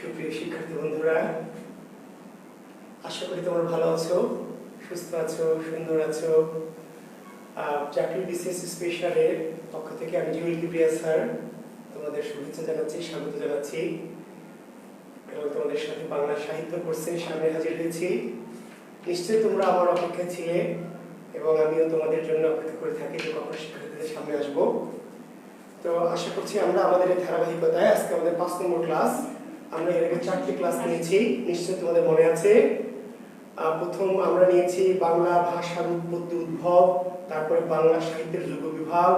সুপ্রিয় শিক্ষার্থী বন্ধুরা, আশা করি তোমরা ভালো আছো, সুস্থ আছো, সুন্দর আছো। চাকরি বিসিএস স্পেশালের পক্ষ থেকে আমি জুয়েল কিবরিয়া স্যার তোমাদের শুভেচ্ছা জানাচ্ছি, স্বাগত জানাচ্ছি এবং তোমাদের সাথে বাংলা সাহিত্য কোর্সের সামনে হাজির হয়েছি। নিশ্চয়ই তোমরা আমার অপেক্ষায় ছিলে এবং আমিও তোমাদের জন্য অপেক্ষা করে থাকি যে কখন শিক্ষার্থীদের সামনে আসবো। তো আশা করছি আমরা আমাদের এই ধারাবাহিকতায় আজকে আমাদের 5 নম্বর ক্লাস। আমরা এর আগে 4টি ক্লাস নিয়েছি, নিশ্চয়ই তোমাদের মনে আছে। প্রথম আমরা নিয়েছি বাংলা ভাষার উৎপত্তি উদ্ভব, তারপরে বাংলা সাহিত্যের যুগ বিভাগ,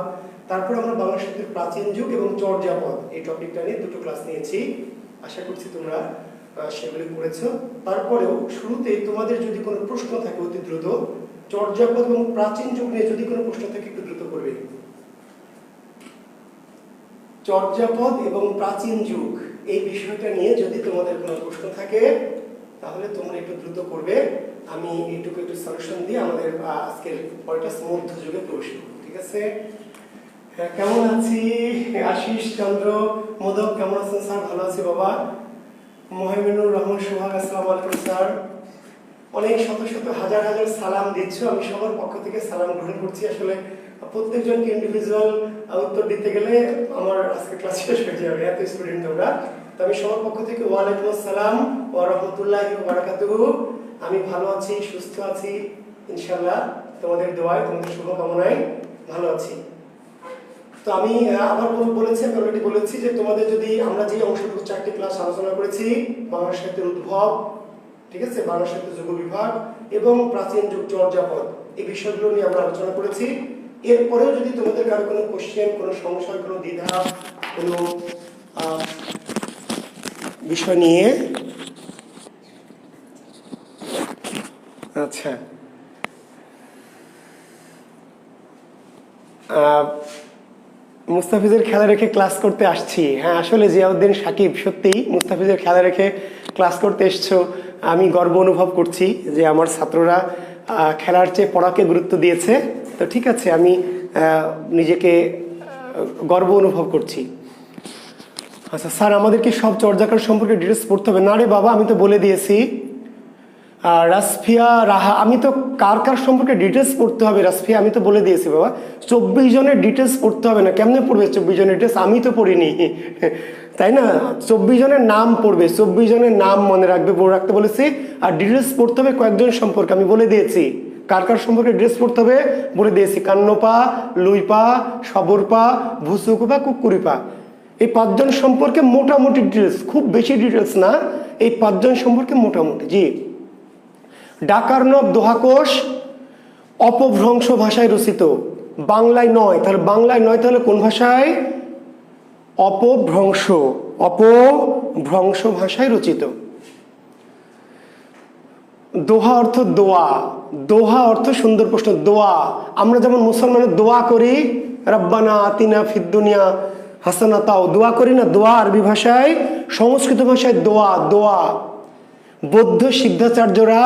তারপরে আমরা বাংলা সাহিত্যের প্রাচীন যুগ এবং চর্যাপদ এই টপিকটা নিয়ে 2টো ক্লাস নিয়েছি। আশা করছি তোমরা সেগুলি পড়েছো। তারপরেও শুরুতে তোমাদের যদি কোনো প্রশ্ন থাকে অতি দ্রুত, চর্যাপদ এবং প্রাচীন যুগ নিয়ে যদি কোনো প্রশ্ন থাকে একটু দ্রুত করবে। চর্যাপদ এবং প্রাচীন যুগ এই বিষয়টা নিয়ে যদি তোমাদের কোনো প্রশ্ন থাকে তাহলে তোমরা একটু দ্রুত করবে। আমি এইটুকু একটু সলিউশন দিয়ে আমাদের আজকের পড়াটা মধ্যযুগে প্রবেশ করব, ঠিক আছে? হ্যাঁ, কেমন আছি? আশিস চন্দ্র মোদক কেমন আছেন স্যার? ভালো আছি বাবা। মহিমিনুর রহমান সোহাগ, আসসালামু আলাইকুম স্যার। অনেক শত শত হাজার হাজার সালাম দিচ্ছ, আমি সবার পক্ষ থেকে সালাম গ্রহণ করছি। আসলে প্রত্যেকজনকে ইন্ডিভিজুয়াল উত্তর দিতে গেলে আমার আজকে ক্লাস শেষ হয়ে যাবে, এত স্টুডেন্ট তোমরা। তো আমি সবার পক্ষ থেকে ওয়ালাইকুম আসসালাম ওয়া রাহমাতুল্লাহি ওয়া বারাকাতুহু। আমি ভালো আছি, সুস্থ আছি ইনশাআল্লাহ, তোমাদের দোয়ায়, তোমাদের শুভকামনায় ভালো আছি। তো আমি আবার বলেছি, আমি অলরেডি বলেছি যে তোমাদের যদি আমরা যে অংশটুকু 4টি ক্লাস আলোচনা করেছি, বাংলা সাহিত্যের উদ্ভব, ঠিক আছে, বাংলা সাহিত্যের যুগ বিভাগ এবং প্রাচীন যুগ চর্যাপদ, এই বিষয়গুলো নিয়ে আমরা আলোচনা করেছি। এরপরেও যদি তোমাদের কারো কোনো কোশ্চেন, কোনো সংশয়, কোনো দ্বিধা, কোনো বিষয় নিয়ে, আচ্ছা, মুস্তাফিজের খেলা রেখে ক্লাস করতে আসছি। হ্যাঁ, আসলে জিয়াউদ্দিন সাকিব, সত্যিই মুস্তাফিজের খেলা রেখে ক্লাস করতে এসছো। আমি গর্ব অনুভব করছি যে আমার ছাত্ররা খেলার চেয়ে পড়াকে গুরুত্ব দিয়েছে। তো ঠিক আছে, আমি নিজেকে গর্ব অনুভব করছি। আচ্ছা স্যার, আমাদের কি সব চর্যাকার সম্পর্কে ডিটেলস পড়তে হবে? না রে বাবা, আমি তো বলে দিয়েছি। রাসফিয়া রাহা, আমি তো কার কার সম্পর্কে ডিটেলস পড়তে হবে রাসফিয়া, আমি তো বলে দিয়েছি বাবা। 24 জনের ডিটেলস পড়তে হবে না। কেমনে পড়বে 24 জনের ডিটেলস? আমি তো পড়িনি, তাই না? 24 জনের নাম পড়বে, 24 জনের নাম মনে রাখবে, পড়ে রাখতে বলেছি। আর ডিটেলস পড়তে হবে কয়েকজন সম্পর্কে, আমি বলে দিয়েছি কার কার সম্পর্কে ডিটেলস পড়তে হবে বলে দিয়েছি। কান্নপা, লুইপা, সবরপা, ভুসুকুপা, কুকুরিপা, এই 5 জন সম্পর্কে মোটামুটি ডিটেলস, খুব বেশি ডিটেলস না, এই 5 জন সম্পর্কে মোটামুটি। জি, ডাকার্ণব দোহাকোষ অপভ্রংশ ভাষায় রচিত, বাংলায় নয়। তাহলে বাংলায় নয়, তাহলে কোন ভাষায়? অপভ্রংশ, অপভ্রংশ ভাষায় রচিত। দোহা অর্থ দোয়া, দোহা অর্থ সুন্দর প্রশ্ন, দোয়া। আমরা যেমন মুসলমানের দোয়া করি, রব্বানা আতিনা ফিদ দুনিয়া হাসানা, তাও দোয়া করি না? দোয়া আরবি ভাষায়, সংস্কৃত ভাষায় দোয়া, দোয়া। বৌদ্ধ সিদ্ধাচার্যরা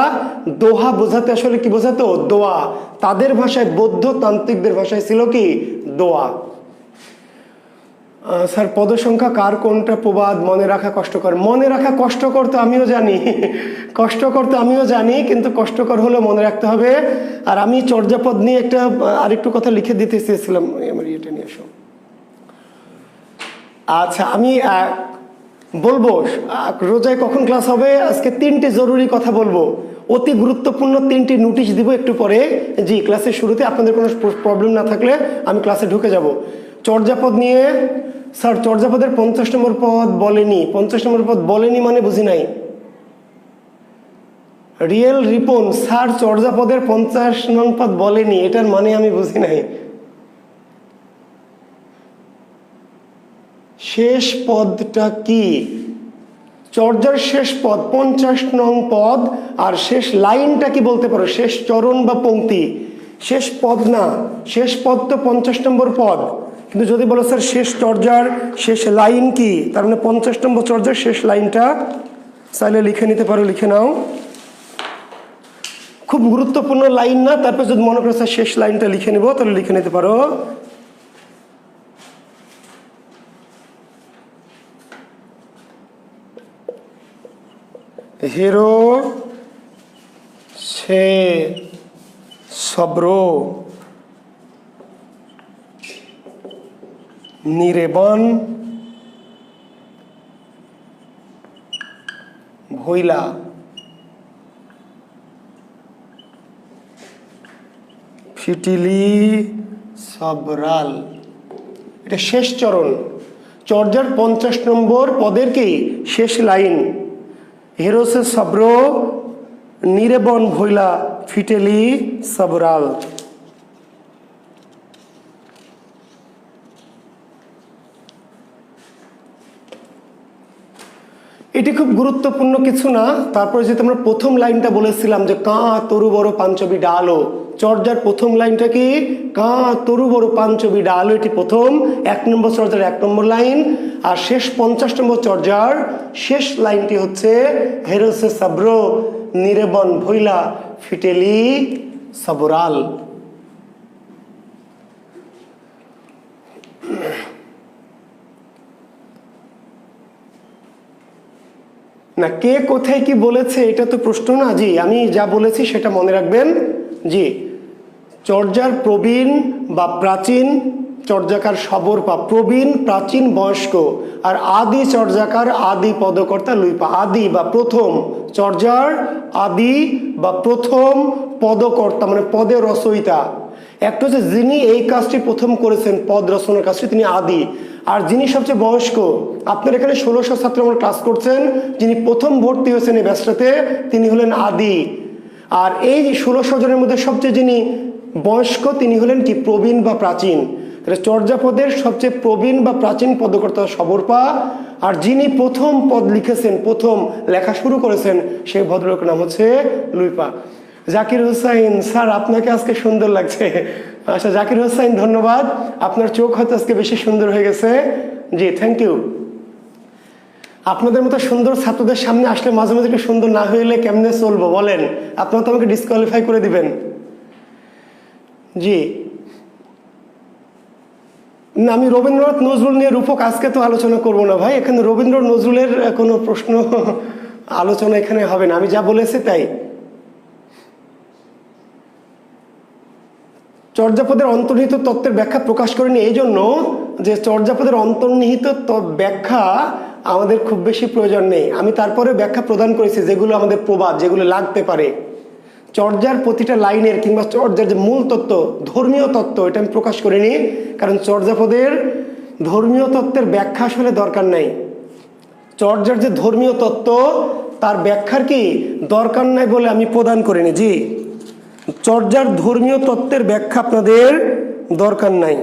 দোহা বোঝাতে আসলে কি বোঝাতো? দোয়া। তাদের ভাষায়, বৌদ্ধ তান্ত্রিকদের ভাষায় ছিল কি? দোয়া। স্যার, পদসংখ্যা কার কোনটা প্রবাদ মনে রাখা কষ্টকর? মনে রাখা কষ্টকর তো আমিও জানি, কষ্টকর তো আমিও জানি, কিন্তু কষ্টকর হলে মনে রাখতে হবে। আর আমি চর্যাপদ নিয়ে একটা আরেকটু কথা লিখে দিতে চেয়েছিলাম, আমার ইয়েটা নিয়ে এসো। আচ্ছা, আমি বলবো রোজায় কখন ক্লাস হবে। আজকে 3টে জরুরি কথা বলবো, অতি গুরুত্বপূর্ণ 3টি নোটিশ দিব একটু পরে। জি, ক্লাসের শুরুতে আপনাদের কোনো প্রবলেম না থাকলে আমি ক্লাসে ঢুকে যাব। চর্যাপদ নিয়ে, স্যার চর্যাপদের 50 নম্বর পদ বলেনি। 50 নম্বর পদ বলেনি মানে বুঝি নাই। রিয়েল রিপন, স্যার চর্যাপদের 50 নং পদ বলেনি, এটার মানে আমি বুঝি নাই। শেষ পদটা কি? চর্যার শেষ পদ 50 নং পদ, আর শেষ লাইনটা কি বলতে পারো? শেষ চরণ বা পংক্তি, শেষ পদ না। শেষ পদ তো 50 নম্বর পদ, কিন্তু যদি বলো স্যার শেষ চর্যার শেষ লাইন কি, তার মানে 50 নম্বর চর্যার শেষ লাইনটা চাইলে লিখে নিতে পারো, লিখে নাও। খুব গুরুত্বপূর্ণ লাইন না, তারপর যদি মনে করো স্যার শেষ লাইনটা লিখে নিব, তাহলে লিখে নিতে পারো। হিরো সে সব্র নিরেবন ভইলা ফিটিলি সবরাল। এটা শেষ চরণ, চর্যার 50 নম্বর পদের কি শেষ লাইন। হেরোসে সব্র নিরেবন ভইলা ফিটেলি সবরাল। এটি খুব গুরুত্বপূর্ণ কিছু না। তারপরে যেহেতু আমরা প্রথম লাইনটা বলেছিলাম যে কাঁ তরু বড় পাঞ্চবি ডালো, চর্যার প্রথম লাইনটা কি কাঁ তরু বড় পাঞ্চবি ডালো, এটি প্রথম 1 নম্বর চর্যার 1 নম্বর লাইন। আর শেষ 50 নম্বর চর্যার শেষ লাইনটি হচ্ছে হেরোসে সাব্র নিরেবন ভইলা ফিটেলি সবরাল। না, কে কোথায় কি বলেছে এটা তো প্রশ্ন না। জি, আমি যা বলেছি সেটা মনে রাখবেন। জি, চর্যার প্রবীণ বা প্রাচীন চর্যাকার সবর পা, প্রবীণ প্রাচীন বয়স্ক, আর আদি চর্যাকার আদি পদকর্তা লুইপা। আদি বা প্রথম, চর্যার আদি বা প্রথম পদকর্তা মানে পদের রচয়িতা। একটা হচ্ছে যিনি এই কাজটি প্রথম করেছেন, পদ রচনার কাজটি, তিনি আদি। আর যিনি সবচেয়ে বয়স্ক, আপনার এখানে 1600 ছাত্র আমরা ক্লাস করছেন, যিনি প্রথম ভর্তি হয়েছেন এই ব্যাচটাতে তিনি হলেন আদি। আর এই 1600 জনের মধ্যে সবচেয়ে যিনি বয়স্ক তিনি হলেন কি প্রবীণ বা প্রাচীন। তাহলে চর্যাপদের সবচেয়ে প্রবীণ বা প্রাচীন পদকর্তা সবরপা, আর যিনি প্রথম পদ লিখেছেন, প্রথম লেখা শুরু করেছেন, সেই ভদ্রলোকের নাম হচ্ছে লুইপা। জাকির হোসাইন স্যার, আপনাকে আজকে সুন্দর লাগছে। আচ্ছা জাকির হোসাইন, ধন্যবাদ, আপনার চোখ হয়তো আজকে বেশি সুন্দর হয়ে গেছে। জি, থ্যাংক ইউ। আপনাদের মতো সুন্দর ছাত্রদের সামনে আসলে মাঝে মাঝে একটু সুন্দর না হইলে কেমনে চলবো বলেন? আপনারা তো আমাকে ডিসকোয়ালিফাই করে দিবেন। জি না, আমি রবীন্দ্রনাথ নজরুল নিয়ে রূপক আজকে তো আলোচনা করব না ভাই। এখানে রবীন্দ্র নজরুলের কোনো প্রশ্ন আলোচনা এখানে হবে না, আমি যা বলেছি তাই। চর্যাপদের অন্তর্নিহিত তত্ত্বের ব্যাখ্যা প্রকাশ করেনি এই জন্য যে চর্যাপদের অন্তর্নিহিত ব্যাখ্যা আমাদের খুব বেশি প্রয়োজন নেই। আমি তারপরে ব্যাখ্যা প্রদান করেছি যেগুলো আমাদের প্রবাদ, যেগুলো লাগতে পারে। চর্যার প্রতিটা লাইনের কিংবা চর্যার যে মূল তত্ত্ব, ধর্মীয় তত্ত্ব, এটা আমি প্রকাশ করিনি, কারণ চর্যাপদের ধর্মীয় তত্ত্বের ব্যাখ্যা আসলে দরকার নাই। চর্যার যে ধর্মীয় তত্ত্ব তার ব্যাখ্যার কি দরকার নাই বলে আমি প্রদান করিনি। জি, চর্যার ধর্মীয় তত্ত্বের ব্যাখ্যা আপনাদের দরকার নাই,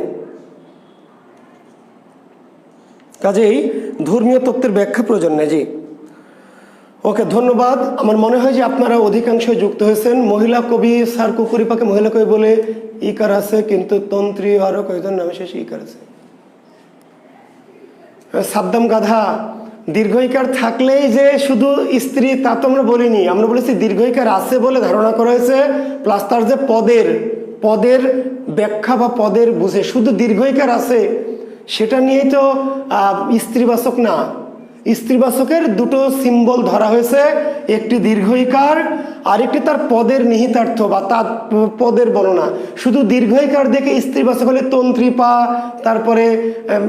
কাজেই ধর্মীয় তত্ত্বের ব্যাখ্যা প্রয়োজন নেই। জি ওকে, ধন্যবাদ। আমার মনে হয় যে আপনারা অধিকাংশ যুক্ত হয়েছেন। মহিলা কবি স্যার কুকুরিপাকে মহিলা কবি বলে ইকার আছে, কিন্তু তন্ত্রী আরো কয়েকজন নামে শেষে ইকার আছে। সাদ্দাম গাধা, দীর্ঘইকার থাকলেই যে শুধু স্ত্রী তা তো আমরা বলিনি, আমরা বলেছি দীর্ঘইকার আছে বলে ধারণা করা হয়েছে, প্লাস তার যে পদের ব্যাখ্যা বা পদের বুঝে শুধু দীর্ঘইকার আছে সেটা নিয়েই তো স্ত্রীবাচক না। স্ত্রীবাচকের দুটো সিম্বল ধরা হয়েছে, একটি দীর্ঘইকার আর একটি তার পদের নিহিতার্থ বা তার পদের বর্ণনা। শুধু দীর্ঘইকার দেখে স্ত্রীবাচক হলে তন্ত্রী পা, তারপরে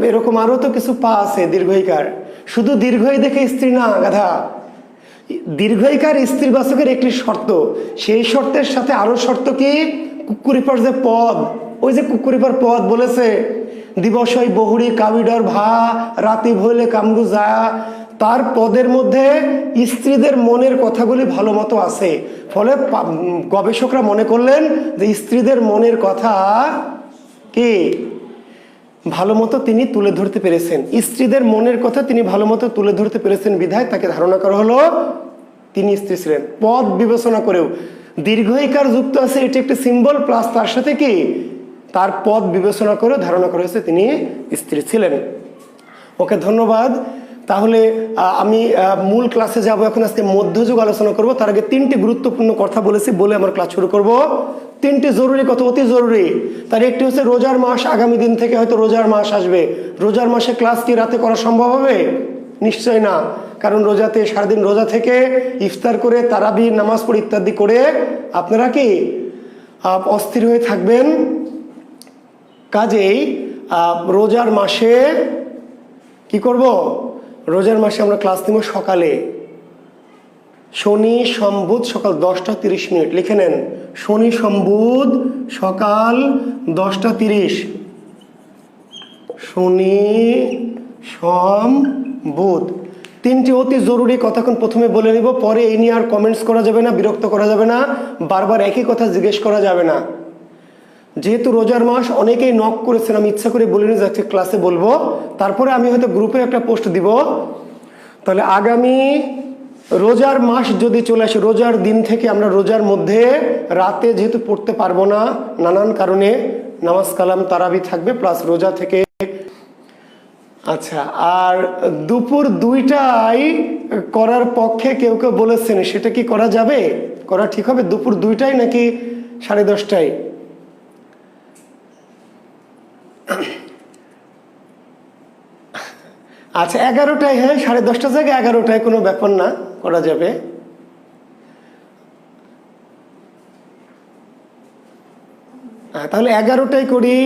এরকম আরও তো কিছু পা আছে দীর্ঘইকার। শুধু দীর্ঘই দেখে স্ত্রী না গাধা, দীর্ঘইকার স্ত্রীবাচকের একটি শর্ত, সেই শর্তের সাথে আরো শর্ত কি, কুকুরিপার যে পদ, ওই যে কুকুরিপার পদ বলেছে দিবসই বহুড়ি কাবিডর ভা রাতি ভইলে কামরু যা, তার পদের মধ্যে স্ত্রীদের মনের কথাগুলি ভালো মতো আছে। ফলে গবেষকরা মনে করলেন যে স্ত্রীদের মনের কথা কি ভালো মতো তিনি তুলে ধরতে পেরেছেন, স্ত্রীদের মনের কথা তিনি ভালো মতো তুলে ধরতে পেরেছেন বিধায় তাকে ধারণা করা হলো তিনি স্ত্রী ছিলেন। পদ বিবেচনা করেও দীর্ঘইকার যুক্ত আছে, এটি একটি সিম্বল, প্লাস তার সাথে কি তার পদ বিবেচনা করে ধারণা করা হয়েছে তিনি স্ত্রী ছিলেন। ওকে, ধন্যবাদ। তাহলে আমি মূল ক্লাসে যাব এখন। আজকে মধ্যযুগ আলোচনা করব। তার আগে 3টি গুরুত্বপূর্ণ কথা বলেছি বলে আমার ক্লাস শুরু করব। 3টি জরুরি কথা, অতি জরুরি। তার একটি হচ্ছে রোজার মাস, আগামী দিন থেকে হয়তো রোজার মাস আসবে। রোজার মাসে ক্লাস কি রাতে করা সম্ভব হবে? নিশ্চয় না, কারণ রোজাতে সারাদিন রোজা থেকে ইফতার করে তারাবি নামাজ পড়ে ইত্যাদি করে আপনারা কি অস্থির হয়ে থাকবেন। কাজেই রোজার মাসে কি করব, রোজার মাসে আমরা ক্লাস নিব সকালে, শনি সোম বুধ সকাল 10টা 30 লিখে নেন, শনি সোম বুধ সকাল 10টা 30, শনি সোম বুধ। তিনটি অতি জরুরি কথা এখন প্রথমে বলে নিব, পরে এই নিয়ে আর কমেন্টস করা যাবে না, বিরক্ত করা যাবে না, বারবার একই কথা জিজ্ঞেস করা যাবে না। যেহেতু রোজার মাস অনেকেই নক করেছেন, আমি ইচ্ছা করে বলিনি যাচ্ছে ক্লাসে বলবো, তারপরে আমি হয়তো গ্রুপে একটা পোস্ট দিব। তাহলে আগামী রোজার মাস যদি চলে আসে, রোজার দিন থেকে আমরা রোজার মধ্যে রাতে যেহেতু পড়তে পারবো না নানান কারণে, নামাজ কালাম তারাবি থাকবে প্লাস রোজা থেকে। আচ্ছা, আর দুপুর 2টায় করার পক্ষে কেউ কেউ বলেছেন, সেটা কি করা যাবে, করা ঠিক হবে দুপুর 2টায় নাকি 10:30টায়? আচ্ছা 11টায়, হ্যাঁ 10:30 থেকে 11টায় কোনো ব্যাপার না, করা যাবে। তাহলে 11টায় করি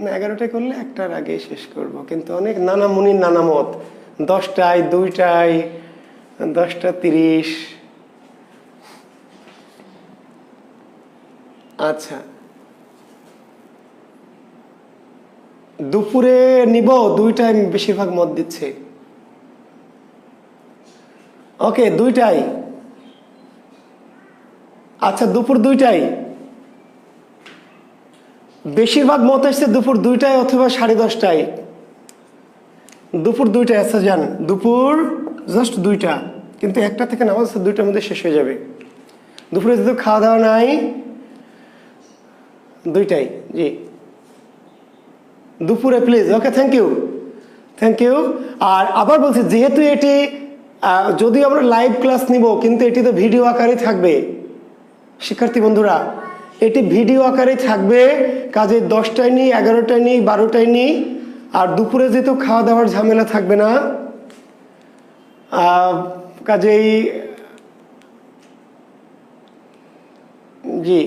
না, 11টায় করলে 1টার আগে শেষ করব, কিন্তু অনেক নানা মুনির নানা মত, 10টায় 2টায় 10টা 30। আচ্ছা দুপুরে নিব, 2টায় বেশিরভাগ মত দিচ্ছে। ওকে 2টায়, আচ্ছা দুপুর 2টায় বেশিরভাগ মত আসছে, দুপুর 2টায় অথবা 10:30টায়। দুপুর 2টায়, আচ্ছা যান দুপুর জাস্ট 2টা, কিন্তু 1টা থেকে নামাজ 2টার মধ্যে শেষ হয়ে যাবে। দুপুরে যেহেতু খাওয়া দাওয়া নাই, 2টায়, জি দুপুরে please. Okay thank you, thank you. আর আবার বলছি, যেহেতু এটি যদিও আমরা লাইভ ক্লাস নিব, কিন্তু এটি তো ভিডিও আকারে থাকবে শিক্ষার্থী বন্ধুরা, এটি ভিডিও আকারে থাকবে। কাজে 10টায় নিই, 11টায় নিই, 12টায় নিই। আর দুপুরে যেহেতু খাওয়া দাওয়ার ঝামেলা থাকবে না, কাজেই জি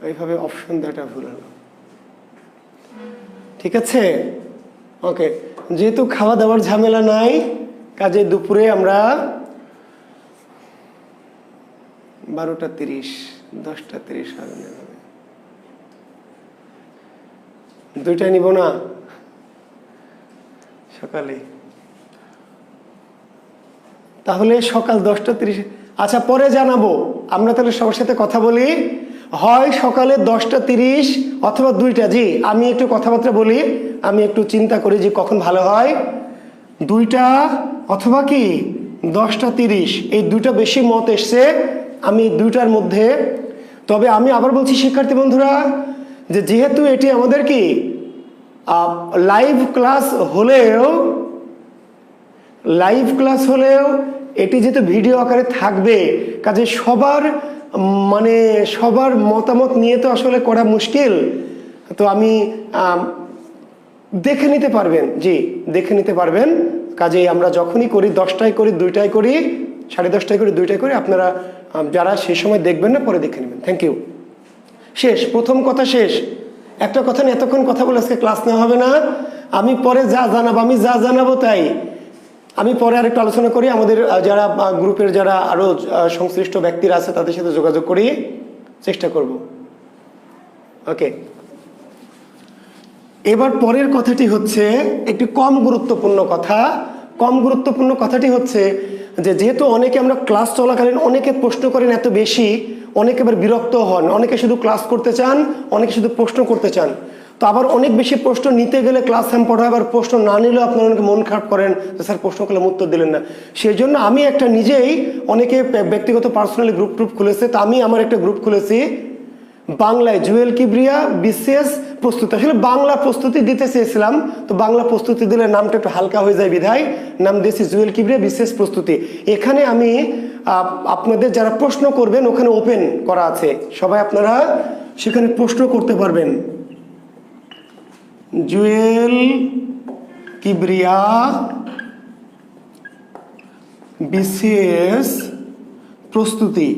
এইভাবে অপশন দেওয়াটা ভুল হলো, ঠিক আছে। ওকে, যেহেতু খাওয়া দাওয়ার ঝামেলা নাই, কাজে দুপুরে আমরা 12টা 30, 10টা 30 হবে না, 2টায় নিব না সকালে, তাহলে সকাল 10টা 30। আচ্ছা পরে জানাবো, আমরা তাহলে সবার সাথে কথা বলি, হয় সকালে 10টা 30 অথবা 2টা। জি আমি একটু কথাবার্তা বলি, আমি একটু চিন্তা করি যে কখন ভালো হয়, 2টা অথবা কি 10টা 30, এই 2টা বেশি মত এসছে, আমি 2টার মধ্যে। তবে আমি আবার বলছি শিক্ষার্থী বন্ধুরা, যে যেহেতু এটি আমাদের কি লাইভ ক্লাস হলেও এটি যেহেতু ভিডিও আকারে থাকবে, কাজে সবার মতামত নিয়ে তো আসলে করা মুশকিল। তো আমি দেখে নিতে পারবেন, জি দেখে নিতে পারবেন। কাজেই আমরা যখনই করি, 10টায় করি, 2টায় করি, 10:30টায় করি, 2টায় করি, আপনারা যারা সেই সময় দেখবেন না পরে দেখে নেবেন। Thank you. শেষ, প্রথম কথা শেষ। একটা কথা নিয়ে এতক্ষণ কথা বলে আজকে ক্লাস নেওয়া হবে না। আমি পরে যা জানাবো তাই আমি পরে আরেকটু আলোচনা করি, আমাদের যারা গ্রুপের যারা আরো সংশ্লিষ্ট ব্যক্তিরা আছে তাদের সাথে যোগাযোগ করি, চেষ্টা করব। ওকে, এবার পরের কথাটি হচ্ছে একটি কম গুরুত্বপূর্ণ কথা। কম গুরুত্বপূর্ণ কথাটি হচ্ছে যে যেহেতু অনেকে আমরা ক্লাস চলাকালীন অনেকে প্রশ্ন করেন এত বেশি, অনেকে এবার বিরক্ত হন, অনেকে শুধু ক্লাস করতে চান, অনেকে শুধু প্রশ্ন করতে চান। তো আবার অনেক বেশি প্রশ্ন নিতে গেলে ক্লাস হ্যাম্পার হয়, আবার প্রশ্ন না নিলেও আপনারা অনেকে মন খারাপ করেন যে স্যার প্রশ্ন করলে উত্তর দিলেন না। সেই জন্য আমি একটা নিজেই, অনেকে ব্যক্তিগত পার্সোনালি গ্রুপ খুলেছে, তো আমি আমার একটা গ্রুপ খুলেছি বাংলায়, জুয়েল কিবরিয়া বিসিএস প্রস্তুতি। আসলে বাংলা প্রস্তুতি দিতে চেয়েছিলাম, তো বাংলা প্রস্তুতি দিলে নামটা একটু হালকা হয়ে যায় বিধায় নাম দিয়েছি জুয়েল কিবরিয়া বিসিএস প্রস্তুতি। এখানে আমি আপনাদের যারা প্রশ্ন করবেন ওখানে ওপেন করা আছে, সবাই আপনারা সেখানে প্রশ্ন করতে পারবেন। জুয়েল কিবরিয়া বিসিএস প্রস্তুতি।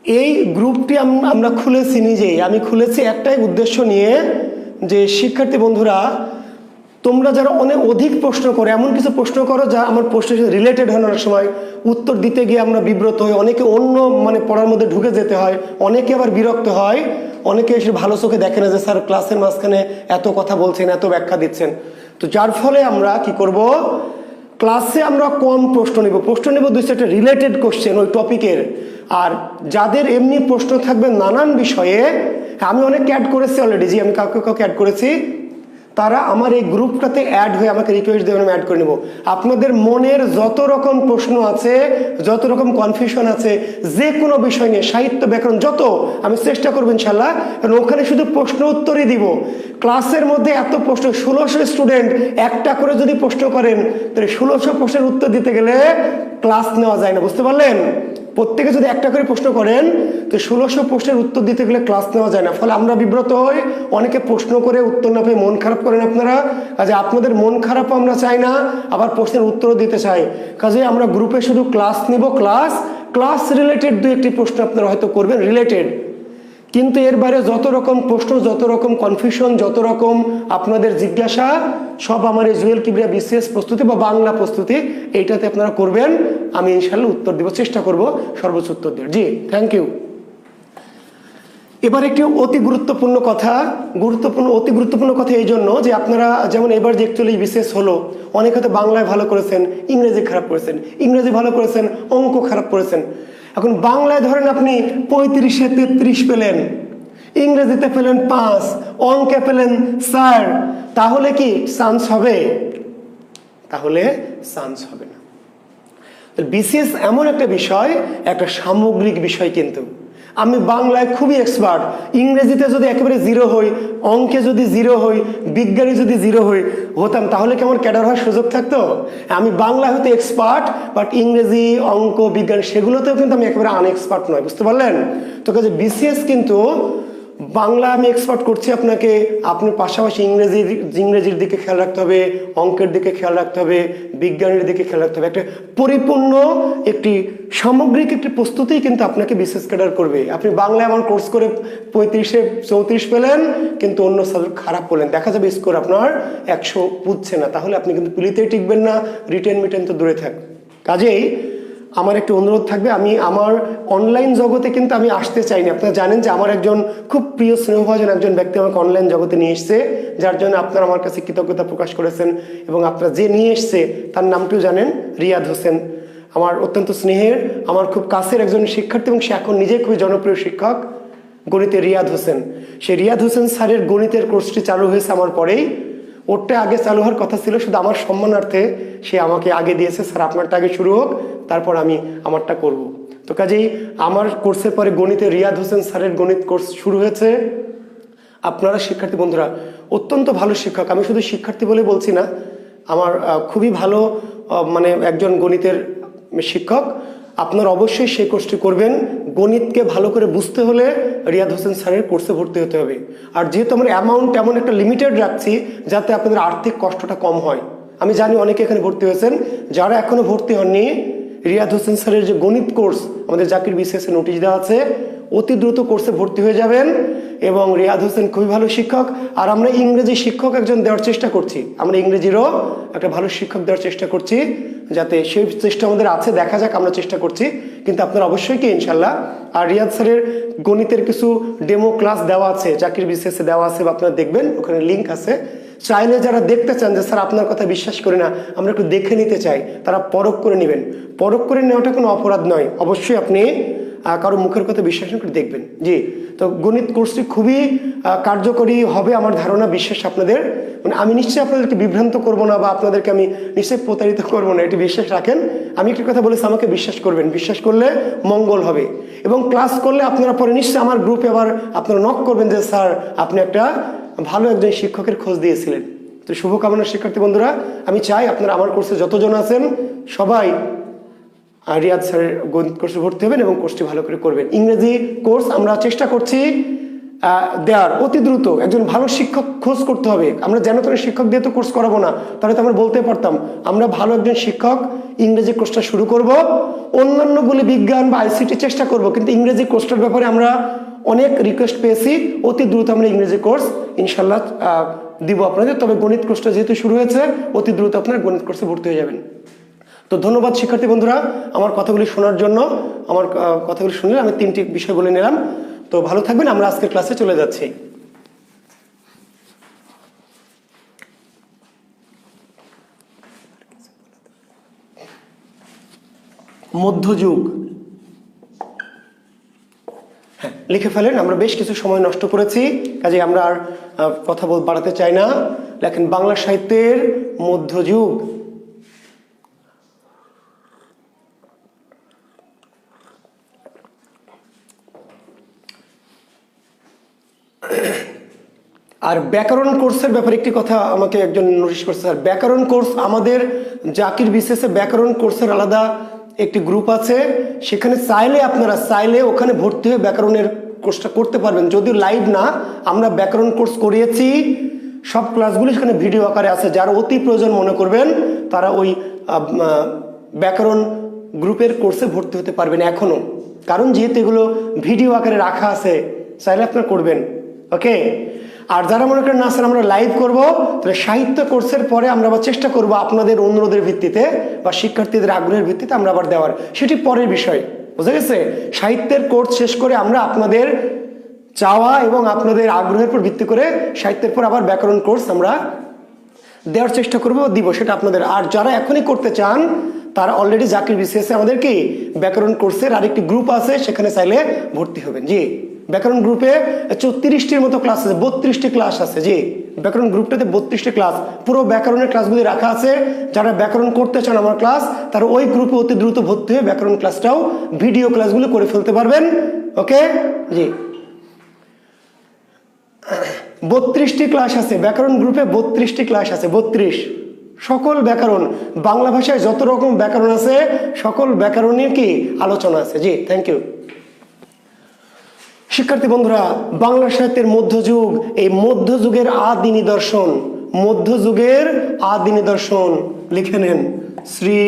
এই গ্রুপটি আমরা খুলেছি নিজেই, আমি খুলেছি একটাই উদ্দেশ্য নিয়ে যে শিক্ষার্থী বন্ধুরা তোমরা যারা অনেক অধিক প্রশ্ন করো, এমন কিছু প্রশ্ন করো যা আমার প্রশ্নের সাথে রিলেটেড হয়, অনেক সময় উত্তর দিতে গিয়ে আমরা বিব্রত হই, অনেকে অন্য পড়ার মধ্যে ঢুকে যেতে হয়, অনেকে আবার বিরক্ত হয়, অনেকে এসে ভালো চোখে দেখে না যে স্যার ক্লাসের মাঝখানে এত কথা বলছেন, এত ব্যাখ্যা দিচ্ছেন। তো যার ফলে আমরা কি করব, ক্লাসে আমরা কম প্রশ্ন নেব, দুই চারটা রিলেটেড কোশ্চেন ওই টপিকের। আর যাদের এমনি প্রশ্ন থাকবে নানান বিষয়ে, আমি অনেক অ্যাড করেছি অলরেডি, জি আমি কাউকে অ্যাড করেছি, তারা আমার এই গ্রুপটাতে অ্যাড হয়ে আমাকে রিকোয়েস্ট দেবেন, আমি অ্যাড করে নেব। আপনাদের মনের যত রকম প্রশ্ন আছে, যত রকম কনফিউশন আছে, যে কোনো বিষয় নিয়ে, সাহিত্য ব্যাকরণ যত, আমি চেষ্টা করবো ইনশাল্লাহ, কারণ ওখানে শুধু প্রশ্ন উত্তরই দিব। ক্লাসের মধ্যে এত প্রশ্ন, 1600 স্টুডেন্ট একটা করে যদি প্রশ্ন করেন, তাহলে 1600 প্রশ্নের উত্তর দিতে গেলে ক্লাস নেওয়া যায় না, বুঝতে পারলেন? প্রত্যেকে যদি একটা করে প্রশ্ন করেন তো 1600 প্রশ্নের উত্তর দিতে গেলে ক্লাস নেওয়া যায় না, ফলে আমরা বিব্রত হই, অনেকে প্রশ্ন করে উত্তর না পেয়ে মন খারাপ করেন আপনারা। কাজে আপনাদের মন খারাপও আমরা চাই না, আবার প্রশ্নের উত্তরও দিতে চাই। কাজে আমরা গ্রুপে শুধু ক্লাস নিব, ক্লাস রিলেটেড দু একটি প্রশ্ন আপনারা হয়তো করবেন রিলেটেড, কিন্তু এর বাইরে যত রকম প্রশ্ন, যত রকম কনফিউশন, যত রকম আপনাদের জিজ্ঞাসা, সব আমার এই জুয়েল কিবরিয়া বিসিএস প্রস্তুতি বা বাংলা প্রস্তুতি এইটাতে আপনারা করবেন। আমি ইনশাল্লাহ উত্তর দিব, চেষ্টা করব সর্বোচ্চ উত্তর দেওয়ার। জি থ্যাংক ইউ। এবার একটি অতি গুরুত্বপূর্ণ কথা এই জন্য যে আপনারা যেমন এবার যে 41 বিসিএস হলো, অনেক হয়তো বাংলায় ভালো করেছেন, ইংরেজি খারাপ করেছেন, ইংরেজি ভালো করেছেন, অঙ্ক খারাপ করেছেন। এখন বাংলায় ধরেন আপনি 35-এ 33 পেলেন, ইংরেজিতে পেলেন 5, অঙ্কে পেলেন 4, তাহলে কি চান্স হবে? তাহলে চান্স হবে না। বিসিএস এমন একটা বিষয়, একটা সামগ্রিক বিষয়। কিন্তু আমি বাংলায় খুবই এক্সপার্ট, ইংরেজিতে যদি একেবারে 0 হই, অঙ্কে যদি 0 হই, বিজ্ঞানে যদি 0 হতাম, তাহলে কি আমার ক্যাডার হওয়ার সুযোগ থাকতো? আমি বাংলা হয়তো এক্সপার্ট, বাট ইংরেজি, অঙ্ক, বিজ্ঞান সেগুলোতেও কিন্তু আমি একেবারে আনএক্সপার্ট নয়, বুঝতে পারলেন? তো কাজে বিসিএস কিন্তু বাংলা আমি এক্সপার্ট করছি আপনাকে, আপনি পাশাপাশি ইংরেজির দিকে খেয়াল রাখতে হবে, অঙ্কের দিকে খেয়াল রাখতে হবে, বিজ্ঞানের দিকে খেয়াল রাখতে হবে। একটা পরিপূর্ণ একটি সামগ্রিক একটি প্রস্তুতি কিন্তু আপনাকে বিসিএস ক্যাডার করবে। আপনি বাংলায় আমার কোর্স করে 35-এ 34 পেলেন, কিন্তু অন্য সাবজেক্ট খারাপ পেলেন, দেখা যাবে স্কোর আপনার 100 বুঝছে না, তাহলে আপনি কিন্তু পিলিতেই টিকবেন না, রিটেন তো দূরে থাক। কাজেই আমার একটু অনুরোধ থাকবে, আমি আমার অনলাইন জগতে কিন্তু আমি আসতে চাইনি। আপনারা জানেন যে আমার একজন খুব প্রিয় স্নেহভাজন একজন ব্যক্তি আমাকে অনলাইন জগতে নিয়ে এসছে, যার জন্য আপনারা আমার কাছে কৃতজ্ঞতা প্রকাশ করেছেন, এবং আপনারা যে নিয়ে এসছে তার নামটিও জানেন, রিয়াদ হোসেন। আমার অত্যন্ত স্নেহের, আমার খুব কাছের একজন শিক্ষার্থী, এবং সে এখন নিজে খুবই জনপ্রিয় শিক্ষক, গণিতের রিয়াদ হোসেন। সেই রিয়াদ হোসেন স্যারের গণিতের কোর্সটি চালু হয়েছে আমার পরেই, ওরটা আগে চালু হওয়ার কথা ছিল, শুধু আমার সম্মানার্থে সে আমাকে আগে দিয়েছে, স্যার আপনারটা আগে শুরু হোক, তারপর আমি আমারটা করব। তো কাজেই আমার কোর্সের পরে গণিতে রিয়াদ হোসেন স্যারের গণিত কোর্স শুরু হয়েছে। আপনারা শিক্ষার্থী বন্ধুরা অত্যন্ত ভালো শিক্ষক, আমি শুধু শিক্ষার্থী বলে বলছি না, আমার খুবই ভালো একজন গণিতের শিক্ষক। আপনার অবশ্যই সেই কোর্সটি করবেন। গণিতকে ভালো করে বুঝতে হলে রিয়াদ হোসেন স্যারের কোর্সে ভর্তি হতে হবে। আর যেহেতু আমরা অ্যামাউন্ট এমন একটা লিমিটেড রাখছি যাতে আপনাদের আর্থিক কষ্টটা কম হয়, আমি জানি অনেকে এখানে ভর্তি হয়েছেন, যারা এখনো ভর্তি হননি, রিয়াদ হোসেন স্যারের যে গণিত কোর্স আমাদের জাকির বিসিএস নোটিশ দেওয়া আছে, অতি দ্রুত কোর্সে ভর্তি হয়ে যাবেন। এবং রিয়াদ হোসেন খুবই ভালো শিক্ষক, আর আমরা ইংরেজি শিক্ষক একজন দেওয়ার চেষ্টা করছি, আমরা ইংরেজিরও একটা ভালো শিক্ষক দেওয়ার চেষ্টা করছি, যাতে সেই চেষ্টা আমাদের আছে, দেখা যাক, আমরা চেষ্টা করছি। কিন্তু আপনারা অবশ্যই কি ইনশাল্লাহ। আর রিয়াদ স্যারের গণিতের কিছু ডেমো ক্লাস দেওয়া আছে, জাকির বিসিএসে দেওয়া আছে, বা আপনারা দেখবেন, ওখানে লিঙ্ক আছে। চাইলে যারা দেখতে চান যে স্যার আপনার কথা বিশ্বাস করি না, আমরা একটু দেখে নিতে চাই, তারা পরখ করে নেবেন। পরখ করে নেওয়াটা কোনো অপরাধ নয়, অবশ্যই আপনি কারো মুখের কথা বিশ্বাস করে দেখবেন। জি, তো গণিত কোর্সটি খুবই কার্যকরী হবে আমার ধারণা, বিশ্বাস আপনাদের, আমি নিশ্চয়ই আপনাদেরকে বিভ্রান্ত করব না, বা আপনাদেরকে আমি নিশ্চয়ই প্রতারিত করবো না, এটি বিশ্বাস রাখেন। আমি একটি কথা বলেছি, আমাকে বিশ্বাস করবেন, বিশ্বাস করলে মঙ্গল হবে। এবং ক্লাস করলে আপনারা পরে নিশ্চয়ই আমার গ্রুপে আবার আপনারা নক করবেন যে স্যার আপনি একটা ভালো একজন শিক্ষকের খোঁজ দিয়েছিলেন। তো শুভকামনা শিক্ষার্থী বন্ধুরা, আমি চাই আপনারা আমার কোর্সে যতজন আছেন সবাই রিয়াদ স্যারের গণিত কোর্সে ভর্তি হবেন এবং কোর্সটি ভালো করে করবেন। ইংরেজি কোর্স আমরা চেষ্টা করছি দেওয়ার অতি দ্রুত একজন ভালো শিক্ষক খোঁজ করতে হবে। আমরা যেন তেন শিক্ষক দিয়ে তো কোর্স করাবো না, তাহলে তো আমরা বলতে পারতাম আমরা ভালো একজন শিক্ষক ইংরেজি কোর্সটা শুরু করব, অন্যান্যগুলি বিজ্ঞান বা আইসিটি চেষ্টা করব, কিন্তু ইংরেজি কোর্সটার ব্যাপারে আমরা অনেক রিকোয়েস্ট পেয়েছি, অতি দ্রুত আমরা ইংরেজি কোর্স ইনশাল্লাহ দিব আপনাদের। তবে গণিত কোর্সটা যেহেতু শুরু হয়েছে, অতি দ্রুত আপনারা গণিত কোর্সে ভর্তি হয়ে যাবেন। তো ধন্যবাদ শিক্ষার্থী বন্ধুরা আমার কথাগুলি শোনার জন্য। আমার কথাগুলি শুনলে আমি 3টি বিষয় বলে নিলাম। তো ভালো থাকবেন, আমরা আজকের ক্লাসে চলে যাচ্ছি। মধ্যযুগ, হ্যাঁ লিখে ফেলেন। আমরা বেশ কিছু সময় নষ্ট করেছি, কাজে আমরা আর কথা বাড়াতে চাই না। লেখেন বাংলা সাহিত্যের মধ্যযুগ। আর ব্যাকরণ কোর্সের ব্যাপারে একটি কথা আমাকে একজন নোটিশ করছে, স্যার ব্যাকরণ কোর্স আমাদের জাকির বিশেষে ব্যাকরণ কোর্সের আলাদা একটি গ্রুপ আছে, সেখানে আপনারা চাইলে ওখানে ভর্তি হয়ে ব্যাকরণের কোর্সটা করতে পারবেন। যদিও লাইভ না, আমরা ব্যাকরণ কোর্স করিয়েছি, সব ক্লাসগুলি সেখানে ভিডিও আকারে আছে। যারা অতি প্রয়োজন মনে করবেন তারা ওই ব্যাকরণ গ্রুপের কোর্সে ভর্তি হতে পারবেন এখনো, কারণ যেহেতু এগুলো ভিডিও আকারে রাখা আছে, চাইলে আপনারা করবেন। ওকে, আর যারা মনে করেন না স্যার আমরা লাইভ করব, তাহলে সাহিত্য কোর্সের পরে আমরা আবার চেষ্টা করব আপনাদের অনুরোধের ভিত্তিতে বা শিক্ষার্থীদের আগ্রহের ভিত্তিতে আমরা আবার দেওয়ার, সেটি পরের বিষয়। বুঝা গেছে? সাহিত্যের কোর্স শেষ করে আমরা আপনাদের চাওয়া এবং আপনাদের আগ্রহের উপর ভিত্তি করে সাহিত্যের পর আবার ব্যাকরণ কোর্স আমরা দেওয়ার চেষ্টা করব, দিব, সেটা আপনাদের। আর যারা এখনই করতে চান তারা অলরেডি জাকির বিসিএসে আমাদের কি ব্যাকরণ কোর্সের আরেকটি গ্রুপ আছে, সেখানে চাইলে ভর্তি হবেন। জি, ব্যাকরণ গ্রুপে 34টির মতো ক্লাস আছে, 32টি ক্লাস আছে। জি, ব্যাকরণ গ্রুপটাতে 32টি ক্লাস, পুরো ব্যাকরণের ক্লাসগুলি রাখা আছে। যারা ব্যাকরণ করতে চান আমার ক্লাস, তারা ওই গ্রুপে অতি দ্রুত ভর্তি হয়ে ব্যাকরণ ক্লাসটাও ভিডিও ক্লাসগুলো করে ফেলতে পারবেন। ওকে, জি 32টি ক্লাস আছে ব্যাকরণ গ্রুপে, 32টি ক্লাস আছে, 32 সকল ব্যাকরণ, বাংলা ভাষায় যত রকম ব্যাকরণ আছে সকল ব্যাকরণের কি আলোচনা আছে। জি, থ্যাংক ইউ। শিক্ষার্থী বন্ধুরা, বাংলা সাহিত্যের মধ্যযুগ, এই মধ্যযুগের আদি নিদর্শন, মধ্যযুগের আদি নিদর্শন লিখে নেন শ্রী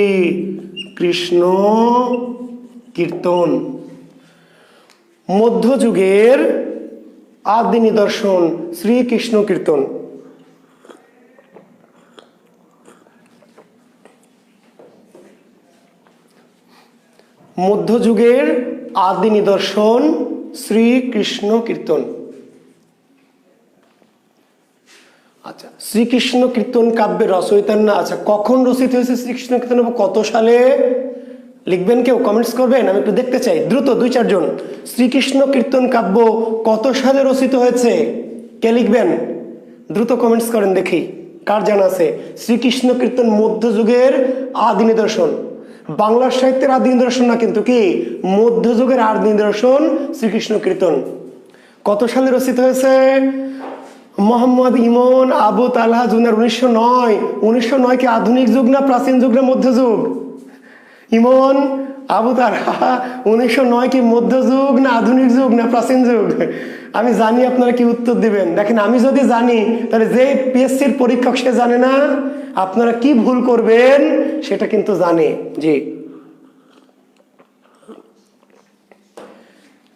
কৃষ্ণ কীর্তন। মধ্যযুগের আদি নিদর্শন শ্রীকৃষ্ণ কীর্তন। মধ্যযুগের আদি নিদর্শন শ্রীকৃষ্ণ কীর্তন। আচ্ছা, শ্রীকৃষ্ণ কীর্তন কাব্যের রচয়িতার না, আচ্ছা কখন রচিত হয়েছে শ্রীকৃষ্ণ কীর্তন, কত সালে লিখবেন, কেউ কমেন্টস করবেন, আমি একটু দেখতে চাই দ্রুত 2-4 জন। শ্রীকৃষ্ণ কীর্তন কাব্য কত সালে রচিত হয়েছে, কে লিখবেন? দ্রুত কমেন্টস করেন দেখি কার জানা আছে। শ্রীকৃষ্ণ কীর্তন মধ্যযুগের আদি নিদর্শন, বাংলা সাহিত্যের আদি নিদর্শন না, কিন্তু কি মধ্যযুগের আদি নিদর্শন শ্রীকৃষ্ণ কীর্তন। কত সালে রচিত হয়েছে? মোহাম্মদ ইমন আবু তালহা জুনার 1909। 1909 কি আধুনিক যুগ না প্রাচীন যুগ না মধ্যযুগ? ইমন আবু তালহা 1909 কি মধ্যযুগ না আধুনিক যুগ না প্রাচীন যুগ? আমি জানি আপনারা কি উত্তর দিবেন। দেখেন, আমি যদি জানি তাহলে যে পিএসসির পরীক্ষক সে জানে না, আপনারা কি ভুল করবেন সেটা কিন্তু জানে। জি,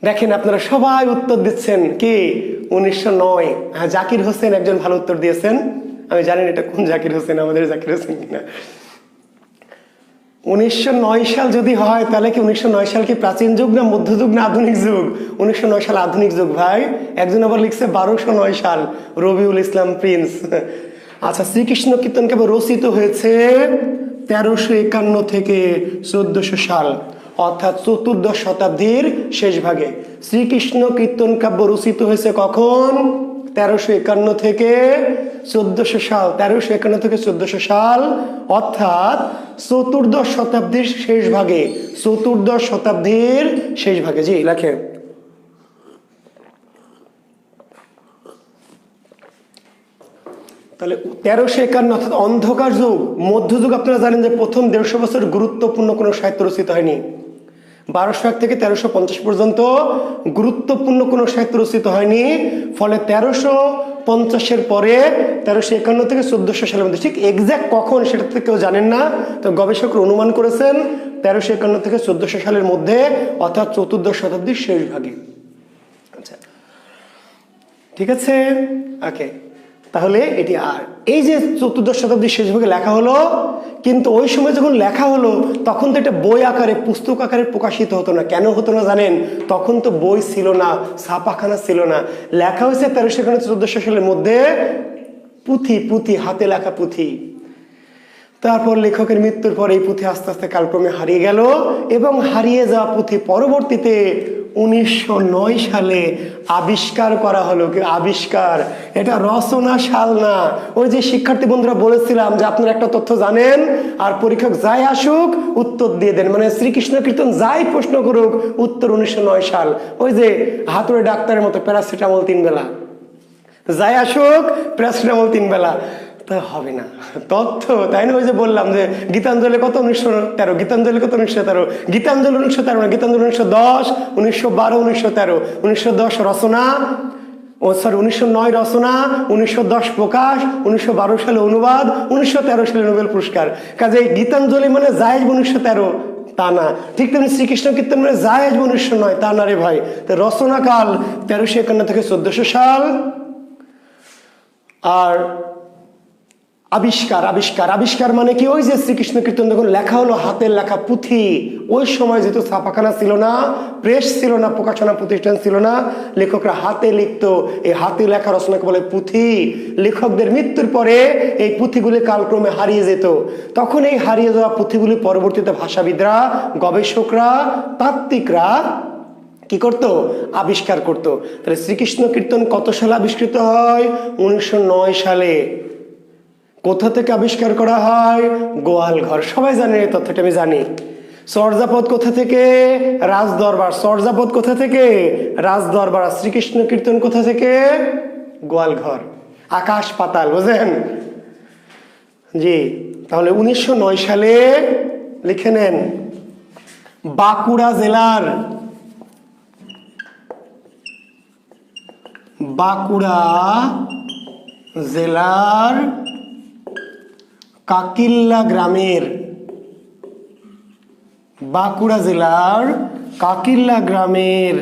দেখেন আপনারা সবাই উত্তর দিচ্ছেন কি 1909। হ্যাঁ, জাকির হোসেন একজন ভালো উত্তর দিয়েছেন, আমি জানি না এটা কোন জাকির হোসেন, আমাদের জাকির হোসেন কিনা। 1909 সাল যদি হয় তাহলে কি 1909 সাল কি প্রাচীন যুগ না মধ্যযুগ না আধুনিক যুগ? 1909 সাল আধুনিক যুগ ভাই। একজন আবার লিখছে 1209 সাল, রবিউল ইসলাম প্রিন্স। আচ্ছা, শ্রীকৃষ্ণ কীর্তন কাব্য রচিত হয়েছে 1351 থেকে 1400 সাল, অর্থাৎ 14th শতাব্দীর শেষ ভাগে। শ্রীকৃষ্ণ কীর্তন কাব্য রচিত হয়েছে কখন? 1351 থেকে 1400 সাল। 1351 থেকে 1400 সাল, অর্থাৎ 14th শতাব্দীর শেষ ভাগে। 14th শতাব্দীর শেষ ভাগে। জি, লেখেন। তাহলে 1351 অর্থাৎ অন্ধকার যুগ, মধ্যযুগ। আপনারা জানেন যে প্রথম 150 বছর গুরুত্বপূর্ণ কোনো সাহিত্য রচিত হয়নি। 1201 থেকে 1350 পর্যন্ত গুরুত্বপূর্ণ কোনো সাহিত্য রচিত হয়নি। ফলে 1350-এর পরে 1351 থেকে 1400 সালের মধ্যে, ঠিক এক্স্যাক্ট কখন সেটা তো কেউ জানেন না, তো গবেষকরা অনুমান করেছেন 1351 থেকে 1400 সালের মধ্যে, অর্থাৎ 14শ শতাব্দীর শেষ ভাগে। আচ্ছা, ঠিক আছে, ওকে। তাহলে এটি, আর এই যে 14শ শতাব্দীর শেষ ভাগে লেখা হলো, কিন্তু ওই সময় যখন লেখা হলো তখন তো এটা বই আকারে, পুস্তক আকারে প্রকাশিত হতো না। কেন হতো না জানেন? তখন তো বই ছিল না, ছাপাখানা ছিল না। লেখা হয়েছে 1351-1400 সালের মধ্যে পুঁথি, হাতে লেখা পুঁথি। তারপর লেখকের মৃত্যুর পর এই পুঁথি আস্তে আস্তে কালক্রমে হারিয়ে গেল, এবং হারিয়ে যাওয়া পুঁথি পরবর্তীতে 1909 সালে আবিষ্কার করা হলো। কি আবিষ্কার? এটা রচনা সাল না। ওই যে শিক্ষার্থী বন্ধুরা বলেছিলাম যে আপনারা একটা তথ্য জানেন আর পরীক্ষক যাই আসুক উত্তর দিয়ে দেন, মানে শ্রীকৃষ্ণ কীর্তন যাই প্রশ্ন করুক উত্তর 1909 সাল। ওই যে হাতুড়ে ডাক্তারের মতো প্যারাসিটামল 3 বেলা, যাই আসুক প্যারাসিটামল 3 বেলা, তা হবে না তথ্য, তাই না? ওই যে বললাম যে গীতাঞ্জলি কত 1913, গীতাঞ্জলি কত 1913, গীতাঞ্জলি 1913 না, গীতাঞ্জলি 1910, 1912, 1913, 1910 রচনা, 1909 রচনা, 1910 প্রকাশ, 1912 সালে অনুবাদ, 1913 সালে নোবেল পুরস্কার। কাজে গীতাঞ্জলি মানে জায়েজ 1913 তা না, ঠিক তেমনি শ্রীকৃষ্ণ কীর্তন মানে জায়েজ 1909 তা না রে ভাই। তো রচনাকাল 1351 থেকে 1400 সাল। আর আবিষ্কার মানে কি? ওই যে শ্রীকৃষ্ণ কীর্তন যখন লেখা হলো, হাতের লেখা পুঁথি। ওই সময় যেহেতু ছাপাখানা ছিল না, প্রেস ছিল না, প্রকাশনা প্রতিষ্ঠান ছিল না, লেখকরা হাতে লিখত। এই হাতে লেখা রচনাকে বলে পুঁথি। লেখকদের মৃত্যুর পরে এই পুঁথিগুলি কালক্রমে হারিয়ে যেত। তখন এই হারিয়ে যাওয়া পুঁথিগুলি পরবর্তীতে ভাষাবিদরা, গবেষকরা, তাত্ত্বিকরা কি করতো? আবিষ্কার করত। তাহলে শ্রীকৃষ্ণ কীর্তন কত সালে আবিষ্কৃত হয়? 1909 সালে। কোথা থেকে আবিষ্কার করা হয়? গোয়ালঘর। সবাই জানেন এই তথ্যটা, আমি জানি। চর্যাপদ কোথা থেকে? রাজদরবার। চর্যাপদ কোথা থেকে? রাজদরবার। শ্রীকৃষ্ণ কীর্তন কোথা থেকে? গোয়ালঘর। আকাশ পাতাল, বুঝেন? জি। তাহলে 1909 সালে লিখে নেন, বাঁকুড়া জেলার কাকিল্লা গ্রামের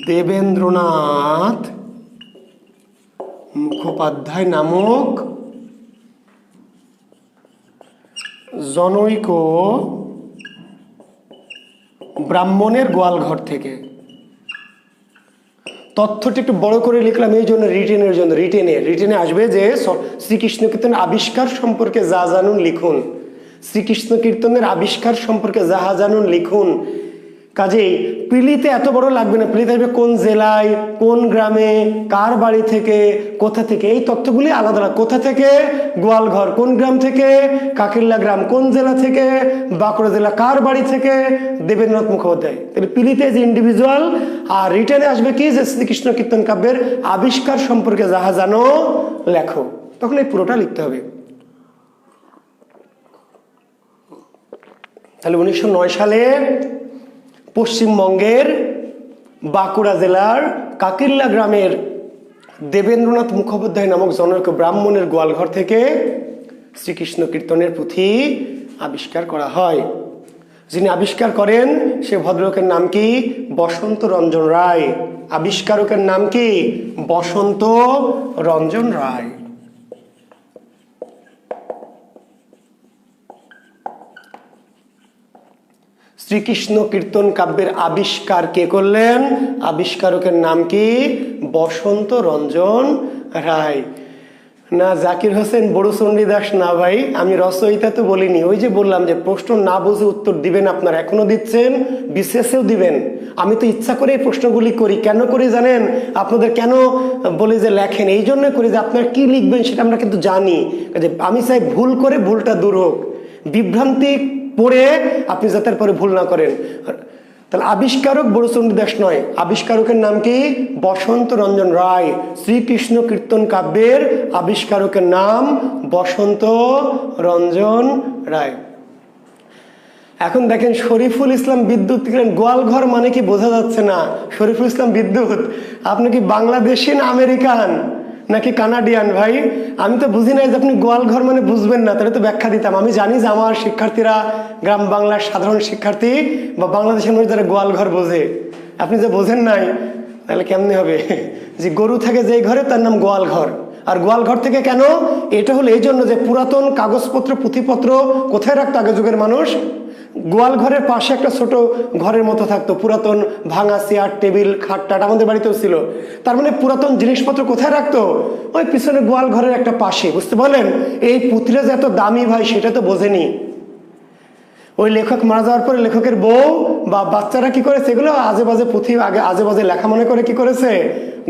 দেবেন্দ্রনাথ মুখোপাধ্যায় নামক জনৈক ব্রাহ্মণের গোয়ালঘর থেকে। তথ্যটি একটু বড় করে লিখলাম এই জন্য, রিটেনে আসবে যে শ্রীকৃষ্ণ কীর্তনের আবিষ্কার সম্পর্কে যা জানুন লিখুন। শ্রীকৃষ্ণ কীর্তনের আবিষ্কার সম্পর্কে যাহা জানুন লিখুন। কাজেই পিলিতে এত বড় লাগবে না, পিলিতে আসবে কোন জেলায়, কোন গ্রামে, কার বাড়ি থেকে, কোথা থেকে, এই তথ্যগুলি আলাদা। কোথা থেকে? গোয়ালঘর। কোন গ্রাম থেকে? কাকিল্লা গ্রাম। কোন জেলা থেকে? বাঁকুড়া জেলা। কার বাড়ি থেকে? দেবেন্দ্রনাথ মুখোপাধ্যায়। তাহলে পিলিতে যে ইন্ডিভিজুয়াল, আর রিটার্নে আসবে কি? যে শ্রীকৃষ্ণ কীর্তন কাব্যের আবিষ্কার সম্পর্কে যাহা জানো লেখো। তখন এই পুরোটা লিখতে হবে। তাহলে 1909 সালে পশ্চিমবঙ্গের বাঁকুড়া জেলার কাকিল্লা গ্রামের দেবেন্দ্রনাথ মুখোপাধ্যায় নামক জনৈক ব্রাহ্মণের গোয়ালঘর থেকে শ্রীকৃষ্ণ কীর্তনের পুঁথি আবিষ্কার করা হয়। যিনি আবিষ্কার করেন সে ভদ্রলোকের নাম কি? বসন্ত রঞ্জন রায়। আবিষ্কারকের নাম কি? বসন্ত রঞ্জন রায়। শ্রীকৃষ্ণ কীর্তন কাব্যের আবিষ্কার কে করলেন? আবিষ্কারকের নাম কি? বসন্ত রঞ্জন রায়। না জাকির হোসেন বড়ুচণ্ডী দাস না ভাই, আমি রচয়িতা তো বলিনি। ওই যে বললাম যে প্রশ্ন না বুঝে উত্তর দিবেন, আপনারা এখনো দিচ্ছেন, বিশেষেও দিবেন। আমি তো ইচ্ছা করে এই প্রশ্নগুলি করি। কেন করি জানেন? আপনাদের কেন বলি যে লেখেন, এই জন্য করি যে আপনারা কি লিখবেন সেটা আমরা কিন্তু জানি। আমি চাই ভুল করে ভুলটা দূর হোক, বিভ্রান্তি পড়ে আপনি যাতে পরে ভুল না করেন। তাহলে আবিষ্কারক বড়ুচণ্ডী দাস নয়, আবিষ্কারকের নাম কি? বসন্ত রঞ্জন রায়। শ্রীকৃষ্ণ কীর্তন কাব্যের আবিষ্কারকের নাম বসন্ত রঞ্জন রায়। এখন দেখেন শরীফুল ইসলাম বিদ্যুৎ গোয়ালঘর মানে কি বোঝা যাচ্ছে না। শরীফুল ইসলাম বিদ্যুৎ, আপনি কি বাংলাদেশি না আমেরিকান নাকি কানাডিয়ান ভাই? আমি তো বুঝি নাই যে আপনি গোয়ালঘর মানে বুঝবেন না, তাহলে তো ব্যাখ্যা দিতাম। আমি জানি যে আমার শিক্ষার্থীরা গ্রাম বাংলার সাধারণ শিক্ষার্থী বা বাংলাদেশের মানুষ যারা গোয়ালঘর বোঝে, আপনি যে বোঝেন নাই তাহলে কেমনে হবে? যে গরু থাকে যেই ঘরে তার নাম গোয়ালঘর। আর গোয়ালঘর থেকে কেন? এটা হলো এই জন্য যে পুরাতন কাগজপত্র পুঁথিপত্র কোথায় রাখতো আগে যুগের মানুষ? গোয়াল ঘরের পাশে একটা ছোট ঘরের মতো থাকতো, পুরাতন ভাঙা চেয়ার টেবিল খাট টাট আমাদের বাড়িতেও ছিল। তার মানে পুরাতন জিনিসপত্র কোথায় রাখতো? ওই পিছনে গোয়াল ঘরের একটা পাশে, বুঝতে পারলেন? এই পুঁথিটা যে এত দামি ভাই সেটা তো বোঝেনি। ওই লেখক মারা যাওয়ার পরে লেখকের বউ বা বাচ্চারা কি করেছে, এগুলো আজে বাজে পুঁথি আগে আজে বাজে লেখা মনে করে কি করেছে,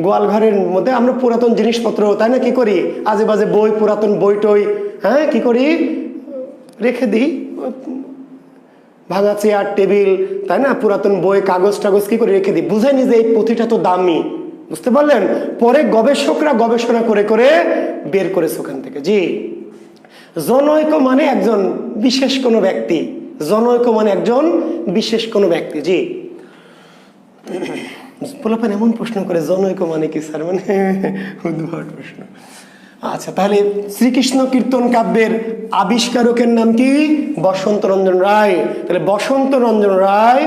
গোয়াল ঘরের মধ্যে আমরা পুরাতন জিনিসপত্র তাই না কি করি, আজে বাজে বই পুরাতন বই টই হ্যাঁ কি করি রেখে দিই, ভাঙা চেয়ার টেবিল তাই না, পুরাতন বই কাগজ টাগজ কি করে রেখে দিই, বুঝাইনি যে এই পুঁথিটা তো দামি। বুঝতে পারলেন? পরে গবেষকরা গবেষণা করে করে বের করেছে ওখান থেকে। জি, জনৈক মানে একজন বিশেষ কোনো ব্যক্তি, জনৈক মানে একজন বিশেষ কোনো ব্যক্তি। জি, পোলাপান এমন প্রশ্ন করে জনৈক মানে কি স্যার, মানে উদ্ভট প্রশ্ন। আচ্ছা, তাহলে শ্রীকৃষ্ণ কীর্তন কাব্যের আবিষ্কারকের নাম কি? বসন্ত রঞ্জন রায়। তাহলে বসন্ত রঞ্জন রায়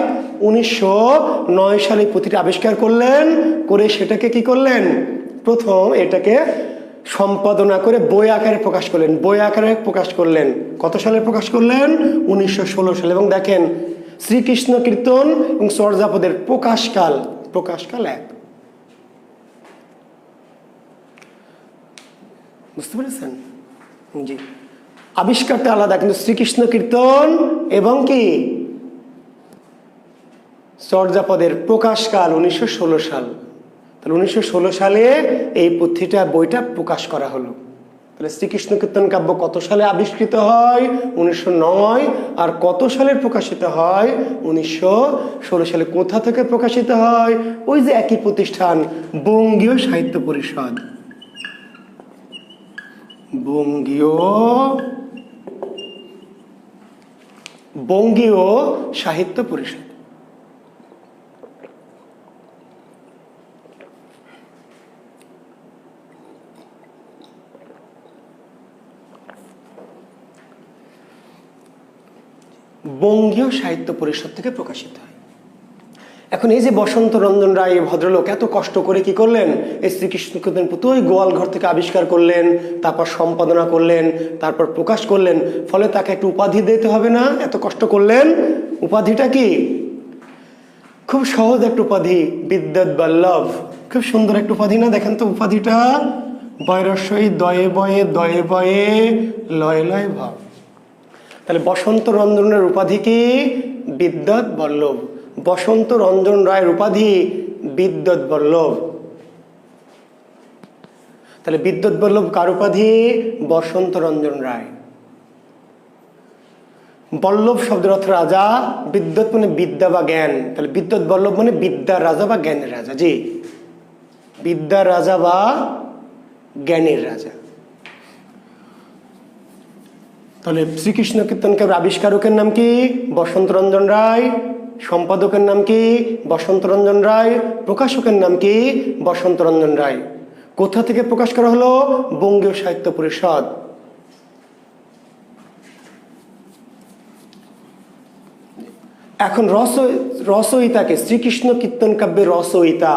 1909 সালে পুঁথিটা আবিষ্কার করলেন, করে সেটাকে কি করলেন, প্রথম এটাকে সম্পাদনা করে বই আকারে প্রকাশ করলেন। বই আকারে প্রকাশ করলেন কত সালে প্রকাশ করলেন? 1916 সালে। এবং দেখেন শ্রীকৃষ্ণ কীর্তন এবং চর্যাপদের প্রকাশকাল এক। বুঝতে পেরেছেন? জি, আবিষ্কারটা আলাদা, কিন্তু শ্রীকৃষ্ণ কীর্তন এবং কি চর্যাপদের প্রকাশকাল 1916 সাল। তাহলে 1916 সালে এই পুঁথিটা বইটা প্রকাশ করা হলো। তাহলে শ্রীকৃষ্ণ কীর্তন কাব্য কত সালে আবিষ্কৃত হয়? 1909। আর কত সালে প্রকাশিত হয়? 1916 সালে। কোথা থেকে প্রকাশিত হয়? ওই যে একই প্রতিষ্ঠান, বঙ্গীয় সাহিত্য পরিষদ। বঙ্গীয় সাহিত্য পরিষদ। বঙ্গীয় সাহিত্য পরিষদ থেকে প্রকাশিত হয়। এখন এই যে বসন্ত রঞ্জন রায় ভদ্রলোক এত কষ্ট করে কি করলেন, এই শ্রীকৃষ্ণ কীর্তন পুঁথি ওই গোয়াল ঘর থেকে আবিষ্কার করলেন, তারপর সম্পাদনা করলেন, তারপর প্রকাশ করলেন। ফলে তাকে একটু উপাধি দিতে হবে না? এত কষ্ট করলেন, উপাধিটা কি? খুব সহজ একটা উপাধি, বিদ্যুৎ বল্লভ। খুব সুন্দর একটা উপাধি না? দেখেন তো উপাধিটা, বয়রস্বই দয়ে বয়ে দয়ে বয়ে লয় লয় ভাব। তাহলে বসন্ত রঞ্জনের উপাধি কি? বিদ্যুৎ বল্লভ। বসন্ত রঞ্জন রায়ের উপাধি বিদ্যুৎ বল্লভ। তাহলে বিদ্যুৎ বল্লভ কার উপাধি? বসন্ত রঞ্জন রায়। বল্লভ শব্দের অর্থ রাজা, বিদ্যুৎ মানে বিদ্যা বা জ্ঞান। তাহলে বিদ্যুৎ বল্লভ মানে বিদ্যার রাজা বা জ্ঞানের রাজা। জি, বিদ্যার রাজা বা জ্ঞানের রাজা। তাহলে শ্রীকৃষ্ণ কীর্তন কাব্যের আবিষ্কারকের নাম কি? বসন্ত রঞ্জন রায়। সম্পাদকের নাম কি? বসন্ত রঞ্জন রায়। প্রকাশকের নাম কি? বসন্ত রঞ্জন রায়। কোথা থেকে প্রকাশ করা হলো? বঙ্গীয় সাহিত্য পরিষদ। এখন রচয়িতাকে, শ্রীকৃষ্ণ কীর্তন কাব্যের রচয়িতা,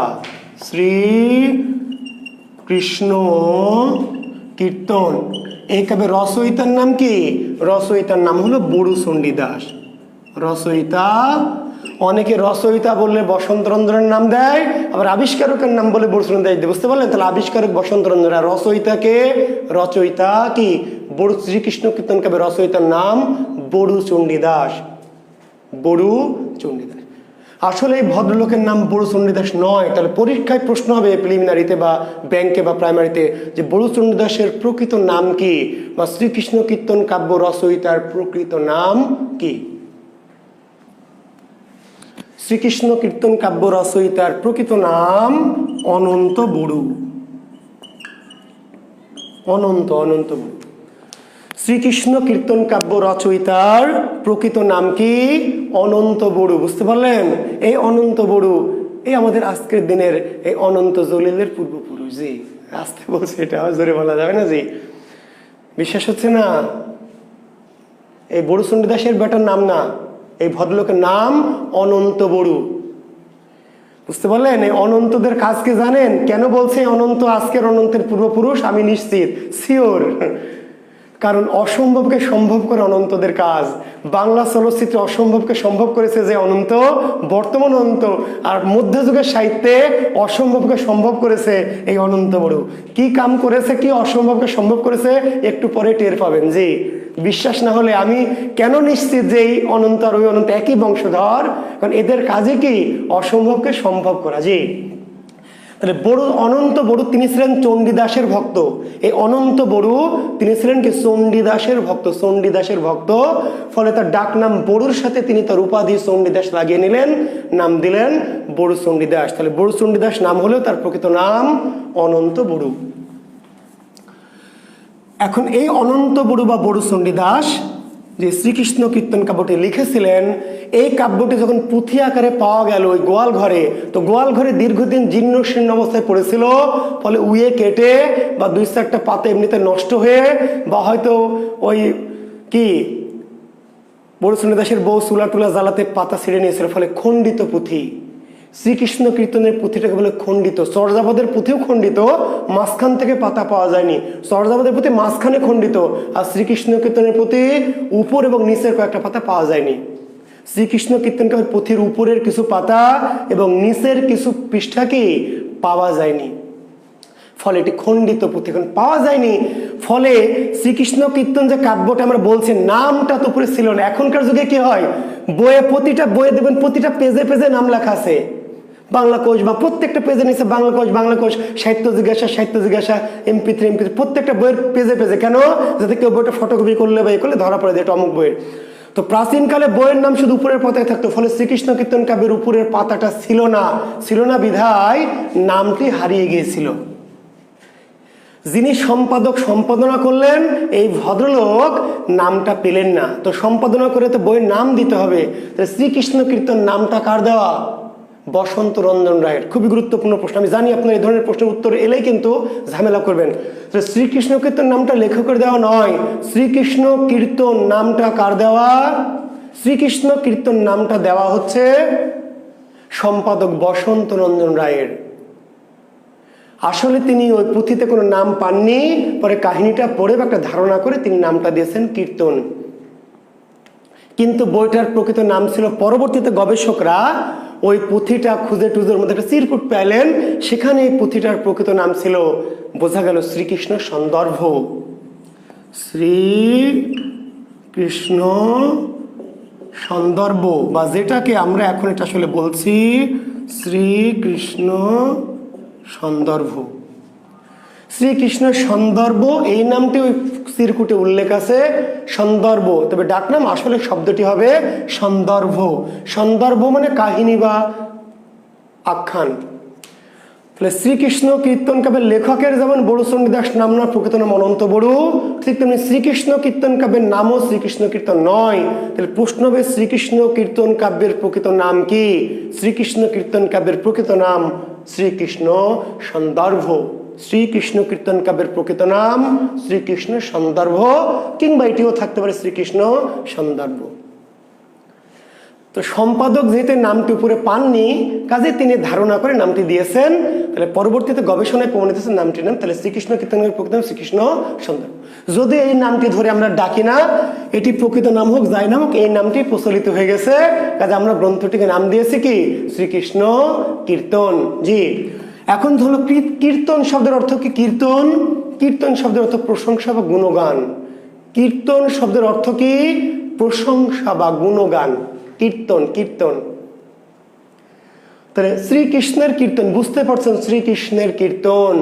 শ্রীকৃষ্ণ কীর্তন এই কাব্যের রচয়িতার নাম কি? রচয়িতার নাম হলো বড়ু চণ্ডীদাস। রচয়িতা, অনেকে রচয়িতা বললে বসন্ত রঞ্জনের নাম দেয়, আবার আবিষ্কারকের নাম বলে বড়ু চণ্ডীদাস দেয়। বুঝতে পারলেন? তাহলে আবিষ্কারক বসন্ত রঞ্জন, আর রচয়িতাকে, রচয়িতা কি বড়ু, শ্রীকৃষ্ণ কীর্তন কাব্যের রচয়িতার নাম বড়ু চণ্ডীদাস। বড়ু চণ্ডীদাস। আসলে এই ভদ্রলোকের নাম বড়ু চণ্ডীদাস নয়। তাহলে পরীক্ষায় প্রশ্ন হবে প্রিলিমিনারিতে বা ব্যাংকে বা প্রাইমারিতে, যে বড়ু চণ্ডীদাসের প্রকৃত নাম কি, বা শ্রীকৃষ্ণ কীর্তন কাব্য রচয়িতার প্রকৃত নাম কি? শ্রীকৃষ্ণ কীর্তন কাব্য রচয়িতার প্রকৃত নাম অনন্ত বড়ু। অনন্ত বড়ু। শ্রীকৃষ্ণ কীর্তন কাব্য রচয়িতার প্রকৃত নাম কি? অনন্ত বড়ু। বুঝতে পারলেন? এই অনন্ত বড়ু এই আমাদের আজকের দিনের এই অনন্ত জলিলের পূর্বপুরুষ। জি, আসতে বলছে, এটা জোরে বলা যাবে না। জি, বিশ্বাস হচ্ছে না? এই বড়ু চণ্ডীদাসের বেটার নাম না, এই ভদ্রলোকের নাম অনন্ত বড়ু। বুঝতে পারলেন? এই অনন্তদের কাজ কি জানেন? কেন বলছে অনন্ত আজকের অনন্তের পূর্বপুরুষ? আমি নিশ্চিত, সিওর। কারণ অসম্ভবকে সম্ভব করে অনন্তদের কাজ। বাংলা চলচ্চিত্রে অসম্ভবকে সম্ভব করেছে যে অনন্ত, বর্তমান অনন্ত। আর মধ্যযুগের সাহিত্যে অসম্ভবকে সম্ভব করেছে এই অনন্ত বড়ু। কি কাম করেছে, কি অসম্ভবকে সম্ভব করেছে, একটু পরে টের পাবেন। জি, বিশ্বাস না হলে আমি কেন নিশ্চিত যে এই অনন্ত আর ওই অনন্ত একই বংশধর? কারণ এদের কাজে কি অসম্ভবকে সম্ভব করা। জি, তাহলে বড়ু, অনন্ত বড়ু তিনি ছিলেন চণ্ডীদাসের ভক্ত। এই অনন্ত বড়ু তিনি ছিলেন কি? চণ্ডীদাসের ভক্ত, চণ্ডীদাসের ভক্ত। ফলে তার ডাক নাম বড়ুর সাথে তিনি তার উপাধি চণ্ডীদাস লাগিয়ে নিলেন, নাম দিলেন বড়ু চণ্ডীদাস। তাহলে বড়ু চণ্ডীদাস নাম হলেও তার প্রকৃত নাম অনন্ত বড়ু। এখন এই অনন্ত বড়ু বা বড়ু চণ্ডীদাস যে শ্রীকৃষ্ণ কীর্তন কাব্যটি লিখেছিলেন, এই কাব্যটি যখন পুঁথি আকারে পাওয়া গেল ওই গোয়াল ঘরে, তো গোয়াল ঘরে দীর্ঘদিন জীর্ণ শীর্ণ অবস্থায় পড়েছিল। ফলে উয়ে কেটে বা দুই চারটা পাতা এমনিতে নষ্ট হয়ে, বা হয়তো ওই কি বড়ু চণ্ডীদাসের বউ চুলা টুলা জ্বালাতে পাতা ছিঁড়ে নিয়েছিল, ফলে খণ্ডিত পুঁথি। শ্রীকৃষ্ণ কীর্তনের পুঁথিটাকে বলে খণ্ডিত। চর্যাপদের পুঁথিও খণ্ডিত, মাঝখান থেকে পাতা পাওয়া যায়নি। চর্যাপদের পুঁথি মাঝখানে খণ্ডিত, আর শ্রীকৃষ্ণ কীর্তনের পুঁথি উপর এবং নিচের কয়েকটা পাতা পাওয়া যায়নি। শ্রীকৃষ্ণ কীর্তন কাব্যের পুঁথির উপরের কিছু পাতা এবং নিচের কিছু পৃষ্ঠা কি পাওয়া যায়নি, ফলে এটি খণ্ডিত পুঁথি এখন পাওয়া যায়নি। ফলে শ্রীকৃষ্ণ কীর্তন যে কাব্যটা আমরা বলছি, নামটা তো উপরে ছিল না। এখনকার যুগে কি হয়, বইয়ে প্রতিটা বইয়ে দেখবেন প্রতিটা পেজে পেজে নাম লেখা আছে, বাংলা কোষ, বা প্রত্যেকটা পেজে নিচে বাংলা কোষ, বাংলা কোষ, সাহিত্য জিজ্ঞাসা, সাহিত্য জিজ্ঞাসা, MP3 MP3, প্রত্যেকটা বইয়ের পেজে পেজে। কেন? যাতে কেউ বইটা ফটোকপি করলে বা এ করলে ধরা পড়ে যায় এটা অমুক বইয়ের। তো প্রাচীনকালে বইয়ের নাম শুধু উপরের পাতায় থাকতো, ফলে শ্রীকৃষ্ণ কীর্তন কাব্যের উপরের পাতাটা ছিল না বিধায় নামটি হারিয়ে গিয়েছিল। যিনি সম্পাদক সম্পাদনা করলেন, এই ভদ্রলোক নামটা পেলেন না। তো সম্পাদনা করে তো বইয়ের নাম দিতে হবে। শ্রীকৃষ্ণ কীর্তন নামটা কার দেওয়া? বসন্ত রঞ্জন রায়ের। খুবই গুরুত্বপূর্ণ প্রশ্ন। আমি জানি আপনার এই ধরনের প্রশ্নের উত্তর এলেই কিন্তু ঝামেলা করবেন। শ্রীকৃষ্ণ কীর্তন নামটা লেখকের দেওয়া নয়, শ্রীকৃষ্ণ কীর্তন নামটা কার দেওয়া? শ্রীকৃষ্ণ কীর্তন নামটা দেওয়া হচ্ছে সম্পাদক বসন্ত রঞ্জন রায়ের। আসলে তিনি ওই পুঁথিতে কোনো নাম পাননি, পরে কাহিনীটা পড়ে বা একটা ধারণা করে তিনি নামটা দিয়েছেন কীর্তন। কিন্তু বইটার প্রকৃত নাম ছিল, পরবর্তীতে গবেষকরা ওই পুঁথিটা খুঁজে টুজের মধ্যে একটা চিরকুট পেলেন, সেখানে এই পুঁথিটার প্রকৃত নাম ছিল, বোঝা গেল, শ্রীকৃষ্ণ সন্দর্ভ। শ্রীকৃষ্ণ সন্দর্ভ, বা যেটাকে আমরা এখন এটা আসলে বলছি শ্রীকৃষ্ণ সন্দর্ভ। শ্রীকৃষ্ণ সন্দর্ভ এই নামটি ওই চিরকুটে উল্লেখ আছে, সন্দর্ভ। তবে ডাকনাম আসলে শব্দটি হবে সন্দর্ভ। সন্দর্ভ মানে কাহিনী বা আখ্যান। তাহলে শ্রীকৃষ্ণ কীর্তন কাব্যের লেখকের যেমন বড়ু চণ্ডীদাস নাম না, প্রকৃত নাম অনন্ত বড়ু, ঠিক তেমনি শ্রীকৃষ্ণ কীর্তন কাব্যের নামও শ্রীকৃষ্ণ কীর্তন নয়। তাহলে প্রশ্ন হবে, শ্রীকৃষ্ণ কীর্তন কাব্যের প্রকৃত নাম কি? শ্রীকৃষ্ণ কীর্তন কাব্যের প্রকৃত নাম শ্রীকৃষ্ণ সন্দর্ভ। শ্রীকৃষ্ণ কীর্তন কাব্যের প্রকৃত নাম শ্রীকৃষ্ণ সন্দর্ভ, কিংবা এটিও থাকতে পারে শ্রীকৃষ্ণ সন্দর্ভ। তো সম্পাদক যেহেতু নামটি উপরে পাননি, কাজে তিনি ধারণা করে নামটি দিয়েছেন। তাহলে পরবর্তীতে গবেষণায় প্রমাণিত হয়েছে নামটির নাম তাহলে শ্রীকৃষ্ণ কীর্তনের প্রকৃত নাম শ্রীকৃষ্ণ সন্দর্ভ। যদি এই নামটি ধরে আমরা ডাকি না, এটি প্রকৃত নাম হোক যাই না হোক, এই নামটি প্রচলিত হয়ে গেছে, কাজে আমরা গ্রন্থটিকে নাম দিয়েছি কি? শ্রীকৃষ্ণ কীর্তন। জি, এখন হলো কীর্তন শব্দের অর্থ কি? কীর্তন, কীর্তন শব্দের অর্থ প্রশংসা বা গুণগান। কীর্তন শব্দের অর্থ কি? প্রশংসা বা গুণগান। কীর্তন, কীর্তন। তাহলে শ্রীকৃষ্ণের কীর্তন, বুঝতে পারছেন, শ্রীকৃষ্ণের কীর্তন,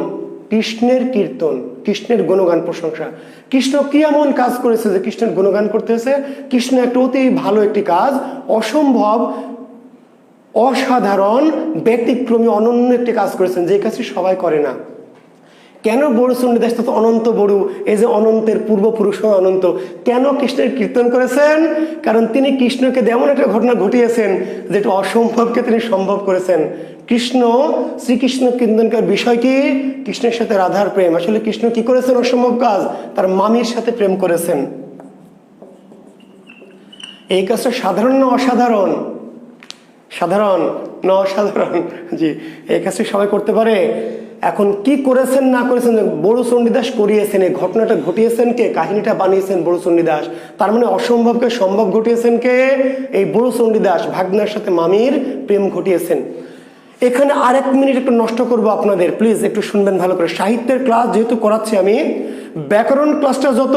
কৃষ্ণের কীর্তন, কৃষ্ণের গুণগান প্রশংসা। কৃষ্ণ কি এমন কাজ করেছে যে কৃষ্ণের গুণগান করতেছে? কৃষ্ণ একটা অতি ভালো একটি কাজ, অসম্ভব, অসাধারণ, ব্যতিক্রমী, অনন্য একটি কাজ করেছেন, যে কাজটি সবাই করে না। কেন বড় চণ্ডীদাস তত অনন্ত বড়ু, এই যে অনন্তের পূর্বপুরুষ অনন্ত, কেন কৃষ্ণের কীর্তন করেছেন? কারণ তিনি কৃষ্ণকে এমন একটা ঘটনা ঘটিয়েছেন যেটা অসম্ভবকে তিনি সম্ভব করেছেন। কৃষ্ণ শ্রীকৃষ্ণ কীর্তনকার বিষয় কি? কৃষ্ণের সাথে রাধার প্রেম। আসলে কৃষ্ণ কি করেছেন? অসম্ভব কাজ, তার মামির সাথে প্রেম করেছেন। এই কাজটা সাধারণ না অসাধারণ? সাধারণ না অসাধারণ? জি, এই কাজটা সবাই করতে পারে। এখন কি করেছেন না করেছেন, বড় চণ্ডীদাস করিয়েছেন। এই ঘটনাটা ঘটিয়েছেন কে? কাহিনীটা বানিয়েছেন বড় চণ্ডীদাস। তার মানে অসম্ভবকে সম্ভব ঘটিয়েছেন কে? এই বড় চণ্ডীদাস ভাগনার সাথে মামির প্রেম ঘটিয়েছেন। এখানে আর 1 মিনিট একটু নষ্ট করবো আপনাদের, প্লিজ একটু শুনবেন ভালো করে। সাহিত্যের ক্লাস যেহেতু করাচ্ছি আমি, ব্যাকরণ ক্লাসটা যত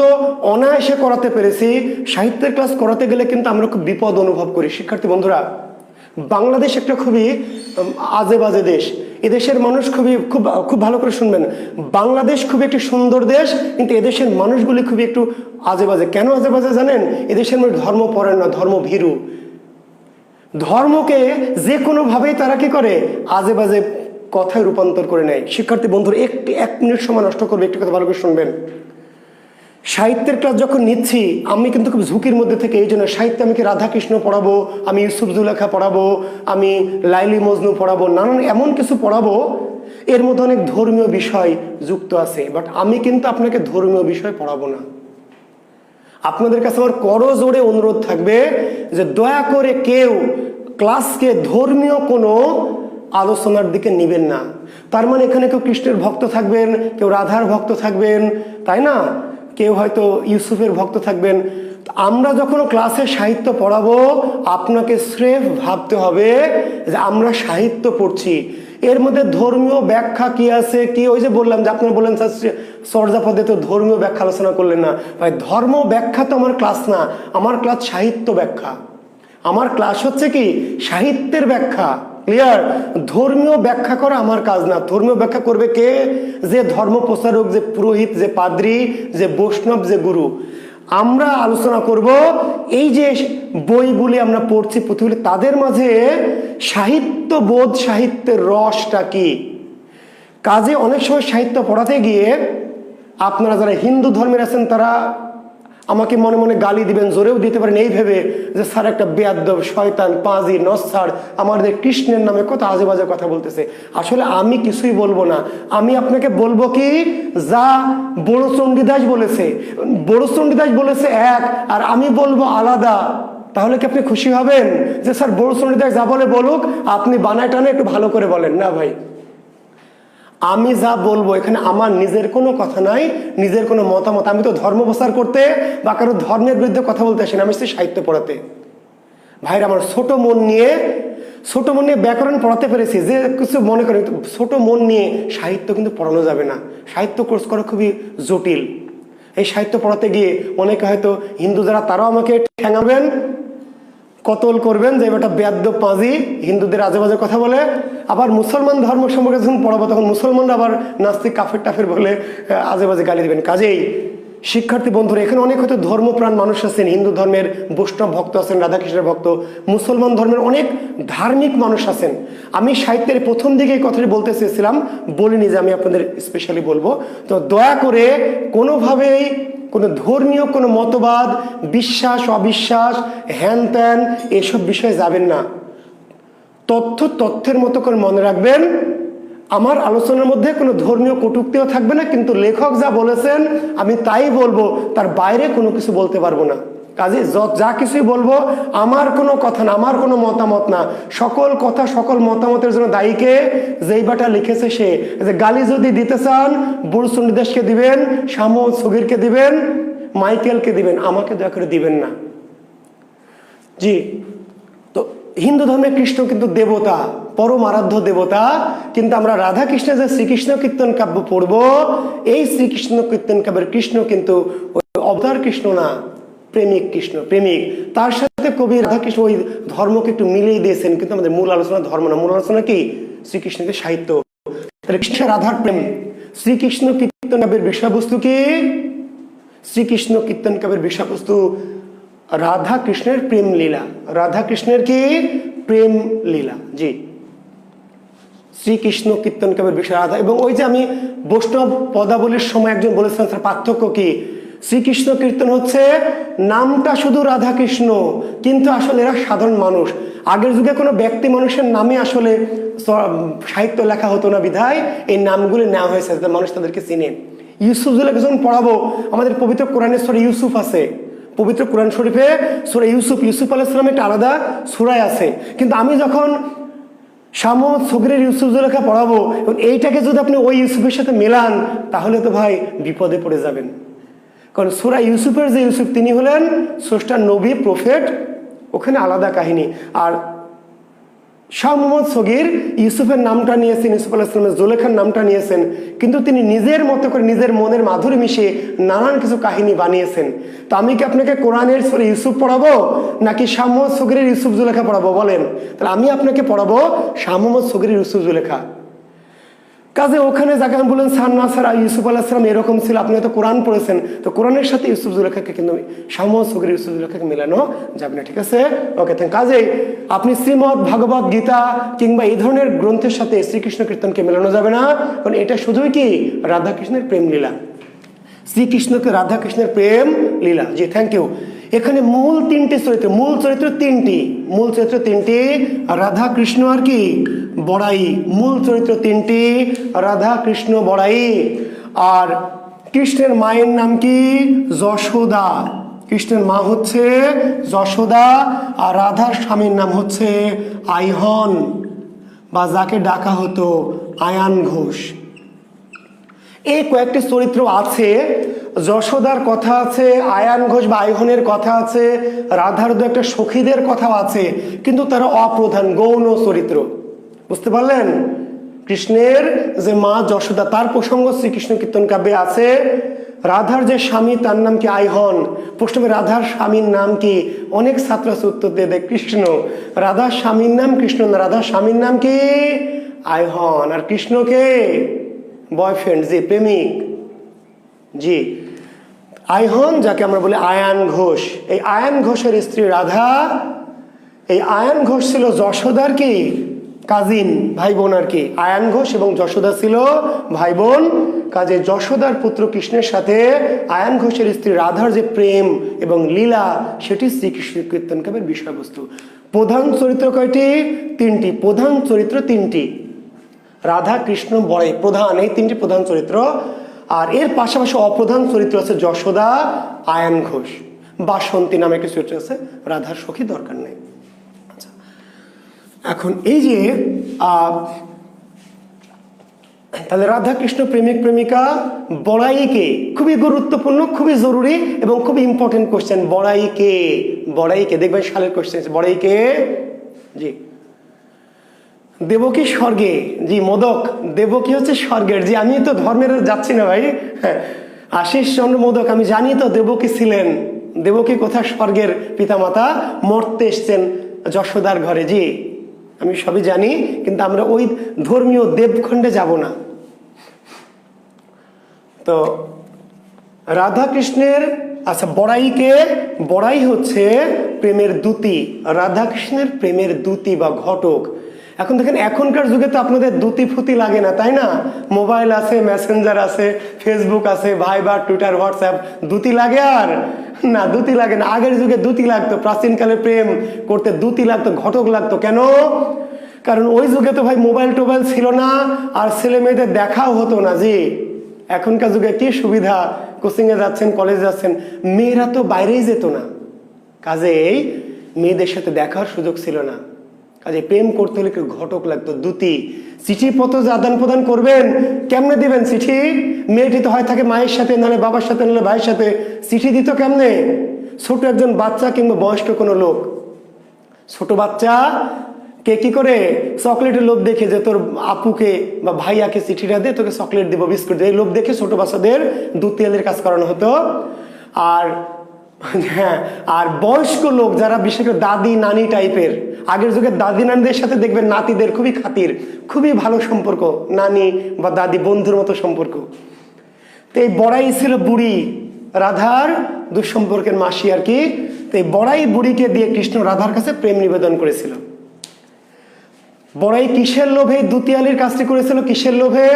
অনায়াসে করাতে পেরেছি, সাহিত্যের ক্লাস করাতে গেলে কিন্তু আমরা খুব বিপদ অনুভব করি। শিক্ষার্থী বন্ধুরা, বাংলাদেশ একটা খুবই আজে বাজে দেশ। এদেশের মানুষ খুব ভালো করে শুনবেন। বাংলাদেশ খুবই একটি সুন্দর দেশ, কিন্তু এদেশের মানুষগুলি খুবই একটু আজে বাজে। কেন আজে বাজে জানেন? এদেশের মানুষ ধর্ম পড়েন না, ধর্ম ভীরু। ধর্মকে যে কোনোভাবেই তারা কি করে? আজে বাজে কথায় রূপান্তর করে নেয়। শিক্ষার্থী বন্ধুরা, 1 মিনিট সময় নষ্ট করবে, একটু কথা ভালো করে শুনবেন। সাহিত্যের ক্লাস যখন নিচ্ছি আমি কিন্তু খুব ঝুঁকির মধ্যে থেকে, এই জন্য সাহিত্যে আমি কি রাধাকৃষ্ণ পড়াবো, আমি ইউসুফ জুলেখা পড়াবো, আমি লাইলি মজনু পড়াবো, নানান এমন কিছু পড়াবো, এর মধ্যে অনেক ধর্মীয় বিষয় যুক্ত আছে। বাট আমি কিন্তু আপনাকে ধর্মীয় বিষয় পড়াবো না। আপনাদের কাছে আমার করজোড়ে অনুরোধ থাকবে যে দয়া করে কেউ ক্লাসকে ধর্মীয় কোনো আলোচনার দিকে নিবেন না। তার মানে এখানে কেউ কৃষ্ণের ভক্ত থাকবেন, কেউ রাধার ভক্ত থাকবেন, তাই না? কেউ হয়তো ইউসুফের ভক্ত থাকবেন। আমরা যখন ক্লাসে সাহিত্য পড়াবো, আপনাকে স্রেফ ভাবতে হবে যে আমরা সাহিত্য পড়ছি, এর মধ্যে ধর্মীয় ব্যাখ্যা কি আছে কি। ওই যে বললাম যে আপনারা বললেন চর্যাপদে তো ধর্মীয় ব্যাখ্যা আলোচনা করলেন না। ভাই, ধর্ম ব্যাখ্যা তো আমার ক্লাস না, আমার ক্লাস সাহিত্য ব্যাখ্যা। আমার ক্লাস হচ্ছে কি? সাহিত্যের ব্যাখ্যা। ক্লিয়ার? ধর্মীয় ব্যাখ্যা করা আমার কাজ না। ধর্মীয় ব্যাখ্যা করবে কে? যে ধর্ম প্রচারক, যে পুরোহিত, যে পাদ্রী, যে বৈষ্ণব, যে গুরু। আমরা আলোচনা করব এই যে বইগুলি আমরা পড়ছি পৃথিবীতে, তাদের মাঝে সাহিত্যবোধ, সাহিত্যের রসটা কি। কাজে অনেক সময় সাহিত্য পড়াতে গিয়ে আপনারা যারা হিন্দু ধর্মের আছেন তারা আমাকে মনে মনে গালি দিবেন, জোরেও দিতে পারেন, এই ভেবে যে স্যার একটা বেয়াদ্দব, শয়তান, পাজি, নস্যার আমাদের কৃষ্ণের নামে কত আজে বাজে কথা বলতেছে। আসলে আমি কিছুই বলবো না। আমি আপনাকে বলবো কি, যা বড় চণ্ডীদাস বলেছে, বড় চণ্ডীদাস বলেছে এক, আর আমি বলবো আলাদা। তাহলে কি আপনি খুশি হবেন যে স্যার বড় চণ্ডীদাস যা বলে বলুক, আপনি বানায় টানে একটু ভালো করে বলেন? না ভাই, আমি যা বলবো এখানে আমার নিজের কোনো কথা নাই, নিজের কোনো মতামত। আমি তো ধর্ম প্রচার করতে বা কারো ধর্মের বিরুদ্ধে কথা বলতে আসি না, আমি সাহিত্য পড়াতে। ভাইরা আমার, ছোট মন নিয়ে ব্যাকরণ পড়াতে পেরেছি। যে কিছু মনে করেন, ছোট মন নিয়ে সাহিত্য কিন্তু পড়ানো যাবে না। সাহিত্য কোর্স করা খুবই জটিল। এই সাহিত্য পড়াতে গিয়ে অনেকে হয়তো হিন্দু যারা, তারাও আমাকে ঠ্যাঙাবেন, কতল করবেন যে এটা বেয়াদ্দব, পাজি, হিন্দুদের আজে বাজে কথা বলে। আবার মুসলমান ধর্ম সম্পর্কে যখন পড়াবো তখন মুসলমানরা আবার নাস্তিক, কাফের টাফের বলে আজে বাজে গালি দেবেন। কাজেই শিক্ষার্থী বন্ধুরা, এখানে অনেক হয়তো ধর্মপ্রাণ মানুষ আছেন, হিন্দু ধর্মের বৈষ্ণব ভক্ত আছেন, রাধাকৃষ্ণের ভক্ত, মুসলমান ধর্মের অনেক ধার্মিক মানুষ আছেন। আমি সাহিত্যের প্রথম দিকে এই কথাটি বলতে চেয়েছিলাম, বলিনি যে আমি আপনাদের স্পেশালি বলবো। তো দয়া করে কোনোভাবেই কোনো ধর্মীয় কোনো মতবাদ, বিশ্বাস অবিশ্বাস, হ্যান ত্যান এসব বিষয়ে যাবেন না। তথ্যের মতো করে মনে রাখবেন। আমার আলোচনার মধ্যে কোনো ধর্মীয় কটূক্তিও থাকবে না, কিন্তু লেখক যা বলেছেন আমি তাই বলবো, তার বাইরে কোনো কিছু বলতে পারবো না। কাজে যা কিছুই বলবো আমার কোনো কথা না, আমার কোনো মতামত না। সকল কথা, সকল মতামতের জন্য দায়ীকে, যেই বাটা লিখেছে সে। যে গালি যদি দিতে চান, বড় চণ্ডীদাসকে দিবেন, শামু সগিরকে দিবেন, মাইকেলকে দিবেন, আমাকে দয়া করে দিবেন না। জি, তো হিন্দু ধর্মে কৃষ্ণ কিন্তু দেবতা, পরম আরাধ্য দেবতা। কিন্তু আমরা রাধা কৃষ্ণের যে শ্রীকৃষ্ণ কীর্তন কাব্য পড়ব, এই শ্রীকৃষ্ণ কীর্তন কাব্যের কৃষ্ণ কিন্তু অবতার কৃষ্ণ না, প্রেমিক কৃষ্ণ, প্রেমিক। তার সাথে কবি রাধাকৃষ্ণ ওই ধর্মকে একটু মিলিয়ে দিয়েছেন, কিন্তু আমাদের মূল আলোচনা ধর্ম না, মূল আলোচনা কি? শ্রীকৃষ্ণকে সাহিত্য। কৃষ্ণ রাধার প্রেম। শ্রীকৃষ্ণ কীর্তন কাব্যের বিষয়বস্তু কি? শ্রীকৃষ্ণ কীর্তন কাব্যের বিষয়বস্তু রাধা কৃষ্ণের প্রেম লীলা। রাধা কৃষ্ণের কি? প্রেম লীলা। জি, শ্রীকৃষ্ণ কীর্তন কাব্যের বিষয় রাধা। এবং ওই যে আমি বৈষ্ণব পদাবলীর সময় একজন বলেছিলাম তার পার্থক্য কি, শ্রীকৃষ্ণ কীর্তন হচ্ছে নামটা শুধু রাধা কৃষ্ণ, কিন্তু আসলে এরা সাধারণ মানুষ। আগের যুগে কোনো ব্যক্তি মানুষের নামে আসলে সাহিত্য লেখা হতো না, বিধায় এই নামগুলি নেওয়া হয়েছে যাতে মানুষ তাদেরকে চিনে। ইউসুফ জুলেখা যখন পড়াবো, আমাদের পবিত্র কোরআনের সূরা ইউসুফ আছে, পবিত্র কোরআন শরীফে সূরা ইউসুফ, ইউসুফ আলাইহিস সালামের একটা আলাদা সূরায় আছে। কিন্তু আমি যখন শাহ মোহাম্মদ সগীরের ইউসুফ জুলেখা পড়াবো, এবং এইটাকে যদি আপনি ওই ইউসুফের সাথে মেলান, তাহলে তো ভাই বিপদে পড়ে যাবেন। কারণ সূরা ইউসুফের যে ইউসুফ, তিনি হলেন স্রষ্টা নবী, প্রফেট, ওখানে আলাদা কাহিনী। আর শাহ মোহাম্মদ সগীর ইউসুফের নামটা নিয়েছেন, ইউসুফ আলাইহিস সালামের জুলেখার নামটা নিয়েছেন, কিন্তু তিনি নিজের মতো করে নিজের মনের মাধুরী মিশিয়ে নানান কিছু কাহিনী বানিয়েছেন। তো আমি কি আপনাকে কোরআনের সূরা ইউসুফ পড়াবো, নাকি শাহ মোহাম্মদ সগীরের ইউসুফ জুলেখা পড়াবো বলেন? তাহলে আমি আপনাকে পড়াবো শাহ মোহাম্মদ সগীরের ইউসুফ জুলেখা। কাজে ওখানে যাকে আমি বললেন সান্না সারা ইউসুফ আলাইহিস সালাম এরকম ছিল, আপনি হয়তো কোরআন পড়েছেন, তো কোরআনের সাথে ইউসুফ জুলেখাকে কিন্তু শাহ মোহাম্মদ সগীর ইউসুফ জুলেখাকে মেলানো যাবে না, ঠিক আছে? ওকে, কাজে আপনি শ্রীমদ ভাগবত গীতা কিংবা এই ধরনের গ্রন্থের সাথে শ্রীকৃষ্ণ কীর্তনকে মেলানো যাবে না, কারণ এটা শুধুই কি রাধাকৃষ্ণের প্রেম লীলা, শ্রীকৃষ্ণকে রাধাকৃষ্ণের প্রেম লীলা। জি, থ্যাংক ইউ। এখানে মূল তিনটি চরিত্র, মূল চরিত্র তিনটি, রাধা কৃষ্ণ আর কি বড়াই। মূল চরিত্র তিনটি, রাধা কৃষ্ণ বড়াই। আর কৃষ্ণের মায়ের নাম কি? যশোদা। কৃষ্ণের মা হচ্ছে যশোদা, আর রাধার স্বামীর নাম হচ্ছে আইহন, বা যাকে ডাকা হতো আয়ান ঘোষ। এই কয়েকটি চরিত্র আছে, যশোদার কথা আছে, আয়ান ঘোষ বা আইহনের কথা আছে, রাধার দু একটা সখীদের কথাও আছে, কিন্তু তারা অপ্রধান, গৌণ চরিত্র। বুঝতে পারলেন? কৃষ্ণের যে মা যশোদা, তার প্রসঙ্গ শ্রীকৃষ্ণ কীর্তন কাব্যে আছে। রাধার যে স্বামী, তার নাম কি? আইহন। প্রশ্নে রাধার স্বামীর নাম কি? অনেক ছাত্র আছে উত্তর দিয়ে দেয় কৃষ্ণ। রাধার স্বামীর নাম কৃষ্ণ না, রাধার স্বামীর নাম কি? আইহন। আর কৃষ্ণকে বয়ফ্রেন্ড, জি, প্রেমিক। জি, আইহন যাকে আমরা বলি আয়ান ঘোষ। এই আয়ান ঘোষের স্ত্রী রাধা। এই আয়ান ঘোষ ছিল যশোদার কি কাজিন, ভাই বোন আর কি। আয়ান ঘোষ এবং যশোদা ছিল ভাই বোন। কাজে যশোদার পুত্র কৃষ্ণের সাথে আয়ান ঘোষের স্ত্রী রাধার যে প্রেম এবং লীলা, সেটি শ্রীকৃষ্ণ কীর্তন কাব্যের বিষয়বস্তু। প্রধান চরিত্র কয়টি? তিনটি। প্রধান চরিত্র তিনটি, রাধা কৃষ্ণ বড়াই প্রধান, এই তিনটি প্রধান চরিত্র। আর এর পাশাপাশি অপ্রধান চরিত্র আছে যশোদা, আয়ান ঘোষ, বাসন্তী নামে একটি চরিত্র আছে, রাধার সখী, দরকার নেই। আচ্ছা, এখন এই যে তাহলে রাধা কৃষ্ণ প্রেমিক প্রেমিকা, বড়াইকে, খুবই গুরুত্বপূর্ণ, খুবই জরুরি এবং খুবই ইম্পর্টেন্ট কোশ্চেন। বড়াইকে, বড়াইকে দেখবেন সালের কোশ্চেন। বড়াইকে, জি, দেবকী স্বর্গে, জি, মোদক। দেবকী হচ্ছে স্বর্গের, জি, আমি তো ধর্মের যাচ্ছি না ভাই, হ্যাঁ, আশিস চন্দ্র মোদক, আমি জানি তো দেবকী ছিলেন। দেবকী কোথা? স্বর্গের পিতামাতা, মর্তে এসছেন যশোদার ঘরে, জি, আমি সবই জানি, কিন্তু আমরা ওই ধর্মীয় দেবখণ্ডে যাব না। তো রাধা কৃষ্ণের, আচ্ছা, বড়াইকে, বড়াই হচ্ছে প্রেমের দূতি, রাধা কৃষ্ণের প্রেমের দূতি বা ঘটক। এখন দেখেন, এখনকার যুগে তো আপনাদের দুতি ফুতি লাগে না, তাই না? মোবাইল আছে, মেসেঞ্জার আছে, ফেসবুক আছে, ভাইবার, টুইটার, হোয়াটসঅ্যাপ, দুতি লাগে? আর না, দুতি লাগে না। আগের যুগে দুতি লাগতো, প্রাচীনকালে প্রেম করতে দুতি লাগতো, ঘটক লাগতো। কেন? কারণ ওই যুগে তো ভাই মোবাইল টোবাইল ছিল না, আর ছেলে মেয়েদের দেখাও হতো না। জি, এখনকার যুগে কি সুবিধা, কোচিংয়ে যাচ্ছেন, কলেজে যাচ্ছেন, মেয়েরা তো বাইরেই যেত না, কাজেই মেয়েদের সাথে দেখার সুযোগ ছিল না। কাজে প্রেম করতে হলে ঘটক লাগতো, দূতি। চিঠিপত্র যে আদান প্রদান করবেন, কেমনে দিবেন চিঠি? মেয়েটি তো হয় থাকে মায়ের সাথে, নাহলে বাবার সাথে, নাহলে ভাইয়ের সাথে। চিঠি দিত কেমনে? ছোট একজন বাচ্চা কিংবা বয়স্ক কোনো লোক, ছোট বাচ্চা কে কি করে চকলেটের লোভ দেখে যে তোর আপুকে বা ভাইয়াকে চিঠিটা দিয়ে তোকে চকলেট দিব, বিস্কুট দিয়ে, এই লোভ দেখে ছোট বাচ্চাদের দুধ তেলের কাজ করানো হতো। আর হ্যাঁ, আর বয়স্ক লোক যারা, বিশেষ করে দাদি নানি টাইপের, আগের যুগের দাদি নানিদের সাথে দেখবেন নাতিদের খুবই খাতির, খুবই ভালো সম্পর্ক, নানি বা দাদি বন্ধুর মতো সম্পর্ক। তো এই বড়াই ছিল বুড়ি, রাধার দুঃসম্পর্কের মাসি আর কি। তো এই বড়াই বুড়িকে দিয়ে কৃষ্ণ রাধার কাছে প্রেম নিবেদন করেছিল। বড়াই কিসের লোভে দুতিয়ালির কাজটি করেছিল? কিসের লোভে?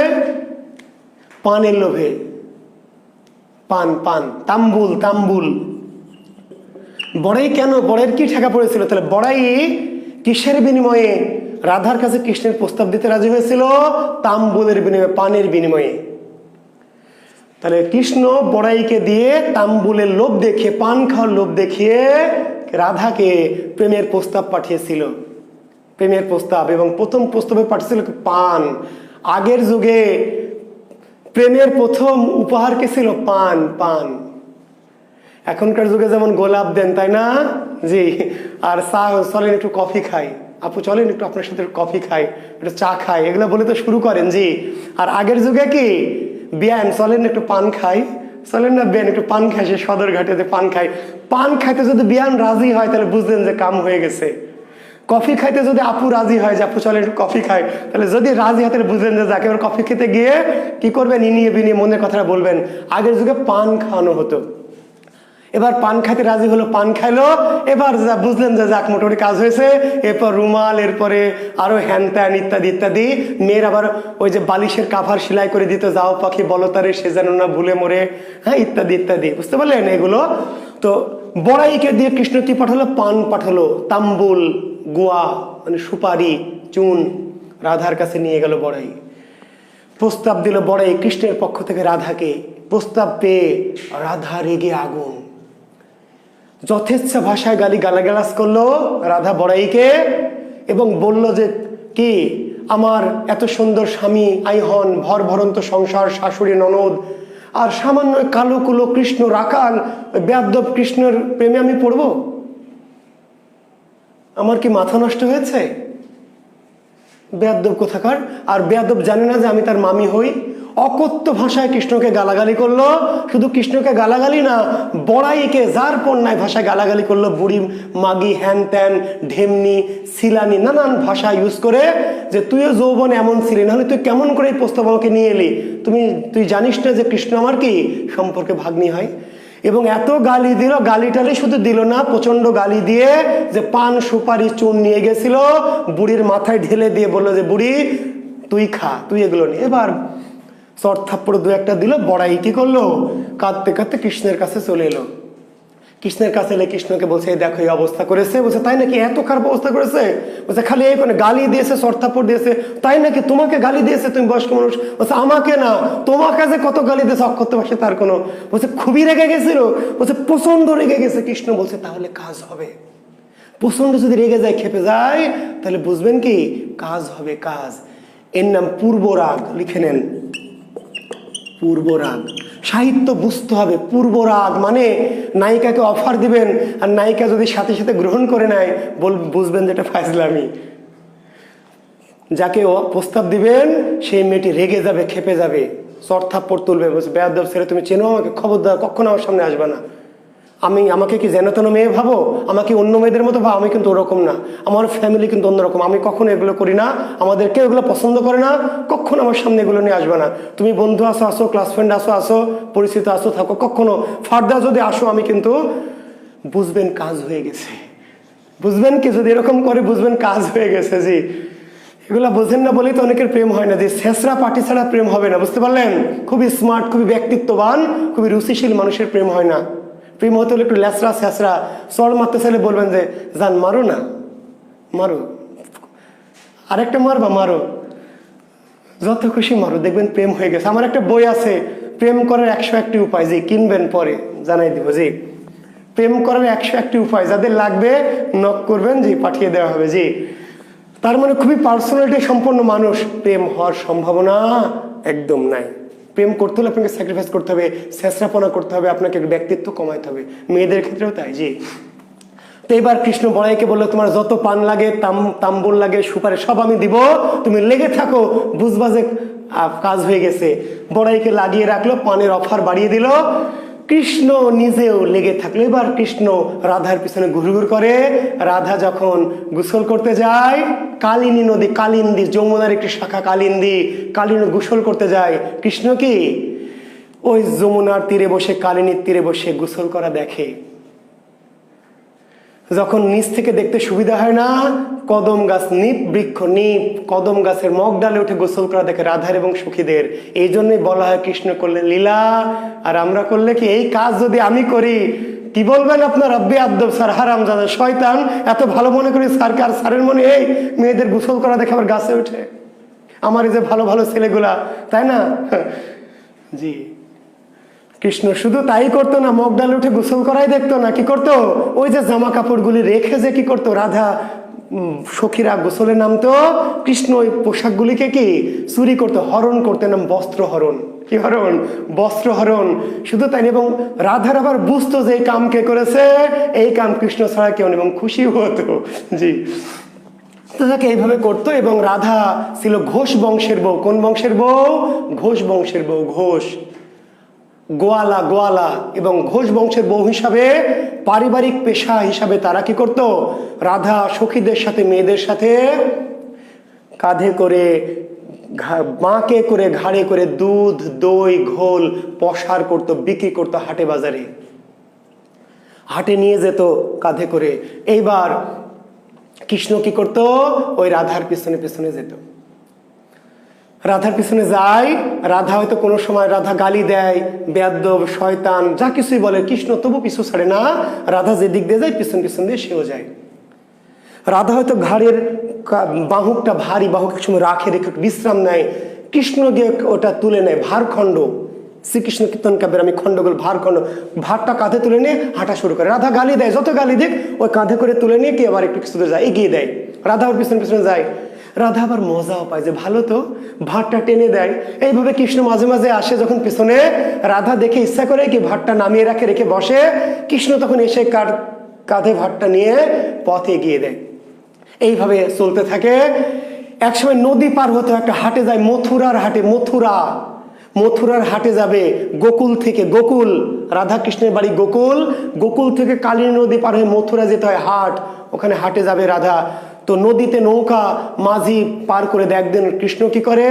পানের লোভে। পান, পান, তাম্বুল, তাম্বুল। বড়াই কেন? বড়াইয়ের কি ঠেকা পড়েছিল? তাহলে বড়াই কিসের বিনিময়ে রাধার কাছে কৃষ্ণের প্রস্তাব দিতে রাজি হয়েছিল? তাম্বুলের বিনিময়ে, পানের বিনিময়ে। তাহলে কৃষ্ণ বড়াইকে দিয়ে তাম্বুলের লোভ দেখিয়ে, পান খাওয়ার লোভ দেখিয়ে রাধাকে প্রেমের প্রস্তাব পাঠিয়েছিল। প্রেমের প্রস্তাব, এবং প্রথম প্রস্তাবে পাঠিয়েছিল পান। আগের যুগে প্রেমের প্রথম উপহার কে ছিল? পান, পান। এখনকার যুগে যেমন গোলাপ দেন, তাই না? জি। আর চা, চলেন একটু কফি খাই, আপু চলেন একটু আপনার সাথে কফি খাই, একটু চা খাই, এগুলো বলে তো শুরু করেন। জি। আর আগের যুগে কি? বিয়ান, চলেন একটু পান খাই, চলেন না বিয়ান একটু পান খাই, সে সদরঘাটে যে পান খাই। পান খাইতে যদি বিয়ান রাজি হয় তাহলে বুঝলেন যে কাম হয়ে গেছে। কফি খাইতে যদি আপু রাজি হয় যে আপু চলে একটু কফি খাই, তাহলে যদি রাজি হয় তাহলে বুঝলেন যে যাকে কফি খেতে গিয়ে কি করবেন? ইনিয়ে বিনিয়ে মনের কথাটা বলবেন। আগের যুগে পান খাওয়ানো হতো। এবার পান খাইতে রাজি হলো, পান খাইলো, এবার যা বুঝলেন যে যাক মোটামুটি কাজ হয়েছে। এরপর রুমাল, এরপরে আরো হ্যান ত্যান ইত্যাদি ইত্যাদি। মেয়ের আবার ওই যে বালিশের কাভার সেলাই করে দিত, যাও পাখি বলো তারে সে যেন না ভুলে মরে, হ্যাঁ ইত্যাদি ইত্যাদি। বুঝতে পারলেন এগুলো? তো বড়াইকে দিয়ে কৃষ্ণ কি পাঠালো? পান পাঠালো, তাম্বুল, গুয়া মানে সুপারি, চুন রাধার কাছে নিয়ে গেল বড়াই। প্রস্তাব দিল বড়াই কৃষ্ণের পক্ষ থেকে রাধাকে। প্রস্তাব পেয়ে রাধা রেগে আগুন, যথেচ্ছা ভাষায় গালিগালাজ করলো রাধা বড়াইকে, এবং বলল যে কি আমার এত সুন্দর স্বামী আইহন, ভর ভরন্ত সংসার, শাশুড়ি ননদ, আর সামান্য কালো কুলো কৃষ্ণ রাখাল, বেয়াদ্দব কৃষ্ণের প্রেমে আমি পড়ব? আমার কি মাথা নষ্ট হয়েছে? বেয়াদ্দব কোথাকার। আর বেয়াদ্দব জানে না যে আমি তার মামি হই? অকথ্য ভাষায় কৃষ্ণকে গালাগালি করলো। শুধু কৃষ্ণকে গালাগালি না, বড়াইকে যার পণ্যায় ভাষায় গালাগালি করলো। বুড়ি, মাগি, হ্যান ত্যান, ঢেমনি, সিলানি, নানান ভাষা ইউজ করে যে তুইও যৌবনে এমন ছিলি, নাহলে তুই কেমন করে এই প্রস্তাব আমাকে নিয়ে এলি? তুই জানিস না যে কৃষ্ণ আমার কি সম্পর্কে ভাগ্নি হয়? এবং এত গালি দিল, গালিটালি শুধু দিল না, প্রচন্ড গালি দিয়ে যে পান সুপারি চুন নিয়ে গেছিল বুড়ির মাথায় ঢেলে দিয়ে বললো যে বুড়ি তুই খা, তুই এগুলো নিয়ে। এবার চর থাপ্পড় দু একটা দিল। বড়াই কি করলো? কাঁদতে কাঁদতে কৃষ্ণের কাছে চলে এলো। কৃষ্ণের কাছে এলে কৃষ্ণকে বলছে এই দেখো এই অবস্থা করেছে। বলছে তাই নাকি? এত খারাপ অবস্থা করেছে? বলছে খালি এই কোনো গালি দিয়েছে, চর থাপ্পড় দিয়েছে। তাই নাকি? তোমাকে গালি দিয়েছে? তুমি বয়স্ক মানুষ। বলছে আমাকে না, তোমাকে যে কত গালি দিয়েছে অক্ষত ভাষায় তার কোনো। বলছে খুবই রেগে গেছিল। বলছে প্রচন্ড রেগে গেছে। কৃষ্ণ বলছে তাহলে কাজ হবে। প্রচন্ড যদি রেগে যায়, খেপে যায়, তাহলে বুঝবেন কি কাজ হবে, কাজ। এর নাম পূর্বরাগ। লিখে নেন, পূর্বরাগ। সাহিত্য বুঝতে হবে। পূর্বরাগ মানে নায়িকাকে অফার দিবেন, আর নায়িকা যদি সাথে সাথে গ্রহণ করে নেয়, বুঝবেন যেটা ফাজলামি। যাকে প্রস্তাব দিবেন সেই মেয়েটি রেগে যাবে, খেপে যাবে, চর থাপ্পড় তুলবে। বলছে বেয়াদব ছেলে, তুমি চেনো আমাকে? খবরদার কখনো আমার সামনে আসবে না। আমাকে কি যেন তেন মেয়ে ভাবো? আমাকে অন্য মেয়েদের মতো ভাবো? আমি কিন্তু ওরকম না, আমার ফ্যামিলি কিন্তু অন্যরকম। আমি কখনো এগুলো করি না, আমাদের কেউ এগুলো পছন্দ করে না, কখনো আমার সামনে এগুলো নিয়ে আসবে না। তুমি বন্ধু আসো আসো, ক্লাস ফ্রেন্ড আসো পরিচিত আসো থাকো, কখনো ফার্দার যদি আসো আমি কিন্তু। বুঝবেন কাজ হয়ে গেছে। বুঝবেন কি? যদি এরকম করে বুঝবেন কাজ হয়ে গেছে। জি, এগুলা বোঝেন না বলেই তো অনেকের প্রেম হয় না। যে ছেঁচড়া পাটি ছাড়া প্রেম হবে না, বুঝতে পারলেন? খুবই স্মার্ট, খুবই ব্যক্তিত্ববান, খুবই রুচিশীল মানুষের প্রেম হয় না। প্রেম হতে হলে একটু ল্যাচড়া ছ্যাঁচড়া, চড় মারতে চাইলে বলবেন যে যান মারো না, মারো, আরেকটা মারবা, মারো, যত খুশি মারো, দেখবেন প্রেম হয়ে গেছে। আমার একটা বই আছে, প্রেম করার 101টি উপায়। জি, কিনবেন পরে জানাই দিব। জি, প্রেম করার 101টি উপায়, যাদের লাগবে নক করবেন, জি পাঠিয়ে দেওয়া হবে। জি, তার মানে খুবই পার্সোনালিটি সম্পন্ন মানুষ, প্রেম হওয়ার সম্ভাবনা একদম নাই। প্রেম করতে হলে আপনাকে স্যাক্রিফাইস করতে হবে, ছেঁচড়াপনা করতে হবে, আপনাকে ব্যক্তিত্ব কমাইতে হবে। মেয়েদের ক্ষেত্রেও তাই। জি, তো এবার কৃষ্ণ বড়াইকে বললো তোমার যত পান লাগে, তাম্বুল লাগে, সুপারি সব আমি দিব, তুমি লেগে থাকো, বুঝবা যে কাজ হয়ে গেছে। বড়াইকে লাগিয়ে রাখলো, পানের অফার বাড়িয়ে দিল। কৃষ্ণ নিজেও লেগে থাকলো। এবার কৃষ্ণ রাধার পিছনে ঘুরঘুর করে। রাধা যখন গোসল করতে যায়, কালিনী নদী, কালিন্দী, যমুনার একটি শাখা কালিন্দী, কালিনী গোসল করতে যায়। কৃষ্ণ কি ওই যমুনার তীরে বসে, কালিনীর তীরে বসে গোসল করা দেখে। যখন নিচ থেকে দেখতে সুবিধা হয় না, কদম গাছ নিপ বৃক্ষ নিপ কদম গাছের মগ ডালে উঠে গোসল করা দেখে রাধার এবং সখীদের। এই জন্যই বলা হয় কৃষ্ণ করলে লীলা আর আমরা করলে কি। এই কাজ যদি আমি করি কি বলবেন আপনার, রব্বি আদব স্যার হারামজাদা শয়তান, এত ভালো মনে করি স্যারকে, আর স্যারের মনে এই মেয়েদের গোসল করা দেখে আবার গাছে ওঠে। আমার এই যে ভালো ভালো ছেলেগুলা, তাই না? জি, কৃষ্ণ শুধু তাই করতো না, মগ ডালে উঠে গোসল করাই দেখতো না, কি করতো, ওই যে জামা কাপড়গুলি রেখে যে কি করতো, রাধা সখীরা গোসলে নামতো, কৃষ্ণ ওই পোশাকগুলিকে কি চুরি করতো, হরণ করতে, নাম বস্ত্র হরণ। কি হরণ? বস্ত্র হরণ। শুধু তাই না, এবং রাধার আবার বুঝতো যে এই কাম কে করেছে, এই কাম কৃষ্ণ ছাড়া কেউ নেই, এবং খুশি হতো। জি, তো তাকে এইভাবে করতো। এবং রাধা ছিল ঘোষ বংশের বউ। কোন বংশের বউ? ঘোষ বংশের বউ। ঘোষ, গোয়ালা, গোয়ালা। এবং ঘোষ বংশের বউ হিসাবে, পারিবারিক পেশা হিসাবে তারা কি করত, রাধা সখীদের সাথে, মেয়েদের সাথে কাঁধে করে, বাঁকে করে, ঘাড়ে করে দুধ, দই, ঘোল পসার করত, বিক্রি করত হাটে বাজারে, হাটে নিয়ে যেত কাঁধে করে। এইবার কৃষ্ণ কি করত, ওই রাধার পিছনে পিছনে যেত। রাধার পিছনে যায়, রাধা হয়তো কোনো সময় রাধা গালি দেয়, বেয়াদ্দব, শয়তান, যা কিছুই বলে, কৃষ্ণ তবু পিছু ছাড়ে না। রাধা যে দিক দিয়ে যায় পিছন পিছন দিয়ে সেও যায়। রাধা হয়তো ঘাড়ের বাহুকটা ভারী, বাহুক এক সময় রেখে বিশ্রাম নেয়, কৃষ্ণ গিয়ে ওটা তুলে নেয়, ভারখণ্ড। শ্রীকৃষ্ণ কীর্তন কাব্যের আমি খণ্ডগুলো ভারখণ্ড, ভারটা কাঁধে তুলে নিয়ে হাঁটা শুরু করে। রাধা গালি দেয়, যত গালি দিক ওই কাঁধে করে তুলে নিয়ে কি আবার একটু কিছু দূর যায়, এগিয়ে দেয়। রাধা ওর পিছনে পিছনে যায়। রাধা আবার মজাও পায় যে ভালো তো, ভাতটা টেনে দেয়। এইভাবে কৃষ্ণ মাঝে মাঝে আসে যখন পিছনে, রাধা দেখে ইচ্ছা করে কি ভাতটা নামিয়ে রাখে, রেখে বসে, কৃষ্ণ তখন এসে কাঁধে ভাতটা নিয়ে পথে এগিয়ে দেয়। এইভাবে চলতে থাকে। একসময় নদী পার হতে একটা হাটে যায়, মথুরার হাটে, মথুরার হাটে যাবে গোকুল থেকে। গোকুল, রাধা কৃষ্ণের বাড়ি গোকুল, গোকুল থেকে কালিন্দী নদী পার হয়ে মথুরা যেতে হয় হাট, ওখানে হাটে যাবে রাধা। তো নদীতে নৌকা মাঝি পার করে দেয়। একদিন কৃষ্ণ কি করে,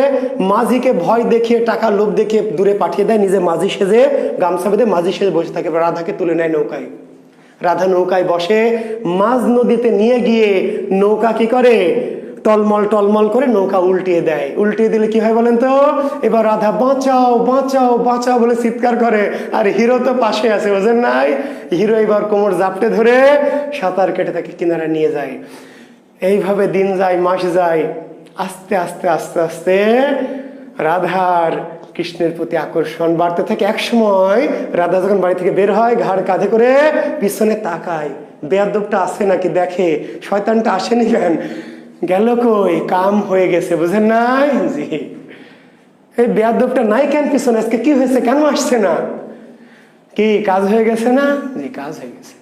মাঝিকে ভয় দেখিয়ে, টাকার লোভ দেখিয়ে দূরে পাঠিয়ে দেয়, নিজে মাঝি সেজে, গামছা বেঁধে মাঝি সেজে বসে থাকে। রাধাকে তুলে নেয় নৌকায়। রাধা নৌকায় বসে, মাঝ নদীতে নিয়ে গিয়ে নৌকা কি করে, টলমল টলমল করে নৌকা উল্টিয়ে দেয়। উল্টিয়ে দিলে কি হয় বলেন তো? এবার রাধা বাঁচাও বাঁচাও বাঁচাও বলে চিৎকার করে, আর হিরো তো পাশে আছে, বোঝেন নাই? হিরো এবার কোমর জাপটে ধরে সাঁতার কেটে তাকে কিনারে নিয়ে যায়। এইভাবে দিন যায়, মাস যায়, আস্তে আস্তে আস্তে আস্তে রাধার কৃষ্ণের প্রতি আকর্ষণ বাড়তে থাকে। এক সময় রাধা যখন বাড়ি থেকে বের হয়, ঘাড় কাঁধে করে পিছনে তাকায়, বেয়াদবটা আসে নাকি দেখে, শয়তানটা আসেনি কেন, গেল কই, কাম হয়ে গেছে, বুঝেন নাই? জি, এই বেয়াদবটা নাই কেন পিছনে, আজকে কি হয়েছে, কেন আসছে না? কি কাজ হয়ে গেছে না? জি, কাজ হয়ে গেছে।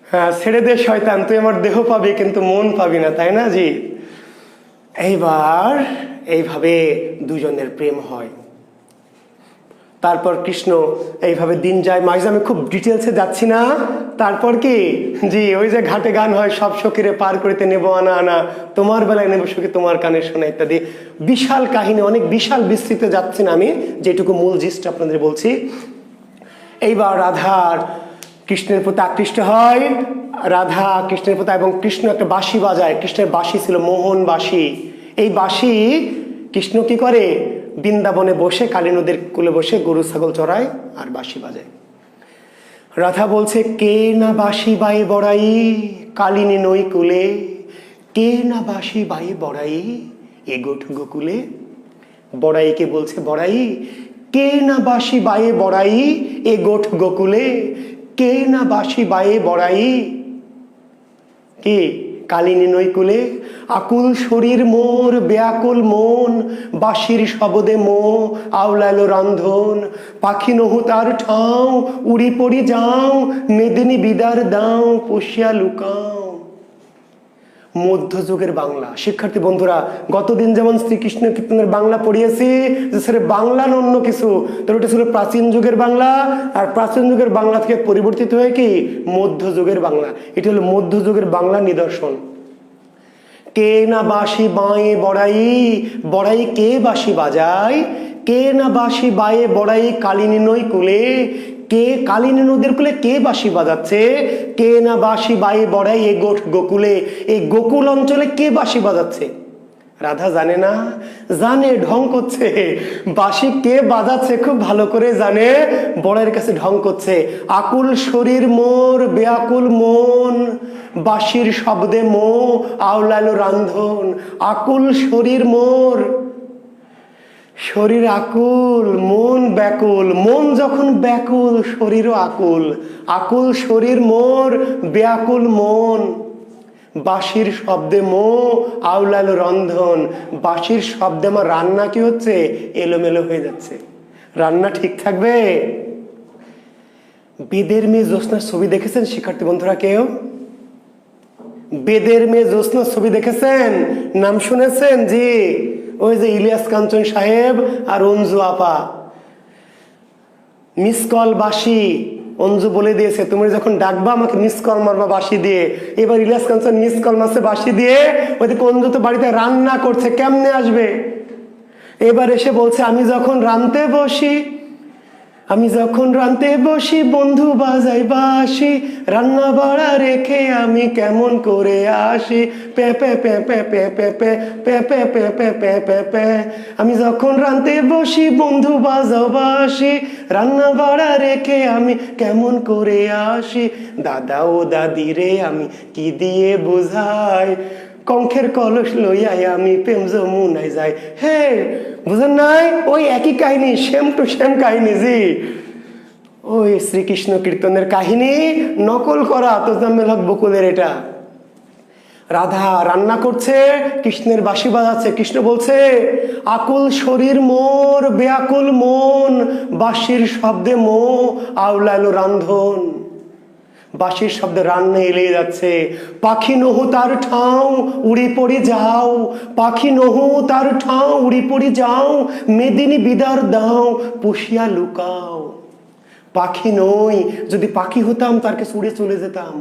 হ্যাঁ, ছেড়ে দে শয়তান, তুই আমার দেহ পাবি কিন্তু মন পাবি না, তাই না? জি, এইবার এইভাবে দুজনের প্রেম হয়। তারপর কৃষ্ণ এইভাবে দিন যায়, মাঝে আমি খুব ডিটেলসে যাচ্ছি না। তারপর কি, জি, ওই যে ঘাটে গান হয়, সব সখীরে পার করিতে নেব আনা আনা, তোমার বেলায় নেব সখী তোমার কানে শোনা, ইত্যাদি বিশাল কাহিনী, অনেক বিশাল বিস্তৃত যাচ্ছি না আমি, যেটুকু মূল জিস্ট আপনাদের বলছি। এইবার রাধার কৃষ্ণের প্রতি আকৃষ্ট হয়, রাধা কৃষ্ণের প্রতি, এবং কৃষ্ণ একটা বাঁশি বাজায়। কৃষ্ণের বাঁশি ছিল মোহন বাঁশি। এই বাঁশি কৃষ্ণ কি করে, বৃন্দাবনে বসে, কালী নদীর কূলে বসে গরু ছাগল চড়ায় আর বাঁশি বাজায়। রাধা বলছে, কে না বাঁশি বায়ে বড়াই কালিনী নই কুলে, কে না বাঁশি বায়ে বড়াই এ গোঠ গোকুলে। বড়াইকে বলছে, বড়াই, কে না বাঁশি বায়ে বড়াই এ গোঠ গোকুলে, কে না বাঁশি বায়ে বড়াই, কি কালিনী নৈকুলে। আকুল শরীর মোর ব্যাকুল মন, বাঁশির শবদে মো আওলালো রন্ধন, পাখি নহু তার ঠাও উড়ি পড়ি যাও, মেদিনী বিদার দাও পুষিয়া লুকাও। মধ্যযুগের বাংলা। শিক্ষার্থী বন্ধুরা, গতদিন যেমন শ্রীকৃষ্ণ কীর্তনের বাংলা পড়িয়েছি, যে স্যার বাংলা না অন্য কিছু, তো ওটা ছিল প্রাচীন যুগের বাংলা, আর প্রাচীন যুগের বাংলা থেকে পরিবর্তিত হয়ে কি মধ্যযুগের বাংলা। এটি হলো মধ্যযুগের বাংলা নিদর্শন। কে না বাঁশি বাঁয়ে বড়াই, বড়াই কে বাঁশি বাজায়, কে না বাঁশি বায়ে বড়াই কালিনী নই কুলে, কে কালিনী নদীর কূলে কে বাঁশি বাজাচ্ছে? কে না বাঁশি বাই বড়াই এ গোকুলে, এই গোকুল অঞ্চলে কে বাঁশি বাজাচ্ছে? রাধা জানে না? জানে, ঢং করছে। বাঁশি কে বাজাচ্ছে খুব ভালো করে জানে, বড়ের কাছে ঢং করছে। আকুল শরীর মোর বেআকুল মন, বাঁশির শব্দে মো আওলালো রান্ধন। আকুল শরীর মোর, শরীর আকুল, মন ব্যাকুল। মন যখন ব্যাকুল, শরীরও আকুল। আকুল শরীর মোর ব্যাকুল মন, বাঁশির শব্দে মো আওলালো রন্ধন। বাঁশির শব্দে আমার রান্না কি হচ্ছে? এলোমেলো হয়ে যাচ্ছে। রান্না ঠিক থাকবে? বেদের মেয়ে জ্যোৎস্নার ছবি দেখেছেন শিক্ষার্থী বন্ধুরা কেউ? বেদের মেয়ে জ্যোৎস্নার ছবি দেখেছেন? নাম শুনেছেন? জি, ওই যে ইলিয়াস কাঞ্চন সাহেব আর অঞ্জু আপা। মিস কল বাঁশি, অঞ্জু বলে দিয়েছে তুমি যখন ডাকবা আমাকে মিস কল মারবা বাঁশি দিয়ে। এবার ইলিয়াস কাঞ্চন মিস কল মারছে বাঁশি দিয়ে, ওইদিকে অঞ্জু তো বাড়িতে রান্না করছে, কেমনে আসবে? এবার এসে বলছে আমি যখন রাঁধতে বসি, আমি যখন রাঁধতে বসি বন্ধু বাজাই বাঁশি, রান্না বাড়া রেখে আমি কেমন করে আসি। Pay pay pay pay pay pay pay pay pay pay pay pay pay pay. আমি যখন রাঁধতে বসি বন্ধু বাজাও বাঁশি, রান্না বাড়া রেখে আমি কেমন করে আসি। দাদা ও দাদি রে আমি কি দিয়ে বোঝাই, কঙ্খের কলস লইয়াই আমি প্রেম যমুনায় যাই। হে, বুঝেন নাই? ওই একই কাহিনী, সেম টু সেম কাহিনী। জি, ওই শ্রীকৃষ্ণ কীর্তনের কাহিনী নকল করা তোজাম্মেল হক বকুলের এটা। রাধা রান্না করছে, কৃষ্ণের বাঁশি বাজাচ্ছে। কৃষ্ণ বলছে আকুল শরীর মোর বেআকুল মন, বাঁশির শব্দে মো আওলালো রান্ধন। বাঁশির শব্দে রান্না এলিয়ে যাচ্ছে। পাখি নহু তার ঠাও উড়ি পড়ি যাও, পাখি নহু তার ঠাও উড়ি পড়ি যাও, মেদিনী বিদার দাও পুষিয়া লুকাও। পাখি নই, যদি পাখি হতাম তার কাছে উড়ে চলে যেতাম।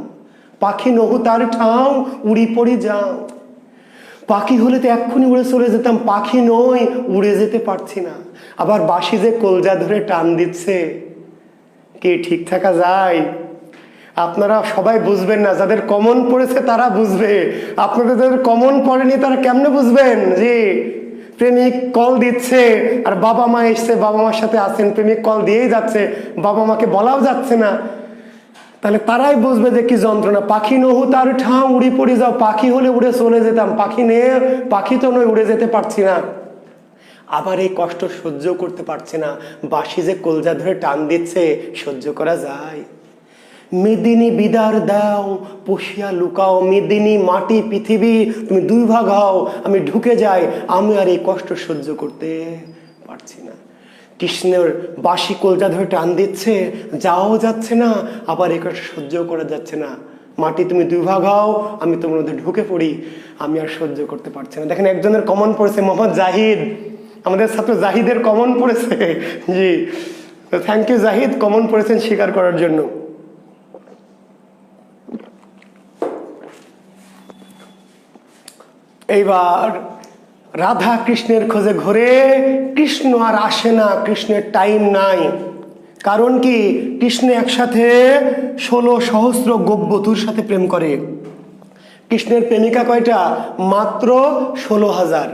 পাখি নহু তার ঠাও উড়ি পড়ি যাও। পাখি হলে তো এক্ষুনি উড়ে চলে যেতাম, পাখি নই, উড়ে যেতে পারছি না। আবার বাঁশি যে কলজা ধরে টান দিচ্ছে, কে ঠিক থাকা যায়? আপনারা সবাই বুঝবেন না, যাদের কমন পড়েছে তারা বুঝবে। আপনাদের যাদের কমন পড়েনি তারা কেমনে বুঝবেন? জি, প্রেমিক কল দিচ্ছে আর বাবা মা এসছে, বাবা মার সাথে আছেন, প্রেমিক কল দিয়েই যাচ্ছে, বাবা মাকে বলাও যাচ্ছে না, তাহলে তারাই বুঝবে যে কি যন্ত্রণা। পাখি নহু তার ঠাঁ উড়ি পড়ি যাও, পাখি হলে উড়ে চলে যেতাম, পাখি নেই, পাখি তো নয়, উড়ে যেতে পারছি না। আবার এই কষ্ট সহ্য করতে পারছে না, বাঁশি যে কলজা ধরে টান দিচ্ছে, সহ্য করা যায়? মেদিনী বিদার দাও পুষিয়া লুকাও। মেদিনী মাটি পৃথিবী, তুমি দুই ভাগ হও, আমি ঢুকে যাই, আমি আর এই কষ্ট সহ্য করতে পারছি না। কৃষ্ণের বাঁশি কলজা ধরে টান দিচ্ছে, যাওয়াও যাচ্ছে না, আবার এই কষ্ট সহ্য করা যাচ্ছে না। মাটি তুমি দুই ভাগ হও, আমি তোমার মধ্যে ঢুকে পড়ি, আমি আর সহ্য করতে পারছি না। দেখেন একজনের কমন পড়েছে, মোহাম্মদ জাহিদ, আমাদের ছাত্র জাহিদের কমন পড়েছে। জি, থ্যাংক ইউ জাহিদ, কমন পড়েছেন স্বীকার করার জন্য। এইবার রাধা কৃষ্ণের খোঁজে ঘোরে, কৃষ্ণ আর আসে না, কৃষ্ণের টাইম নাই। কারণ কি? কৃষ্ণ একসাথে 16 সহস্র গোপবধূর সাথে প্রেম করে। কৃষ্ণের প্রেমিকা কয়টা? মাত্র 16,000।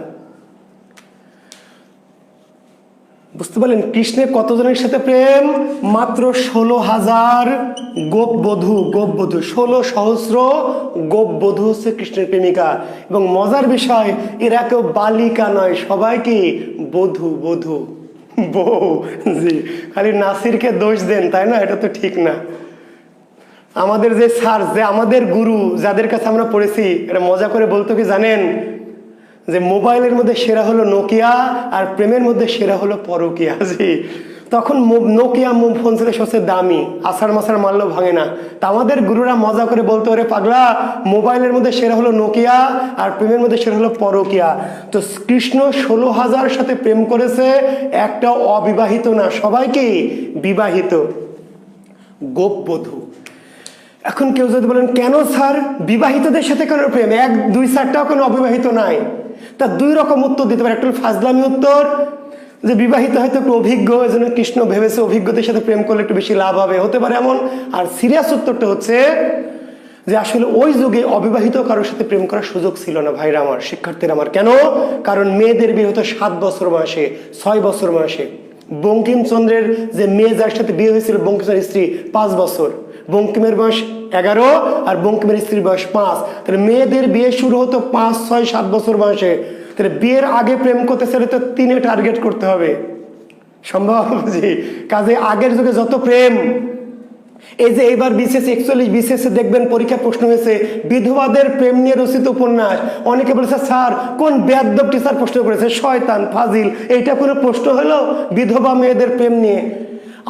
বুঝতে পারলেন কৃষ্ণের কতজনের সাথে প্রেম? মাত্র 16,000 গোপবধূ। 16 সহস্র গোপবধূ হচ্ছে কৃষ্ণের প্রেমিকা। এবং মজার বিষয়, এরা কেউ বালিকা নয়, সবাই কি বধূ, বউ। জি, খালি নাসিরকে দোষ দেন, তাই না? এটা তো ঠিক না। আমাদের যে স্যার, যে আমাদের গুরু, যাদের কাছে আমরা পড়েছি, এটা মজা করে বলতো কি জানেন? যে মোবাইলের মধ্যে সেরা হলো নোকিয়া, আর প্রেমের মধ্যে সেরা হলো পরকিয়া। জি, তখন নোকিয়া ফোন ছিল সবচেয়ে দামি, আষাঢ় মাসার মারলেও ভাঙে না। তা আমাদের গুরুরা মজা করে বলতো, ওরে পাগলা, মোবাইলের মধ্যে সেরা হলো নোকিয়া আর প্রেমের মধ্যে সেরা হলো পরকিয়া। তো কৃষ্ণ 16,000 সাথে প্রেম করেছে, একটা অবিবাহিত না, সবাইকে বিবাহিত গোপবধূ। এখন কেউ যদি বলেন কেন স্যার বিবাহিতদের সাথে কেন প্রেম, 1, 2, 4টাও কোনো অবিবাহিত নাই? তা দুই রকম উত্তর দিতে পারে। একটা হলো ফাজলামি উত্তর, যে বিবাহিত হয়তো একটু অভিজ্ঞ, এই জন্য কৃষ্ণ ভেবেছে অভিজ্ঞতার সাথে প্রেম করলে একটু বেশি লাভ হবে, হতে পারে এমন। আর সিরিয়াস উত্তরটা হচ্ছে যে আসলে ওই যুগে অবিবাহিত কারোর সাথে প্রেম করার সুযোগ ছিল না ভাইরা আমার, শিক্ষার্থীরা আমার। কেন? কারণ মেয়েদের বিয়ে হতো 7 বছর বয়সে, 6 বছর বয়সে। বঙ্কিমচন্দ্রের যে মেয়ে যার সাথে বিয়ে হয়েছিল, বঙ্কিমচন্দ্রের স্ত্রী, 5 বছর। বঙ্কিমের বয়স 11 আর বঙ্কিমের স্ত্রীর বয়স 5। তাহলে মেয়েদের বিয়ে শুরু হতো 5, 6, 7 বছর বয়সে। তাহলে বিয়ের আগে প্রেম করতে চাইলে তো 3 টার্গেট করতে হবে, সম্ভব? জি। কাজে আগের যুগে যত প্রেম, এই যে এইবার বিশেষ 41 বিশেষে দেখবেন পরীক্ষা প্রশ্ন হয়েছে বিধবাদের প্রেম নিয়ে রচিত উপন্যাস। অনেকে বলেছে স্যার কোন বেয়াদ্দব টিচার প্রশ্ন করেছে, শয়তান ফাজিল, এইটা কোনো প্রশ্ন হলো বিধবা মেয়েদের প্রেম নিয়ে?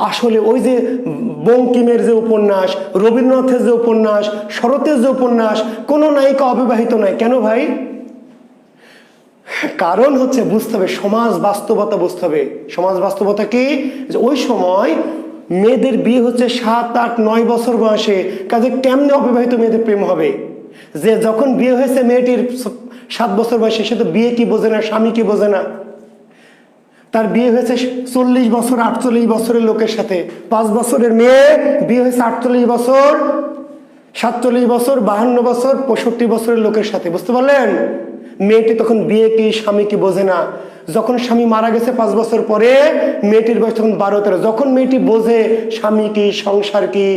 আসলে ওই যে বঙ্কিমের যে উপন্যাস, রবীন্দ্রনাথের যে উপন্যাস, শরতের যে উপন্যাস, কোনো নায়িকা অবিবাহিত নয়। কেন ভাই? কারণ হচ্ছে বুঝতে হবে সমাজ বাস্তবতা, বুঝতে হবে সমাজ বাস্তবতা কি, যে ওই সময় মেয়েদের বিয়ে হচ্ছে 7, 8, 9 বছর বয়সে। কাজে কেমনে অবিবাহিত মেয়েদের প্রেম হবে? যে যখন বিয়ে হয়েছে মেয়েটির 7 বছর বয়সে, সে তো বিয়ে কি বোঝে না, স্বামী কি বোঝে না। তার বিয়ে হয়েছে 40 বছর, 48 বছরের লোকের সাথে। 5 বছরের মেয়ে বিয়ে হয়েছে 48 বছর, 47 বছর, 52 বছর, 65 বছরের লোকের সাথে। বুঝতে পারলেন? মেয়েটি তখন বিয়ে কি স্বামী কি বোঝে না। যখন স্বামী মারা গেছে 5 বছর পরে, মেয়েটির বয়স তখন 12-13। যখন মেয়েটি বোঝে স্বামী কি, সংসার কি,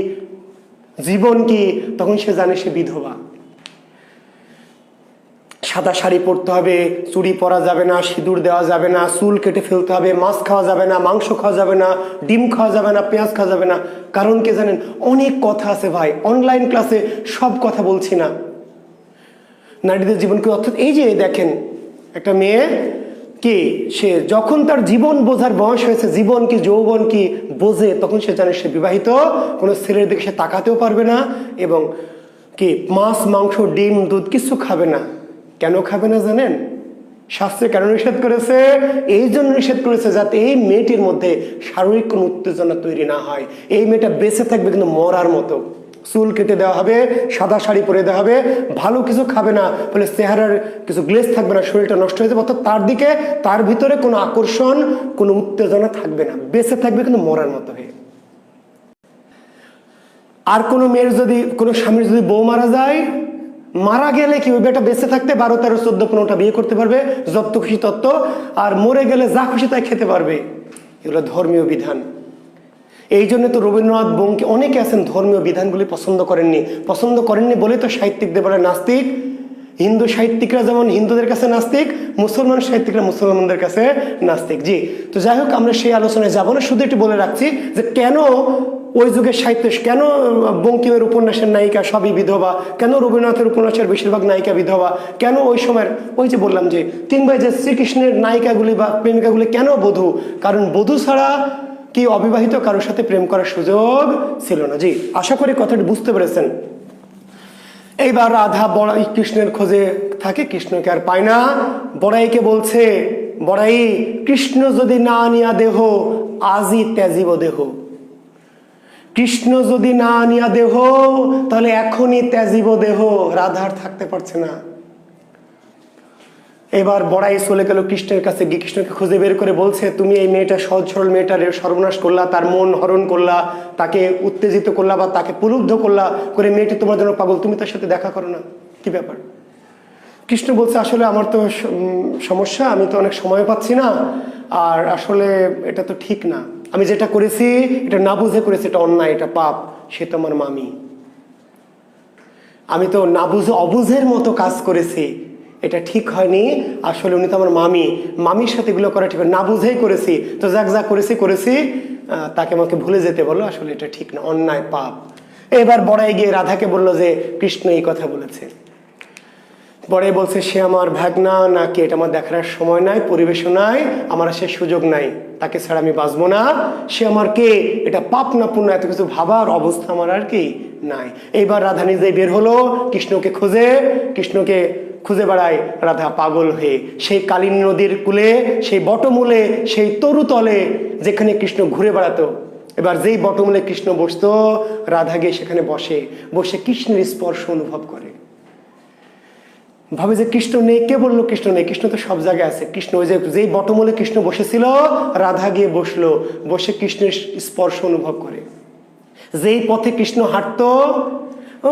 জীবন কি, তখন সে জানে সে বিধবা। সাদা শাড়ি পরতে হবে, চুড়ি পরা যাবে না, সিঁদুর দেওয়া যাবে না, চুল কেটে ফেলতে হবে, মাছ খাওয়া যাবে না, মাংস খাওয়া যাবে না, ডিম খাওয়া যাবে না, পেঁয়াজ খাওয়া যাবে না। কারণ কি জানেন? অনেক কথা আছে ভাই, অনলাইন ক্লাসে সব কথা বলছি না। নারীদের জীবনকে, অর্থাৎ এই যে দেখেন একটা মেয়ে কি, সে যখন তার জীবন বোঝার বয়স হয়েছে, জীবন কি যৌবন কি বোঝে, তখন সে জানে সে বিবাহিত। কোনো ছেলের দিকে সে তাকাতেও পারবে না, এবং কি মাছ মাংস ডিম দুধ কিছু খাবে না। কেন খাবে না জানেন? শাস্ত্রে কেন নিষেধ করেছে? এই জন্য নিষেধ করেছে যাতে এই মেয়েটির মধ্যে শারীরিক কোনো উত্তেজনা তৈরি না হয়। এই মেয়েটা বেঁচে থাকবে কিন্তু মরার মতো। চুল কেটে দেওয়া হবে, সাদা শাড়ি পরে দেওয়া হবে, ভালো কিছু খাবে না, বলে চেহারার কিছু গ্লেজ থাকবে না, শরীরটা নষ্ট হয়ে যাবে। অর্থাৎ তার দিকে, তার ভিতরে কোনো আকর্ষণ, কোনো উত্তেজনা থাকবে না, বেঁচে থাকবে কিন্তু মরার মতো হয়ে। আর কোনো মেয়ের যদি, কোনো স্বামীর যদি বউ মারা যায়, মারা গেলে কি ওই বেটা বেঁচে থাকতে 12, 13, 14, 15টা বিয়ে করতে পারবে, যত খুশি তত্ত্ব। আর মরে গেলে যা খুশি তাই খেতে পারবে। এগুলো ধর্মীয় বিধান। এই জন্য তো রবীন্দ্রনাথ, বঙ্কিম, অনেকে আছেন ধর্মীয় বিধানগুলি পছন্দ করেননি বলে তো সাহিত্যিকদের বলে নাস্তিক। হিন্দু সাহিত্যিকরা যেমন হিন্দুদের কাছে নাস্তিক, মুসলমান সাহিত্যিকরা মুসলমানদের কাছে নাস্তিক। জি, তো যাই হোক, আমরা সেই আলোচনায় যাব না, শুধু একটু বলে রাখছি যে কেন ওই যুগের সাহিত্য, কেন বঙ্কিমের উপন্যাসের নায়িকা সবই বিধবা, কেন রবীন্দ্রনাথের উপন্যাসের বেশিরভাগ নায়িকা বিধবা, কেন ওই সময়ের ওই যে বললাম যে কিংবা যে শ্রীকৃষ্ণের নায়িকাগুলি বা প্রেমিকাগুলি কেন বধূ, কারণ বধূ ছাড়া কি অবিবাহিত কারোর সাথে প্রেম করার সুযোগ ছিল না। জি, আশা করি কথাটি বুঝতে পেরেছেন। এইবার রাধা বড়াই কৃষ্ণের খোঁজে থাকে, কৃষ্ণকে আর পায় না। বড়াইকে বলছে, বড়াই কৃষ্ণ যদি না আনিয়া দেহ, আজই ত্যাজিব দেহ। কৃষ্ণ যদি না আনিয়া দেহ, তাহলে এখনই ত্যাজিব দেহ। রাধার থাকতে পারছে না। এবার বড়াই চলে গেল কৃষ্ণের কাছে, গিয়ে কৃষ্ণকে খুঁজে বের করে বলছে, তুমি এই মেয়েটা, সহজ সরল মেয়েটার সর্বনাশ করলা, তার মন হরণ করলা, তাকে উত্তেজিত করলা বা তাকে প্রলুব্ধ করলা, করে মেয়েটি তোমার জন্য পাগল, তুমি তার সাথে দেখা করো না, কি ব্যাপার? কৃষ্ণ বলছে, আসলে আমার তো সমস্যা, আমি তো অনেক সময় পাচ্ছি না, আর আসলে এটা তো ঠিক না, আমি যেটা করেছি এটা না বুঝে করেছি, এটা অন্যায়, এটা পাপ। সে তো আমার মামি, আমি তো না বুঝে অবুঝের মতো কাজ করেছি, এটা ঠিক হয়নি। আসলে উনি তো আমার মামি, মামির সাথে এগুলো করা ঠিক হয় না, বুঝেই করেছি। তো যাক যা করেছি, তাকে আমাকে ভুলে যেতে বলো, আসলে এটা ঠিক না, অন্যায়, পাপ। এবার বড়াই গিয়ে রাধাকে বললো যে কৃষ্ণ এই কথা বলেছে। বড়াই বলছে, সে আমার ভাগনা নাকি, এটা আমার দেখার সময় নাই, পরিবেশও নাই, আমার সে সুযোগ নাই, তাকে ছাড়া আমি বাঁচবো না। সে আমার কে, এটা পাপ না পুণ্য, এত কিছু ভাবার অবস্থা আমার আর কি নাই। এইবার রাধা নিজেই বের হলো কৃষ্ণকে খুঁজে বেড়ায় রাধা পাগল হয়ে, সেই কালিন্দী নদীর কূলে, সেই বটমূলে, সেই তরুতলে যেখানে কৃষ্ণ ঘুরে বেড়াতো। এবার যেই বটমূলে কৃষ্ণ বসতো, রাধা গিয়ে সেখানে বসে কৃষ্ণের স্পর্শ অনুভব করে। ভাবে যে কৃষ্ণ নেই, কে বললো কৃষ্ণ নেই? কৃষ্ণ তো সব জায়গায় আছে। কৃষ্ণ ওই যে যেই বটমূলে কৃষ্ণ বসেছিল, রাধা গিয়ে বসলো, বসে কৃষ্ণের স্পর্শ অনুভব করে। যেই পথে কৃষ্ণ হাঁটতো,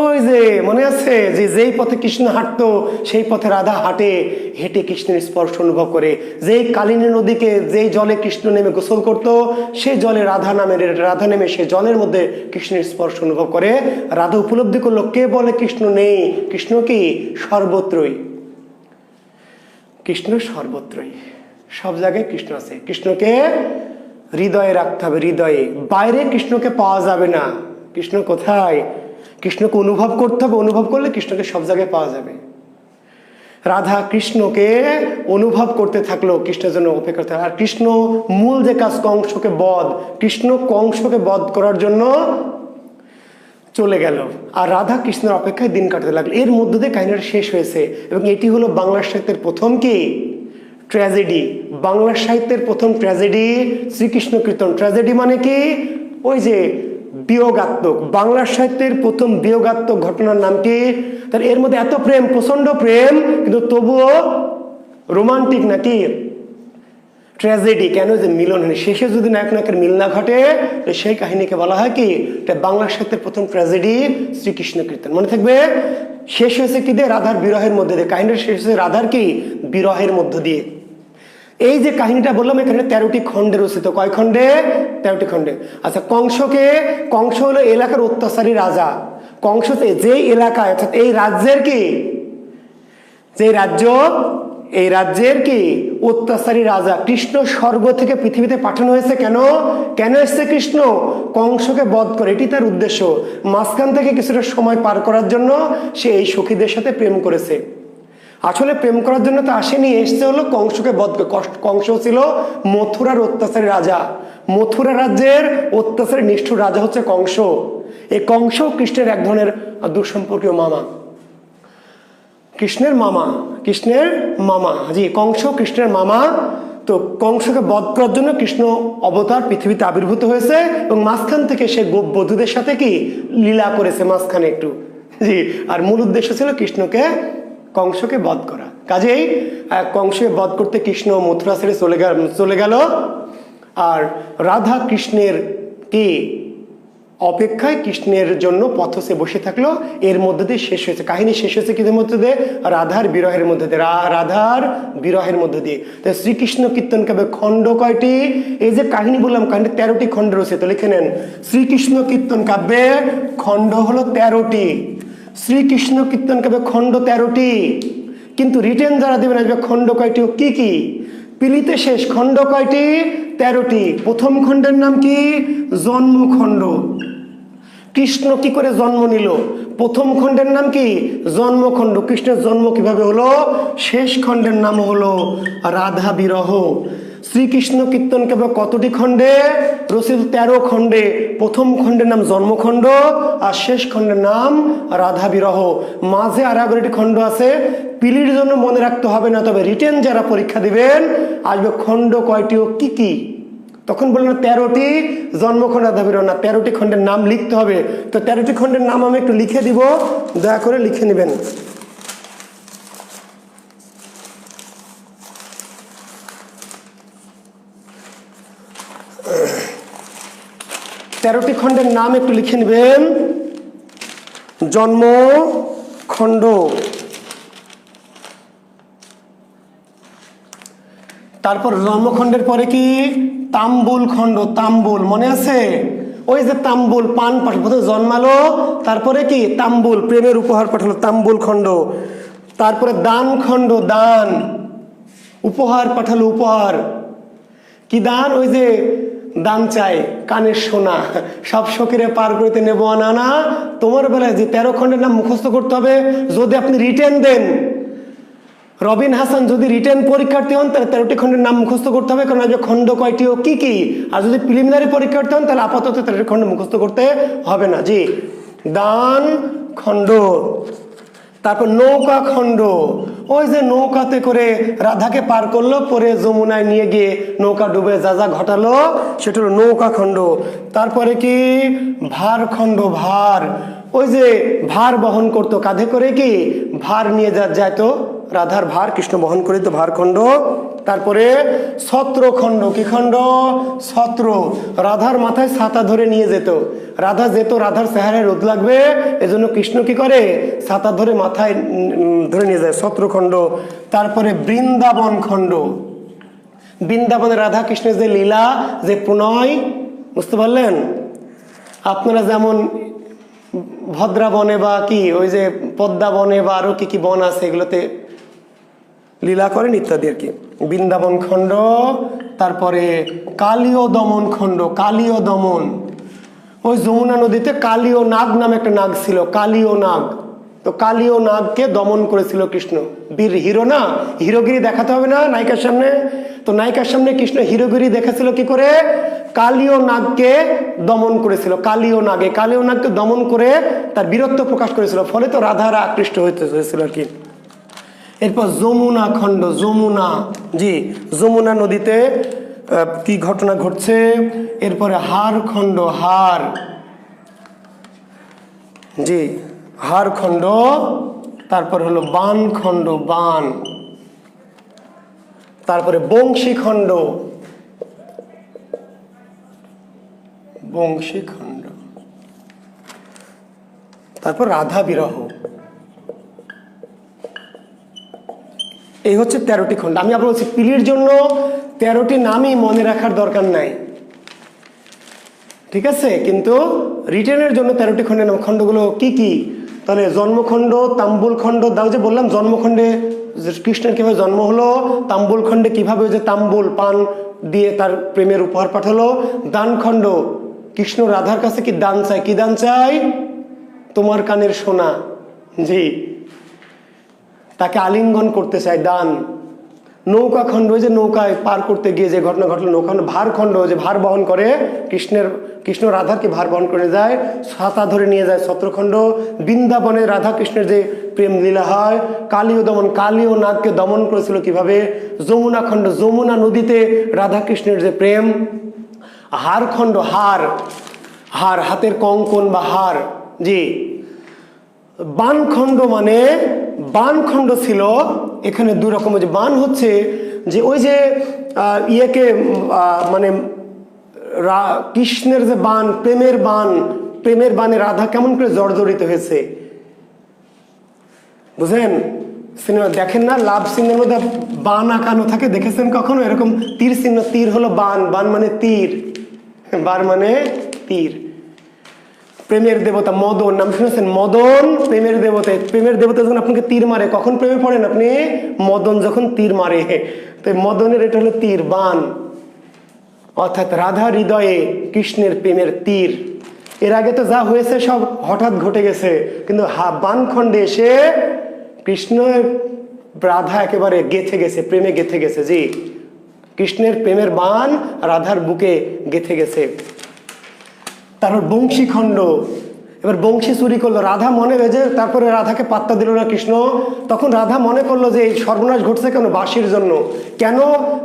ওই যে মনে আছে যে যেই পথে কৃষ্ণ হাঁটতো সেই পথে রাধা হাঁটে, হেঁটে কৃষ্ণের স্পর্শ অনুভব করে। যেই কালিনী নদীকে যেই জলে কৃষ্ণ নেমে গোসল করতো, সেই জলে রাধা নেমে সেই জলের মধ্যে কৃষ্ণের স্পর্শ অনুভব করে। রাধা উপলব্ধি করলো, কে বলে কৃষ্ণ নেই? কৃষ্ণ কি সর্বত্রই, কৃষ্ণ সর্বত্রই, সব জায়গায় কৃষ্ণ আছে। কৃষ্ণকে হৃদয়ে রাখতে হবে, হৃদয়ে। বাইরে কৃষ্ণকে পাওয়া যাবে না। কৃষ্ণ কোথায়? কৃষ্ণকে অনুভব করতে হবে, অনুভব করলে কৃষ্ণকে সব জায়গায় পাওয়া যাবে। রাধা কৃষ্ণকে অনুভব করতে থাকলো, কৃষ্ণের জন্য অপেক্ষা করতে। আর কৃষ্ণ মূল যে কাজ, কংসকে বধ, কৃষ্ণ কংসকে বধ করার জন্য চলে গেল, আর রাধা কৃষ্ণের অপেক্ষায় দিন কাটাতে লাগলো। এর মধ্য দিয়ে কাহিনীটা শেষ হয়েছে। এবং এটি হলো বাংলা সাহিত্যের প্রথম কি ট্র্যাজেডি, বাংলা সাহিত্যের প্রথম ট্র্যাজেডি শ্রীকৃষ্ণ কীর্তন। ট্র্যাজেডি মানে কি? ওই যে বিয়োগাত্মক, বাংলা সাহিত্যের প্রথম বিয়োগাত্মক ঘটনার নাম কি? তার এর মধ্যে এত প্রেম, প্রচন্ড প্রেম, কিন্তু তবুও রোমান্টিক নাকি ট্র্যাজেডি। কেন? যে মিলন হয়নি, শেষে যদি নায়ক নায়কের মিল না ঘটে, তো সেই কাহিনীকে বলা হয় কি? এটা বাংলা সাহিত্যের প্রথম ট্র্যাজেডি শ্রীকৃষ্ণ কীর্তন। মনে থাকবে, শেষ হয়েছে কি দিয়ে? রাধার বিরহের মধ্যে দিয়ে। কাহিনীটা শেষ হয়েছে রাধার কি বিরহের মধ্য দিয়ে। এই যে কাহিনীটা বললাম, এখানে 13টি খণ্ডে রচিত। কয় খণ্ডে? 13টি খণ্ডে। আচ্ছা, কংস হলো এলাকার অত্যাচারী রাজা। কংস যে এলাকায়, অর্থাৎ এই রাজ্যের কি, যে রাজ্য, এই রাজ্যের কি অত্যাচারী রাজা। কৃষ্ণ স্বর্গ থেকে পৃথিবীতে পাঠানো হয়েছে কেন? কেন এসছে কৃষ্ণ? কংসকে বধ করে, এটি তার উদ্দেশ্য। মাঝখান থেকে কিছুটা সময় পার করার জন্য সে এই সখীদের সাথে প্রেম করেছে। আসলে প্রেম করার জন্য তো আসেনি, এসছে হলো কংসকে বধ করে। কংস ছিল মথুরার অত্যাচারী রাজা। মথুরা রাজ্যের অত্যাচারী নিষ্ঠুর রাজা হচ্ছে কংস। এই কংস কৃষ্ণের এক ধরনের দূরসম্পর্কীয় মামা, কৃষ্ণের মামা। জি, কংস কৃষ্ণের মামা। তো কংসকে বধ করার জন্য কৃষ্ণ অবতার পৃথিবীতে আবির্ভূত হয়েছে, এবং মাঝখান থেকে সে বধূদের সাথে কি লীলা করেছে মাঝখানে একটু। জি, আর মূল উদ্দেশ্য ছিল কংসকে বধ করা। কাজেই কংসকে বধ করতে কৃষ্ণ মথুরা ছেড়ে চলে গেল, আর রাধা কৃষ্ণের কি অপেক্ষায় কৃষ্ণের জন্য পথে বসে থাকলো। এর মধ্যে দিয়ে শেষ হয়েছে কাহিনী। শেষ হয়েছে কিদের মধ্যে দিয়ে? রাধার বিরহের মধ্যে দিয়ে, রাধার বিরহের মধ্যে দিয়ে। তো শ্রীকৃষ্ণ কীর্তন কাব্যে খণ্ড কয়টি? এই যে কাহিনী বললাম, কাহিনী 13টি খণ্ড রয়েছে। তো লিখে নেন, শ্রীকৃষ্ণ কীর্তন কাব্যে খণ্ড হলো 13টি। শ্রীকৃষ্ণ কীর্তন কাব্যে খণ্ড 13টি, কিন্তু রিটেন যারা দেবেন আসবে খণ্ড কয়টি ও কি কি? পিলিতে শেষ। খণ্ড কয়টি? 13টি। প্রথম খণ্ডের নাম কি? জন্মখণ্ড। কৃষ্ণ কি করে জন্ম নিল? প্রথম খণ্ডের নাম কি? জন্মখণ্ড। কৃষ্ণের জন্ম কিভাবে হলো? শেষ খণ্ডের নাম হলো রাধা বিরহ। শ্রীকৃষ্ণ কীর্তন কাব্য কতটি খণ্ডে রচিত? 13 খণ্ডে। প্রথম খণ্ডের নাম জন্মখণ্ড, আর শেষ খণ্ডের নাম রাধা বিরহ। মাঝে আর 11টি খণ্ড আছে, পিলির জন্য মনে রাখতে হবে না, তবে রিটেন যারা পরীক্ষা দিবেন আসবে খণ্ড কয়টি ও কি কি। তখন বললেন 13টি জন্মখণ্ড, রাধা বিরহ না, 13টি খণ্ডের নাম লিখতে হবে। তো 13টি খণ্ডের নাম আমি একটু লিখে দিব, দয়া করে লিখে নেবেন। 13টি খণ্ডের নাম একটু লিখে নেবেন। জন্মখণ্ড, তারপর জন্মখণ্ডের পরে কি? তাম্বুল খণ্ড। তাম্বুল মনে আছে? ওই যে তাম্বুল, পান প্রথমে জন্মালো, তারপরে কি তাম্বুল, প্রেমের উপহার পাঠালো, তাম্বুল খণ্ড। তারপরে দান খণ্ড, দান উপহার পাঠালো, উপহার কি দান? ওই যে দান চাই, কানের সোনা, সব শখেরে পার করতে নেবো না। তোমার বেলায় যে 13 খণ্ডের নাম মুখস্থ করতে হবে। যদি আপনি রিটেন দেন, রবিন হাসান যদি রিটেন পরীক্ষার্থী হন, তাহলে 13টি খণ্ডের নাম মুখস্থ করতে হবে, কারণ আজকে খণ্ড কয়টি ও কি কি। আর যদি প্রিলিমিনারি পরীক্ষার্থী হন, তাহলে আপাতত 13টি খণ্ড মুখস্থ করতে হবে না। জি, দান খণ্ড। তারপর নৌকা খণ্ড, ওই যে নৌকাতে করে রাধাকে পার করলো, পরে যমুনায় নিয়ে গিয়ে নৌকা ডুবে যা যা ঘটালো, সেটা হলো নৌকা খণ্ড। তারপরে কি? ভার খণ্ড, ভার, ওই যে ভার বহন করতো, কাঁধে করে কি ভার নিয়ে যেত, রাধার ভার কৃষ্ণ বহন করিত, ভারখণ্ড। তারপরে ছত্রখণ্ড, কি খণ্ড? ছত্র, রাধার মাথায় ছাতা ধরে নিয়ে যেত। রাধা যেত, রাধার চেহারায় রোদ লাগবে, এজন্য কৃষ্ণ কি করে, ছাতা ধরে মাথায় ধরে নিয়ে যায়, ছত্রখণ্ড। তারপরে বৃন্দাবন খণ্ড, বৃন্দাবনে রাধা কৃষ্ণের যে লীলা, যে প্রণয়, বুঝতে পারলেন? আপনারা যেমন ভদ্রাবনে বা কি ওই যে পদ্মা বনে বা আরো কি কি বন আছে, এগুলোতে লীলা করেন ইত্যাদি আর কি। বৃন্দাবন খণ্ড। তারপরে কালীয় দমন খণ্ড, কালীয় দমন, ওই যমুনা নদীতে কালীয় নাগ নামে একটা নাগ ছিল, কালীয় নাগ। তো কালীয় নাগকে দমন করেছিল কৃষ্ণ, বীর হিরো না, হিরোগিরি দেখাতে হবে না নায়িকার সামনে, তো নায়িকার সামনে কৃষ্ণ হিরোগিরি দেখাছিল কি করে, কালীয় নাগকে দমন করেছিল। কালীয় নাগে, কালীয় নাগকে দমন করে তার বীরত্ব প্রকাশ করেছিল, ফলে তো রাধারা আকৃষ্ট হয়েছিল আর কি। এরপর যমুনা খণ্ড, যমুনা, জি যমুনা নদীতে কি ঘটনা ঘটছে। এরপরে হার খণ্ড, হার, জি হার খণ্ড। তারপর হলো বান খণ্ড, বান। তারপরে বংশী খণ্ড, বংশী খণ্ড। তারপর রাধা বিরহ। এই হচ্ছে 13টি খণ্ড। আমি আবার বলছি পিলির জন্য 13টি নামই মনে রাখার দরকার নাই, ঠিক আছে, কিন্তু রিটেনের জন্য 13টি খণ্ডের নাম। খণ্ডগুলো কি কি? তাহলে জন্মখণ্ড, তাম্বুল খণ্ড, দাও যে বললাম জন্মখণ্ডে কৃষ্ণের কিভাবে জন্ম হলো, তাম্বুল খণ্ডে কিভাবে ওই যে তাম্বুল পান দিয়ে তার প্রেমের উপহার পাঠালো, দান খণ্ড, কৃষ্ণ রাধার কাছে কি দান চাই, কি দান চাই, তোমার কানের সোনা, জি তাকে আলিঙ্গন করতে চায়, দান। নৌকা খণ্ড, ওই যে নৌকায় পার করতে গিয়ে যে ঘটনা ঘটলো, নৌকা। ভার খণ্ড, যে ভার বহন করে কৃষ্ণ রাধাকে ভার বহন করে যায়, ছাতা ধরে নিয়ে যায়, ছত্রখণ্ড। বৃন্দাবনে রাধা কৃষ্ণের যে প্রেম লীলা হয়। কালীয় দমন, কালীয় নাগকে দমন করেছিল কিভাবে। যমুনা খণ্ড, যমুনা নদীতে রাধা কৃষ্ণের যে প্রেম। হার খণ্ড, হার, হার হাতের কঙ্কন বা হার, জি। বানখণ্ড, মানে বানখণ্ড ছিল এখানে দুই রকমের। যে বান হচ্ছে যে ওই যে ইয়েকে মানে কৃষ্ণের যে বান, প্রেমের বান, প্রেমের বানে রাধা কেমন করে জর্জরিত হয়েছে, বুঝেন? সিনেমা দেখেন না, লাভ সিনের মধ্যে বান আঁকানো থাকে, দেখেছেন কখনো এরকম তীর চিহ্ন? তীর হলো বান, বান মানে তীর, বান মানে তীর। প্রেমের দেবতা মদন, নাম শুনেছেন? মদন প্রেমের দেবতা। প্রেমের দেবতা যখন আপনাকে তীর মারে, কখন প্রেমে পড়েন আপনি? মদন যখন তীর মারে। তো মদনের এটা হলো তীর, বান, অর্থাৎ রাধা হৃদয়ে কৃষ্ণের প্রেমের তীর। এর আগে তো যা হয়েছে সব হঠাৎ ঘটে গেছে, কিন্তু বান খণ্ডে এসে কৃষ্ণের রাধা একেবারে গেঁথে গেছে, প্রেমে গেঁথে গেছে, জি কৃষ্ণের প্রেমের বান রাধার বুকে গেঁথে গেছে। তারপর বংশী খণ্ড, এবার বংশী চুরি করলো, রাধা মনে হয়েছে, তারপরে রাধাকে পাত্তা দিল না কৃষ্ণ। তখন রাধা মনে করলো যে এই সর্বনাশ ঘটছে কেন, বাঁশির জন্য। কেন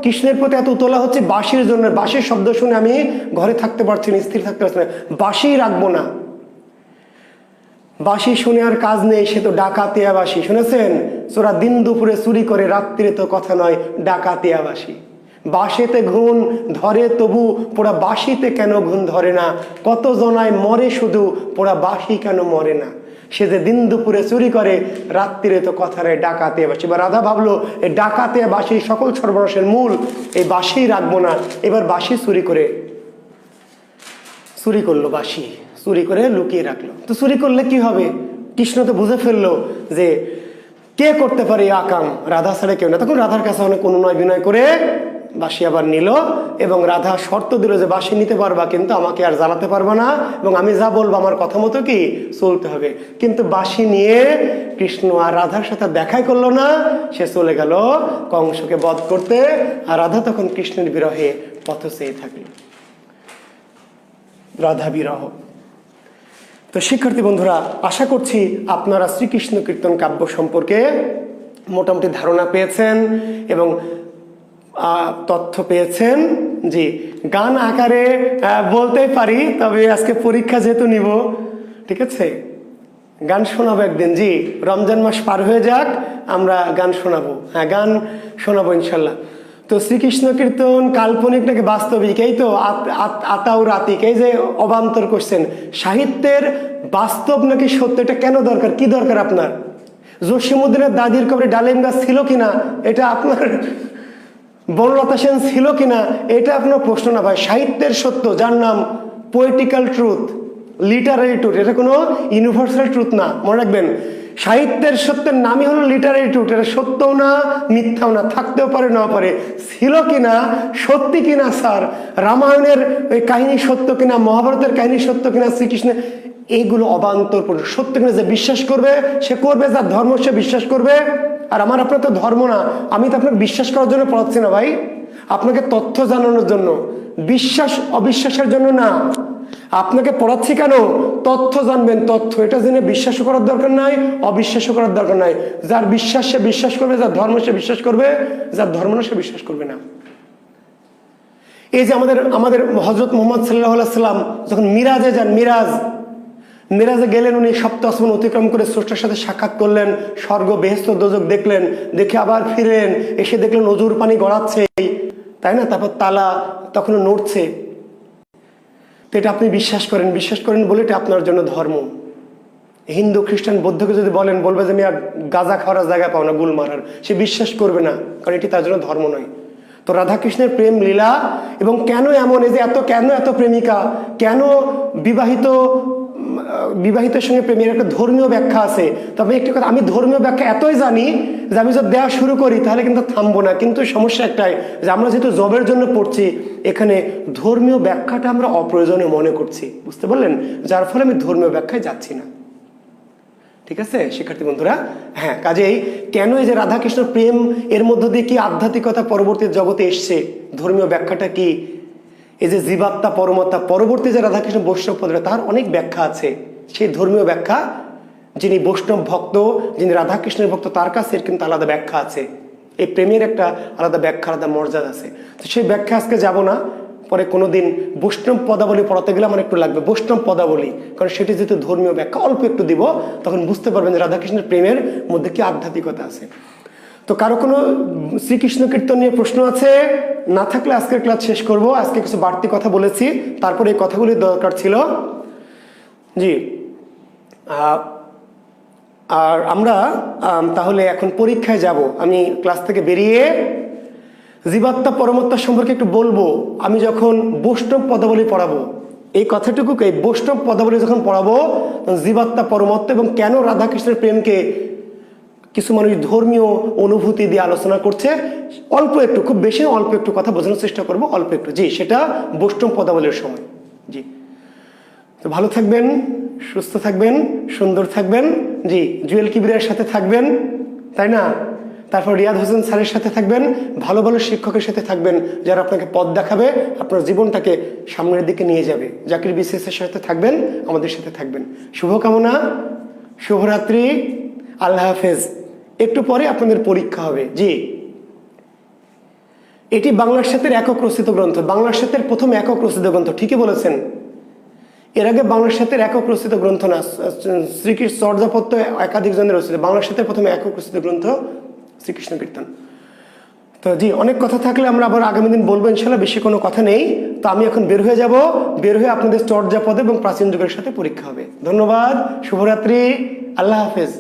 কৃষ্ণের প্রতি এত উতলা হচ্ছে? বাঁশির জন্য। বাঁশির শব্দ শুনে আমি ঘরে থাকতে পারছি না, স্থির থাকতে পারছি না, বাঁশি রাখবো না। বাঁশি শুনে আর কাজ নেই, সে তো ডাকাতিয়া বাঁশি, শুনেছেন? চোরা দিন দুপুরে চুরি করে, রাত্রিরে তো কথা নয়, ডাকাতিয়া বাঁশি। বাঁশিতে ঘুণ ধরে তবু পোড়া বাঁশিতে কেন ঘুণ ধরে না, কত জনায় মরে শুধু পোড়া বাঁশি কেন মরে না। সে যে দিন দুপুরে চুরি করে, রাত্রিরে তো কথা নয়, ডাকাতিয়া বাঁশি। এবার রাধা ভাবলো এই ডাকাতিয়া বাঁশি সকল সর্বনাশের মূল, এই বাঁশি রাখবো না। এবার বাঁশি চুরি করলো, বাঁশি চুরি করে লুকিয়ে রাখলো। তো চুরি করলে কি হবে? কৃষ্ণ তো বুঝে ফেললো যে কে করতে পারে আকাম, রাধা ছাড়া কেউ না। তখন রাধার কাছে অনেক অনুনয় বিনয় করে বাঁশি আবার নিল, এবং রাধা শর্ত দিল যে বাঁশি নিতে পারবা, কিন্তু আমাকে আর জ্বালাতে পারবা না, এবং আমি যা বলবো আমার কথা মতো কি চলতে হবে। কিন্তু বাঁশি নিয়ে কৃষ্ণ আর রাধার সাথে দেখাই করলো না, সে চলে গেল কংসকে বধ করতে। আর রাধা তখন কৃষ্ণের বিরহে পথ চেয়ে থাকলো, রাধা বিরহ। তো শিক্ষার্থী বন্ধুরা, আশা করছি আপনারা শ্রীকৃষ্ণ কীর্তন কাব্য সম্পর্কে মোটামুটি ধারণা পেয়েছেন এবং তথ্য পেয়েছেন। জি, গান আকারে বলতেই পারি, তবে আজকে পরীক্ষা যেহেতু নিব, ঠিক আছে, গান শোনাবো একদিন, জি, রমজান মাস পার হয়ে যাক, আমরা গান শোনাবো। হ্যাঁ, গান শোনাবো ইনশাল্লাহ। তো শ্রীকৃষ্ণ কীর্তন কাল্পনিক নাকি বাস্তবিক, এই তো আতাউ রাতিক, এই যে অবান্তর করছেন, সাহিত্যের বাস্তব নাকি সত্য, এটা কেন দরকার, কি দরকার আপনার? জসীমউদ্দিনের দাদির কবরে ডালিম গাছ ছিল কিনা, এটা আপনার বনলতা সেন ছিল কিনা, এটা আপনার প্রশ্ন না ভাই। সাহিত্যের সত্য, যার নাম পোয়েটিক্যাল ট্রুথ, লিটারারি ট্রুথ, এটা কোনো ইউনিভার্সাল ট্রুথ না, মনে রাখবেন। সাহিত্যের সত্যের নামই হলো লিটারারি ট্রুথ। এটা সত্যও না, মিথ্যাও না, থাকতেও পারে না পারে। ছিল কিনা, সত্যি কিনা স্যার, রামায়ণের ওই কাহিনী সত্য কিনা, মহাভারতের কাহিনী সত্য কিনা, শ্রীকৃষ্ণের, এইগুলো অবান্তর সত্য কিনা যে বিশ্বাস করবে সে করবে, যার ধর্ম সে বিশ্বাস করবে। আর আমার আপনার তো ধর্ম না, আমি তো আপনাকে বিশ্বাস করার জন্য পড়াচ্ছি না ভাই, আপনাকে তথ্য জানানোর জন্য, বিশ্বাস অবিশ্বাসের জন্য না। আপনাকে পড়াচ্ছি কেন? তথ্য জানবেন, তথ্য। এটা জেনে বিশ্বাস করার দরকার নাই, অবিশ্বাস করার দরকার নাই। যার বিশ্বাস সে বিশ্বাস করবে, যার ধর্ম সে বিশ্বাস করবে, যার ধর্ম না সে বিশ্বাস করবে না। এই যে আমাদের হযরত মুহাম্মদ সাল্লাল্লাহু আলাইহি সাল্লাম যখন মিরাজে যান, মিরাজে গেলেন, উনি সপ্ত আসমান অতিক্রম করে স্রষ্টার সাথে সাক্ষাৎ করলেন, স্বর্গ বেহেশত দোজখ দেখলেন, দেখে আবার ফিরলেন, এসে দেখলেন অজুর পানি গড়াচ্ছে, তাই না? তারপর তালা তখনও নড়ছে। তো এটা আপনি বিশ্বাস করেন বলে এটা আপনার জন্য ধর্ম। হিন্দু খ্রিস্টান বৌদ্ধকে যদি বলবে যে আমি আর গাঁজা খাওয়ার জায়গা পাও না, গুল মারার, সে বিশ্বাস করবে না, কারণ এটি তার জন্য ধর্ম নয়। তো রাধাকৃষ্ণের প্রেম লীলা এবং কেন এমন, এই যে কেন এত প্রেমিকা, কেন বিবাহিতের সঙ্গে প্রেমের একটা ধর্মীয় ব্যাখ্যা আছে। তবে একটি কথা, আমি ধর্মীয় ব্যাখ্যা এতই জানি যে আমি যদি দেওয়া শুরু করি তাহলে কিন্তু থামবো না। কিন্তু সমস্যা একটাই, যে আমরা যেহেতু জবের জন্য পড়ছি, এখানে ধর্মীয় ব্যাখ্যাটা আমরা অপ্রয়োজনীয় মনে করছি, বুঝতে পারলেন? যার ফলে আমি ধর্মীয় ব্যাখ্যায় যাচ্ছি না। ঠিক আছে শিক্ষার্থী বন্ধুরা? হ্যাঁ, কাজেই কেন এই যে রাধাকৃষ্ণ প্রেম, এর মধ্য দিয়ে কি আধ্যাত্মিকতা পরবর্তী জগতে এসছে, ধর্মীয় ব্যাখ্যাটা কি, এই যে জীবাত্মা পরমাত্মা, পরবর্তী যে রাধাকৃষ্ণ বৈষ্ণব পদে, তার অনেক ব্যাখ্যা আছে। সেই ধর্মীয় ব্যাখ্যা, যিনি বৈষ্ণব ভক্ত, যিনি রাধাকৃষ্ণের ভক্ত, তার কাছে কিন্তু আলাদা ব্যাখ্যা আছে। এই প্রেমের একটা আলাদা ব্যাখ্যা, আলাদা মর্যাদা আছে। তো সেই ব্যাখ্যা আজকে যাব না, পরে কোনোদিন বৈষ্ণব পদাবলী পড়াতে গেলে আমার একটু লাগবে বৈষ্ণব পদাবলী, কারণ সেটি যেহেতু ধর্মীয় ব্যাখ্যা, অল্প একটু দিব, তখন বুঝতে পারবেন যে রাধাকৃষ্ণের প্রেমের মধ্যে কি আধ্যাত্মিকতা আছে। তো কারো কোনো শ্রীকৃষ্ণ কীর্তন নিয়ে প্রশ্ন আছে? না থাকলে আজকের ক্লাস শেষ করব। আজকে কিছু বাড়তি কথা বলেছি, তারপরে এই কথাগুলি দরকার ছিল। জি, আর আমরা তাহলে এখন পরীক্ষায় যাব। আমি ক্লাস থেকে বেরিয়ে জীবাত্মা পরমাত্মা সম্পর্কে একটু বলবো। আমি যখন বৈষ্ণব পদাবলী পড়াবো, এই কথাটুকুকে, বৈষ্ণব পদাবলী যখন পড়াবো, জীবাত্মা পরমাত্মা এবং কেন রাধাকৃষ্ণের প্রেমকে কিছু মানুষ ধর্মীয় অনুভূতি দিয়ে আলোচনা করছে, অল্প একটু, খুব বেশি অল্প একটু কথা বোঝানোর চেষ্টা করবো, অল্প একটু। জি, সেটা বৈষ্ণব পদাবলীর সময়। জি, তো ভালো থাকবেন, সুস্থ থাকবেন, সুন্দর থাকবেন। জি, জুয়েল কিবিরের সাথে থাকবেন, তাই না? তারপর রিয়াদ হোসেন স্যারের সাথে থাকবেন, ভালো ভালো শিক্ষকের সাথে থাকবেন, যারা আপনাকে পথ দেখাবে, আপনার জীবনটাকে সামনের দিকে নিয়ে যাবে। জাকির বিসিএস এর সাথে থাকবেন, আমাদের সাথে থাকবেন। শুভকামনা, শুভরাত্রি, আল্লাহ হাফেজ। একটু পরে আপনাদের পরীক্ষা হবে। জি, এটি বাংলার সাথের একক রচিত গ্রন্থ, বাংলার সাথের প্রথম একক রচিত গ্রন্থ। ঠিকই বলেছেন, এর আগে বাংলার সাথের একক রচিত গ্রন্থ না, শ্রীকৃষ্ণ চর্যাপত্য একাধিক জনের রচিত, বাংলার সাথে প্রথম একক রচিত গ্রন্থ শ্রীকৃষ্ণ কীর্তন। তো জি, অনেক কথা থাকলে আমরা আবার আগামী দিন বলবো ইনশাল্লাহ, বেশি কোনো কথা নেই। তো আমি এখন বের হয়ে যাব, বের হয়ে আপনাদের চর্যাপদ এবং প্রাচীন যুগের সাথে পরীক্ষা হবে। ধন্যবাদ, শুভরাত্রি, আল্লাহ হাফেজ।